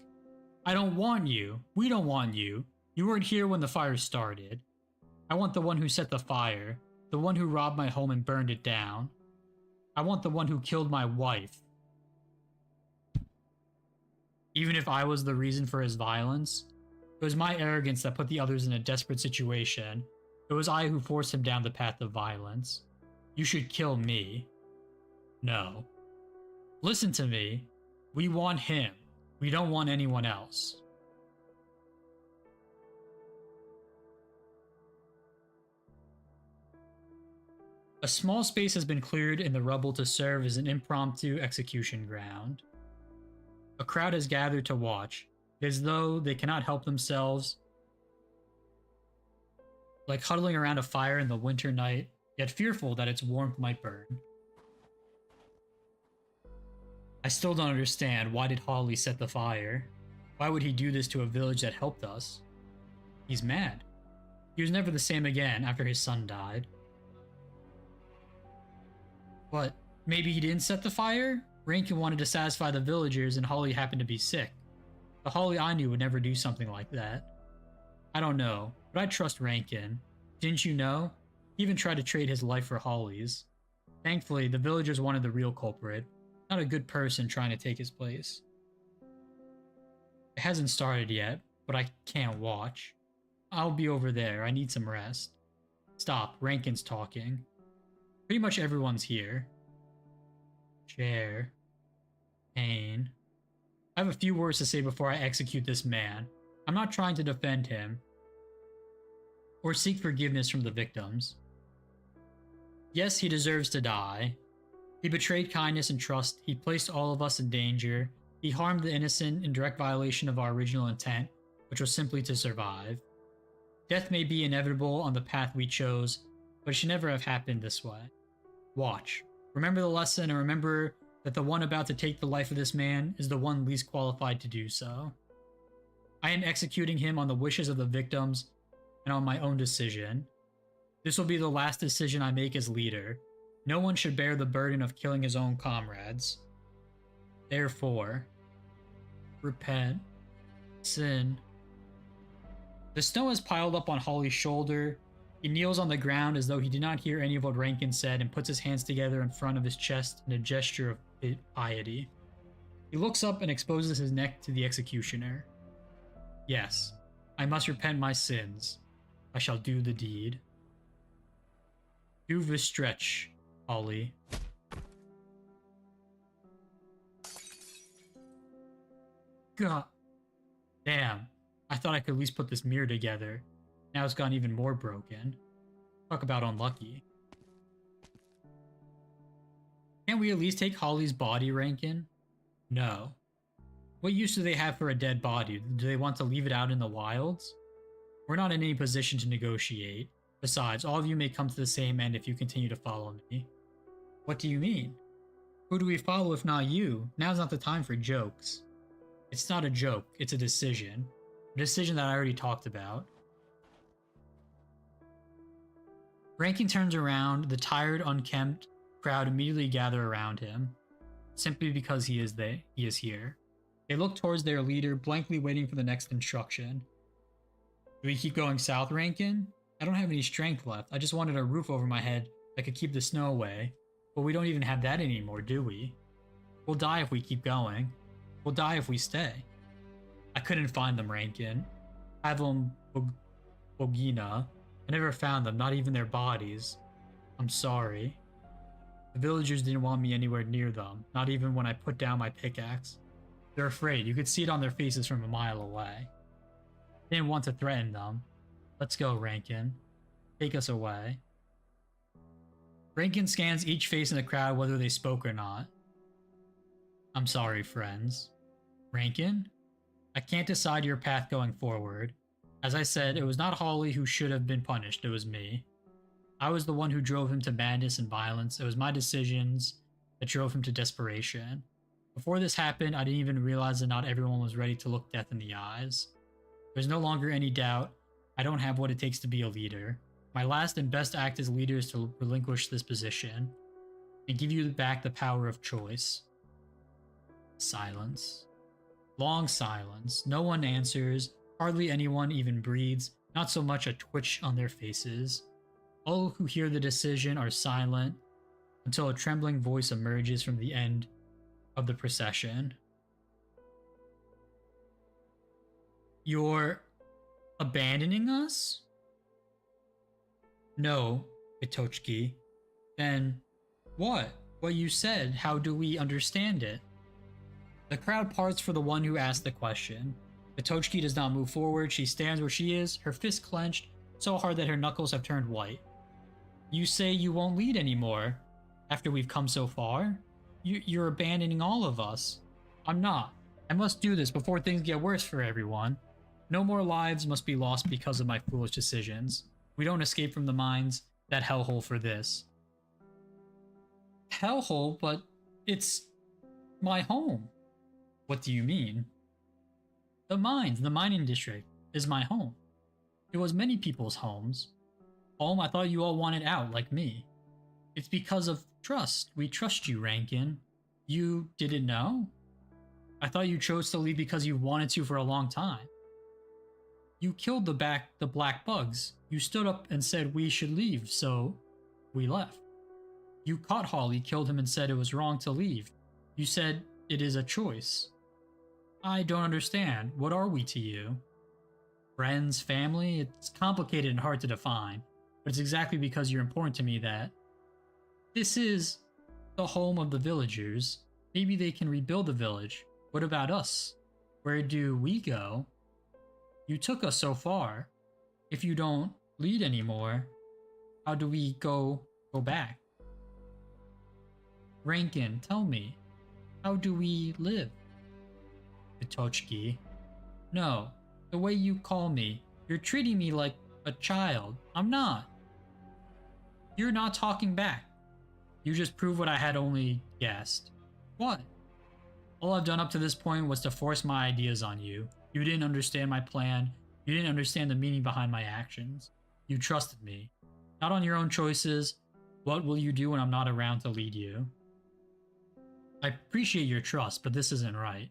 I don't want you. We don't want you. You weren't here when the fire started. I want the one who set the fire, the one who robbed my home and burned it down. I want the one who killed my wife. Even if I was the reason for his violence, it was my arrogance that put the others in a desperate situation. It was I who forced him down the path of violence. You should kill me. No. Listen to me. We want him. We don't want anyone else. A small space has been cleared in the rubble to serve as an impromptu execution ground. A crowd has gathered to watch, as though they cannot help themselves, like huddling around a fire in the winter night, yet fearful that its warmth might burn. I still don't understand. Why did Holly set the fire? Why would he do this to a village that helped us? He's mad. He was never the same again after his son died. But maybe he didn't set the fire? Rankin wanted to satisfy the villagers and Holly happened to be sick. The Holly I knew would never do something like that. I don't know, but I trust Rankin. Didn't you know? He even tried to trade his life for Holly's. Thankfully, the villagers wanted the real culprit, not a good person trying to take his place. It hasn't started yet, but I can't watch. I'll be over there, I need some rest. Stop, Rankin's talking. Pretty much everyone's here. Chair. Pain. I have a few words to say before I execute this man. I'm not trying to defend him or seek forgiveness from the victims. Yes, he deserves to die. He betrayed kindness and trust. He placed all of us in danger. He harmed the innocent in direct violation of our original intent, which was simply to survive. Death may be inevitable on the path we chose, but it should never have happened this way. Watch. Remember the lesson and remember that the one about to take the life of this man is the one least qualified to do so. I am executing him on the wishes of the victims and on my own decision. This will be the last decision I make as leader. No one should bear the burden of killing his own comrades. Therefore, repent, sin. The snow has piled up on Holly's shoulder. He kneels on the ground as though he did not hear any of what Rankin said and puts his hands together in front of his chest in a gesture of piety. He looks up and exposes his neck to the executioner. Yes, I must repent my sins. I shall do the deed. Do the stretch, Holly. God. Damn. I thought I could at least put this mirror together. Now it's gotten even more broken. Talk about unlucky. Can't we at least take Holly's body, Rankin? No. What use do they have for a dead body? Do they want to leave it out in the wilds? We're not in any position to negotiate. Besides, all of you may come to the same end if you continue to follow me. What do you mean? Who do we follow if not you? Now's not the time for jokes. It's not a joke, it's a decision. A decision that I already talked about. Rankin turns around, the tired, unkempt crowd immediately gather around him, simply because he is here. They look towards their leader, blankly waiting for the next instruction. Do we keep going south, Rankin? I don't have any strength left. I just wanted a roof over my head that could keep the snow away. But we don't even have that anymore, do we? We'll die if we keep going. We'll die if we stay. I couldn't find them, Rankin. Avlum Bogina. I never found them, not even their bodies. I'm sorry. The villagers didn't want me anywhere near them, not even when I put down my pickaxe. They're afraid. You could see it on their faces from a mile away. They didn't want to threaten them. Let's go, Rankin. Take us away. Rankin scans each face in the crowd whether they spoke or not. I'm sorry, friends. Rankin? I can't decide your path going forward. As I said, it was not Holly who should have been punished, it was me. I was the one who drove him to madness and violence. It was my decisions that drove him to desperation. Before this happened, I didn't even realize that not everyone was ready to look death in the eyes. There's no longer any doubt. I don't have what it takes to be a leader. My last and best act as leader is to relinquish this position and give you back the power of choice. Silence. Long silence. No one answers. Hardly anyone even breathes. Not so much a twitch on their faces. All who hear the decision are silent until a trembling voice emerges from the end of the procession. You're abandoning us? No, Itochki. Then what? What you said, how do we understand it? The crowd parts for the one who asked the question. Itochki does not move forward. She stands where she is, her fist clenched so hard that her knuckles have turned white. You say you won't lead anymore after we've come so far? You're abandoning all of us. I'm not. I must do this before things get worse for everyone. No more lives must be lost because of my foolish decisions. We don't escape from the mines, that hellhole for this. Hellhole, but it's My home. What do you mean? The mines, the mining district, is my home. It was many people's homes. Home, I thought you all wanted out, like me. It's because of trust. We trust you, Rankin. You didn't know? I thought you chose to leave because you wanted to for a long time. You killed the black bugs. You stood up and said we should leave, so we left. You caught Holly, killed him, and said it was wrong to leave. You said it is a choice. I don't understand. What are we to you? Friends, family? It's complicated and hard to define, but it's exactly because you're important to me that this is the home of the villagers. Maybe they can rebuild the village. What about us? Where do we go? You took us so far. If you don't lead anymore, how do we go back? Rankin, tell me, how do we live? Vitochki. No, the way you call me, you're treating me like a child. I'm not. You're not talking back. You just proved what I had only guessed. What? All I've done up to this point was to force my ideas on you. You didn't understand my plan. You didn't understand the meaning behind my actions. You trusted me. Not on your own choices. What will you do when I'm not around to lead you? I appreciate your trust, but this isn't right.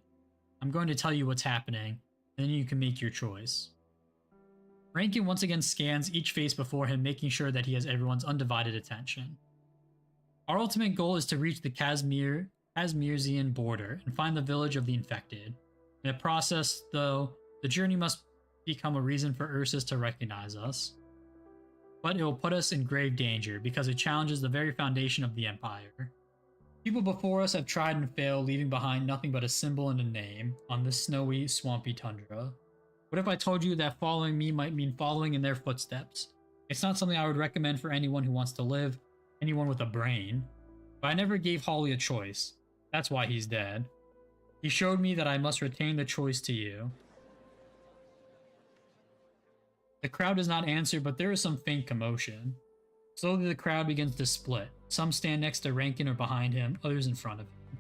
I'm going to tell you what's happening, and then you can make your choice. Rankin once again scans each face before him, making sure that he has everyone's undivided attention. Our ultimate goal is to reach the Kazmirzian border and find the village of the infected. In the process, though, the journey must become a reason for Ursus to recognize us. But it will put us in grave danger because it challenges the very foundation of the Empire. People before us have tried and failed, leaving behind nothing but a symbol and a name on this snowy, swampy tundra. What if I told you that following me might mean following in their footsteps? It's not something I would recommend for anyone who wants to live, anyone with a brain. But I never gave Holly a choice. That's why he's dead. He showed me that I must retain the choice to you. The crowd does not answer, but there is some faint commotion. Slowly the crowd begins to split. Some stand next to Rankin or behind him, others in front of him.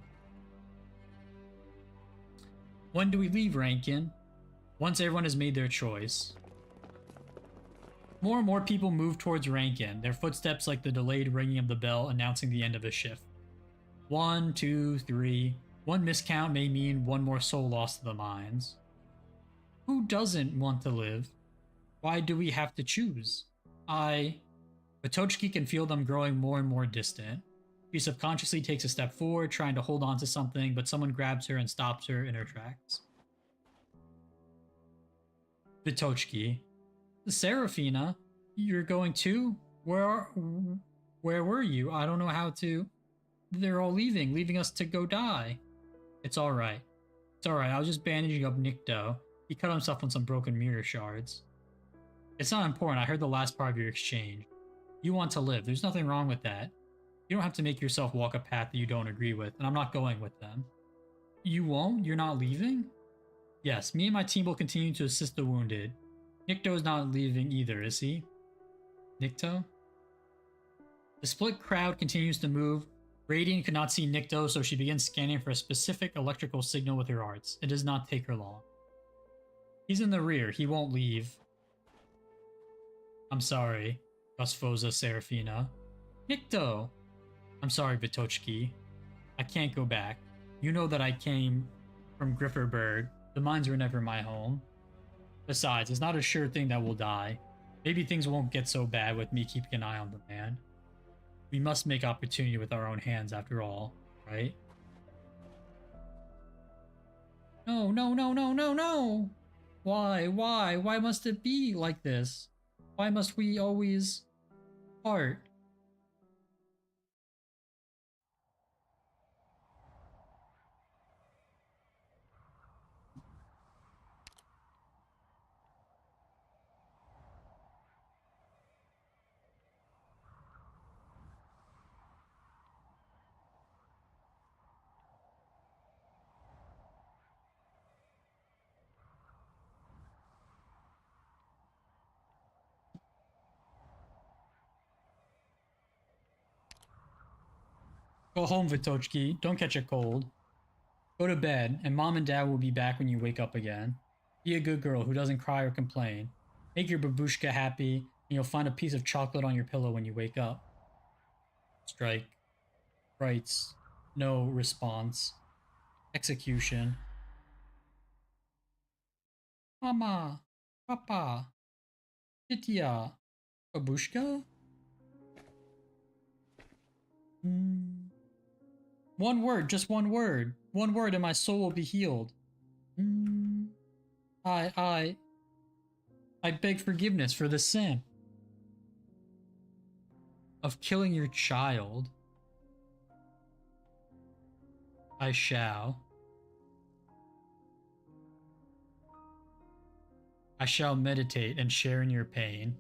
When do we leave, Rankin? Once everyone has made their choice. More and more people move towards Rankin, their footsteps like the delayed ringing of the bell announcing the end of a shift. 1, 2, 3. One miscount may mean one more soul lost to the mines. Who doesn't want to live? Why do we have to choose? Vitochki can feel them growing more and more distant. She subconsciously takes a step forward, trying to hold on to something, but someone grabs her and stops her in her tracks. Vitochki. Serafina, you're going too? Where were you? I don't know how to... They're all leaving us to go die. It's alright. It's alright, I was just bandaging up Nikto. He cut himself on some broken mirror shards. It's not important, I heard the last part of your exchange. You want to live, there's nothing wrong with that. You don't have to make yourself walk a path that you don't agree with, and I'm not going with them. You won't? You're not leaving? Yes, me and my team will continue to assist the wounded. Nikto is not leaving either, is he? Nikto? The split crowd continues to move. Radiant could not see Nikto, so she begins scanning for a specific electrical signal with her arts. It does not take her long. He's in the rear, he won't leave. I'm sorry, Gusfoza Serafina. Nikto! I'm sorry, Vitochki. I can't go back. You know that I came from Grifferberg. The mines were never my home. Besides, it's not a sure thing that we'll die. Maybe things won't get so bad with me keeping an eye on the man. We must make opportunity with our own hands after all, right? No, no, no, no, no, no! Why? Why must it be like this? Why must we always part? Go home, Vitochki. Don't catch a cold. Go to bed, and mom and dad will be back when you wake up again. Be a good girl who doesn't cry or complain. Make your babushka happy, and you'll find a piece of chocolate on your pillow when you wake up. Strike. Writes. No response. Execution. Mama. Papa. Titya. Babushka? One word, just one word. One word and my soul will be healed. I beg forgiveness for the sin of killing your child. I shall meditate and share in your pain.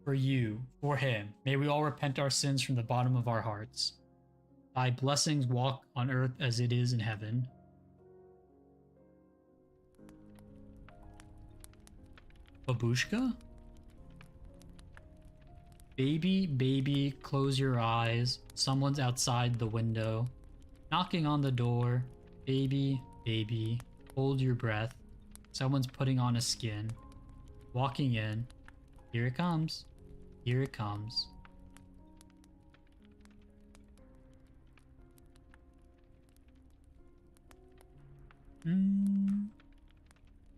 For you, for him, may we all repent our sins from the bottom of our hearts. Thy blessings walk on earth as it is in heaven. Babushka? Baby, baby, close your eyes. Someone's outside the window. Knocking on the door. Baby, baby, hold your breath. Someone's putting on a skin. Walking in. Here it comes. Here it comes.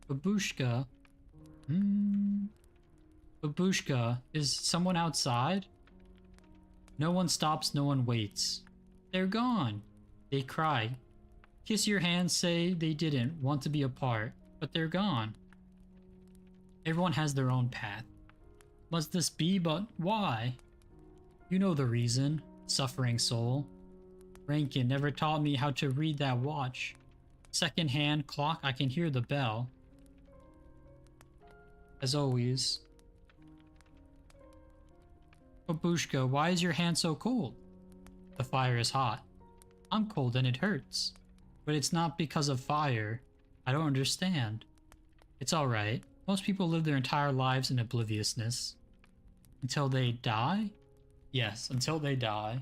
Babushka. Babushka, is someone outside? No one stops, no one waits. They're gone. They cry. Kiss your hand, say they didn't want to be apart, but they're gone. Everyone has their own path. Must this be, but why? You know the reason, suffering soul. Rankin never taught me how to read that watch. Second-hand clock, I can hear the bell. As always. Babushka, why is your hand so cold? The fire is hot. I'm cold and it hurts. But it's not because of fire. I don't understand. It's alright. Most people live their entire lives in obliviousness. Until they die? Yes, until they die.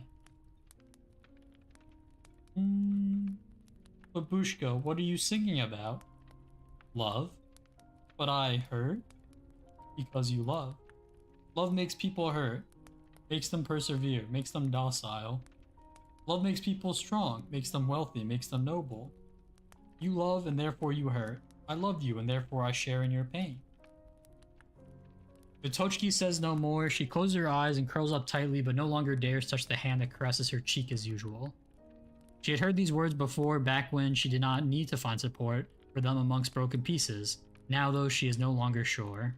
Babushka, what are you singing about? Love? But I hurt? Because you love. Love makes people hurt. Makes them persevere. Makes them docile. Love makes people strong. Makes them wealthy. Makes them noble. You love and therefore you hurt. I love you and therefore I share in your pain. Vitochki says no more. She closes her eyes and curls up tightly, but no longer dares touch the hand that caresses her cheek as usual. She had heard these words before, back when she did not need to find support for them amongst broken pieces. Now, though, she is no longer sure.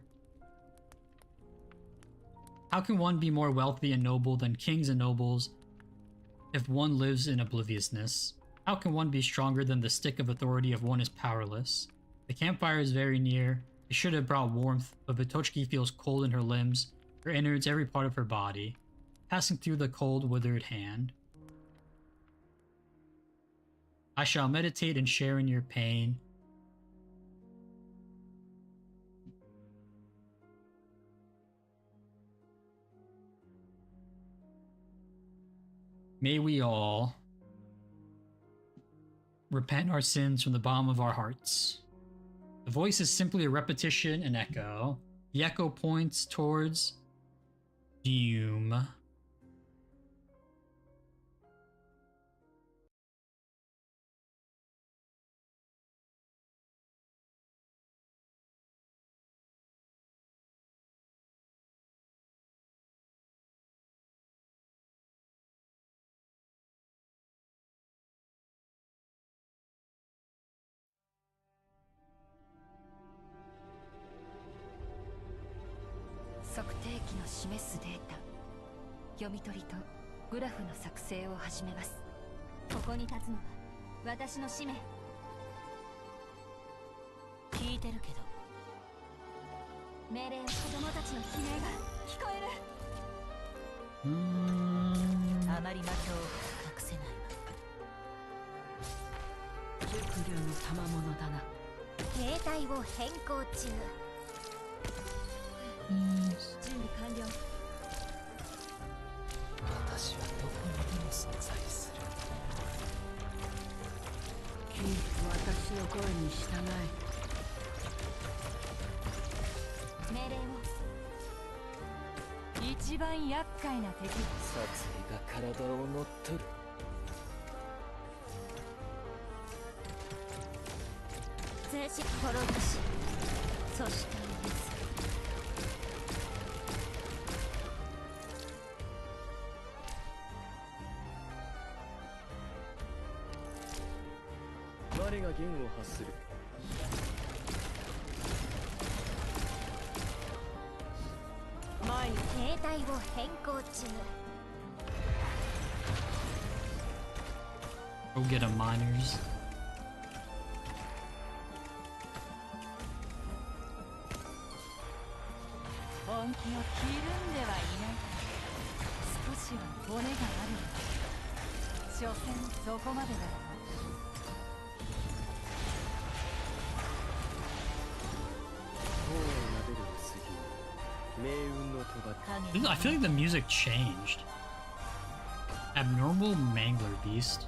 How can one be more wealthy and noble than kings and nobles if one lives in obliviousness? How can one be stronger than the stick of authority if one is powerless? The campfire is very near. It should have brought warmth, but Vitochki feels cold in her limbs, her innards, every part of her body, passing through the cold, withered hand. I shall meditate and share in your pain. May we all repent our sins from the bottom of our hearts. The voice is simply a repetition, an echo. The echo points towards doom.測定器の示すデータ、読み取りとグラフの作成を始めます。ここに立つのは私の使命。聞いてるけど、命令を子供たちの悲鳴が聞こえる。あまり魔境を隠せないわ。熟慮の賜物だな。携帯を変更中。準備完了。私はどこにでも存在する。私の声に従え。命令を。一番厄介な敵。殺意が体を乗っ取る。静止滅ぼし、そして許す。我が弦を発する。前に兵隊を変更中。 Go get a miners. 本気を切るんではいない。少しは骨があるよ。所詮そこまでだろう。 I feel like the music changed. Abnormal Mangler Beast.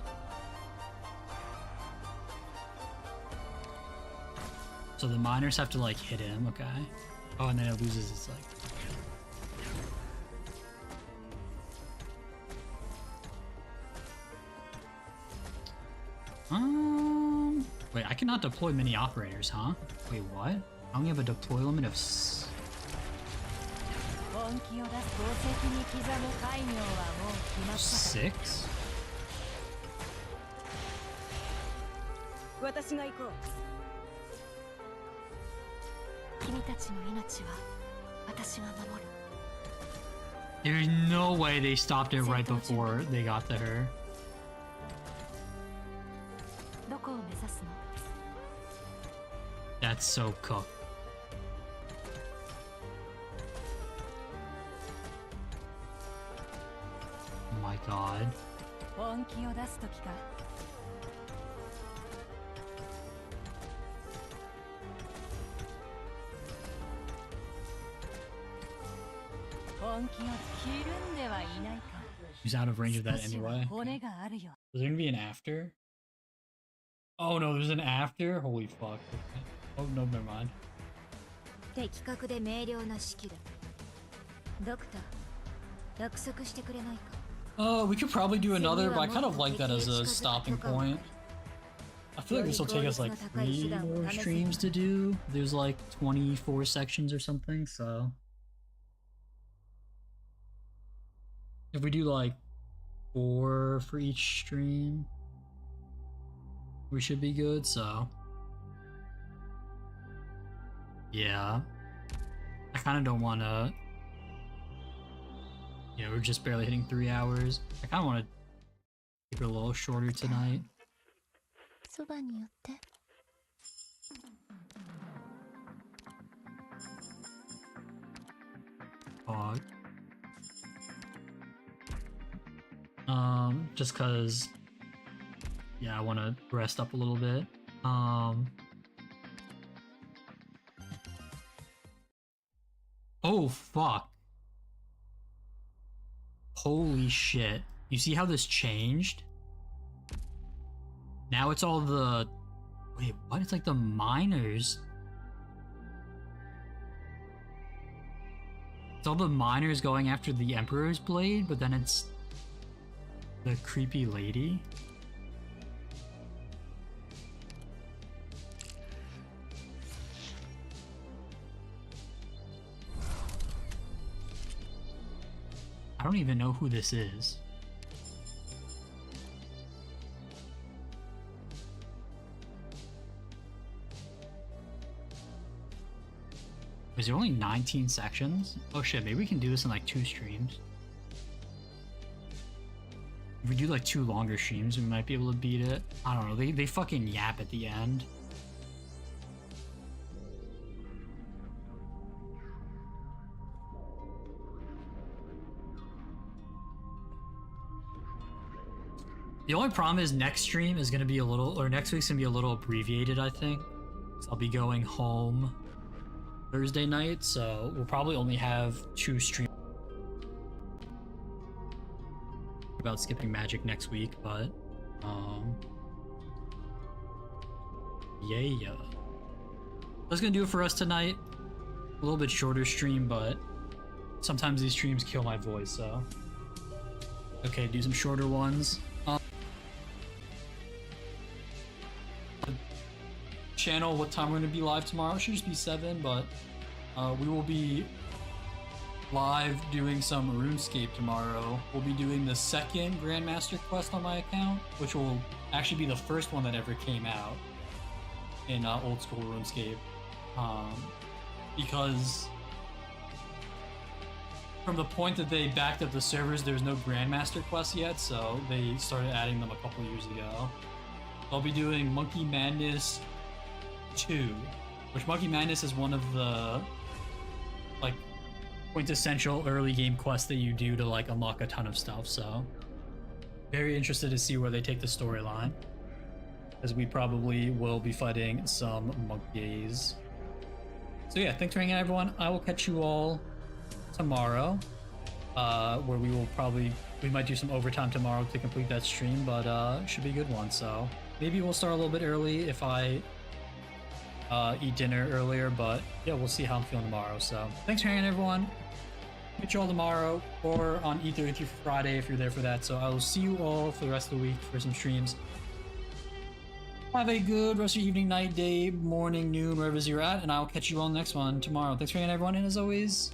So the miners have to like hit him, okay. Oh, and then it loses its like. Wait, I cannot deploy mini operators, huh? Wait, what? I only have a deploy limit of 6? 私が行こう。君たちの命は私が守る。 There's no way they stopped it right before they got to her. どこを目指すの？ That's so cooked. Oh my god. 本気を出す時か。本気を切るんではいないか。 He's out of range of that anyway. 骨があるよ。 Is there gonna be an after? Oh no, there's an after? Holy fuck. Oh no, never mind. 的確で明瞭な指揮だ。ドクター、約束してくれないか。 We could probably do another, but I kind of like that as a stopping point. I feel like this will take us like 3 more streams to do. There's like 24 sections or something, so... If we do like 4 for each stream, we should be good, so... Yeah. I kind of don't want to... You know, we're just barely hitting 3 hours. I kind of want to keep it a little shorter tonight. そばに寄って。 Fuck. Just cause, yeah, I want to rest up a little bit. Oh fuck. Holy shit. You see how this changed? Now it's all the... Wait, what? It's like the miners. It's all the miners going after the Emperor's Blade, but then it's... the creepy lady? I don't even know who this is. Is there only 19 sections? Oh shit, maybe we can do this in like 2 streams. If we do like 2 longer streams, we might be able to beat it. I don't know, they fucking yap at the end. The only problem is next stream is gonna be a little, or next week's gonna be a little abbreviated, I think. 'Cause I'll be going home Thursday night, so we'll probably only have 2 streams about skipping magic next week, but Yeah. That's gonna do it for us tonight. A little bit shorter stream, but sometimes these streams kill my voice, so. Okay, do some shorter ones. Channel, what time we're gonna be live tomorrow? It should just be 7, but we will be live doing some RuneScape tomorrow. We'll be doing the second Grandmaster quest on my account, which will actually be the first one that ever came out in old school RuneScape. Because from the point that they backed up the servers, there's no Grandmaster quest yet, so they started adding them a couple years ago. I'll be doing Monkey Madness 2, which Monkey Madness is one of the like quintessential early game quests that you do to like unlock a ton of stuff, so very interested to see where they take the storyline, as we probably will be fighting some monkeys. So yeah, thanks for hanging out, everyone. I will catch you all tomorrow, where we might do some overtime tomorrow to complete that stream, but it should be a good one. So maybe we'll start a little bit early if I eat dinner earlier, but yeah, we'll see how I'm feeling tomorrow. So thanks for hanging out, everyone. Catch you all tomorrow or on E3 through Friday if you're there for that. So I will see you all for the rest of the week for some streams. Have a good rest of your evening, night, day, morning, noon, wherever you're at, and I'll catch you all next one tomorrow. Thanks for hanging out, everyone, and as always,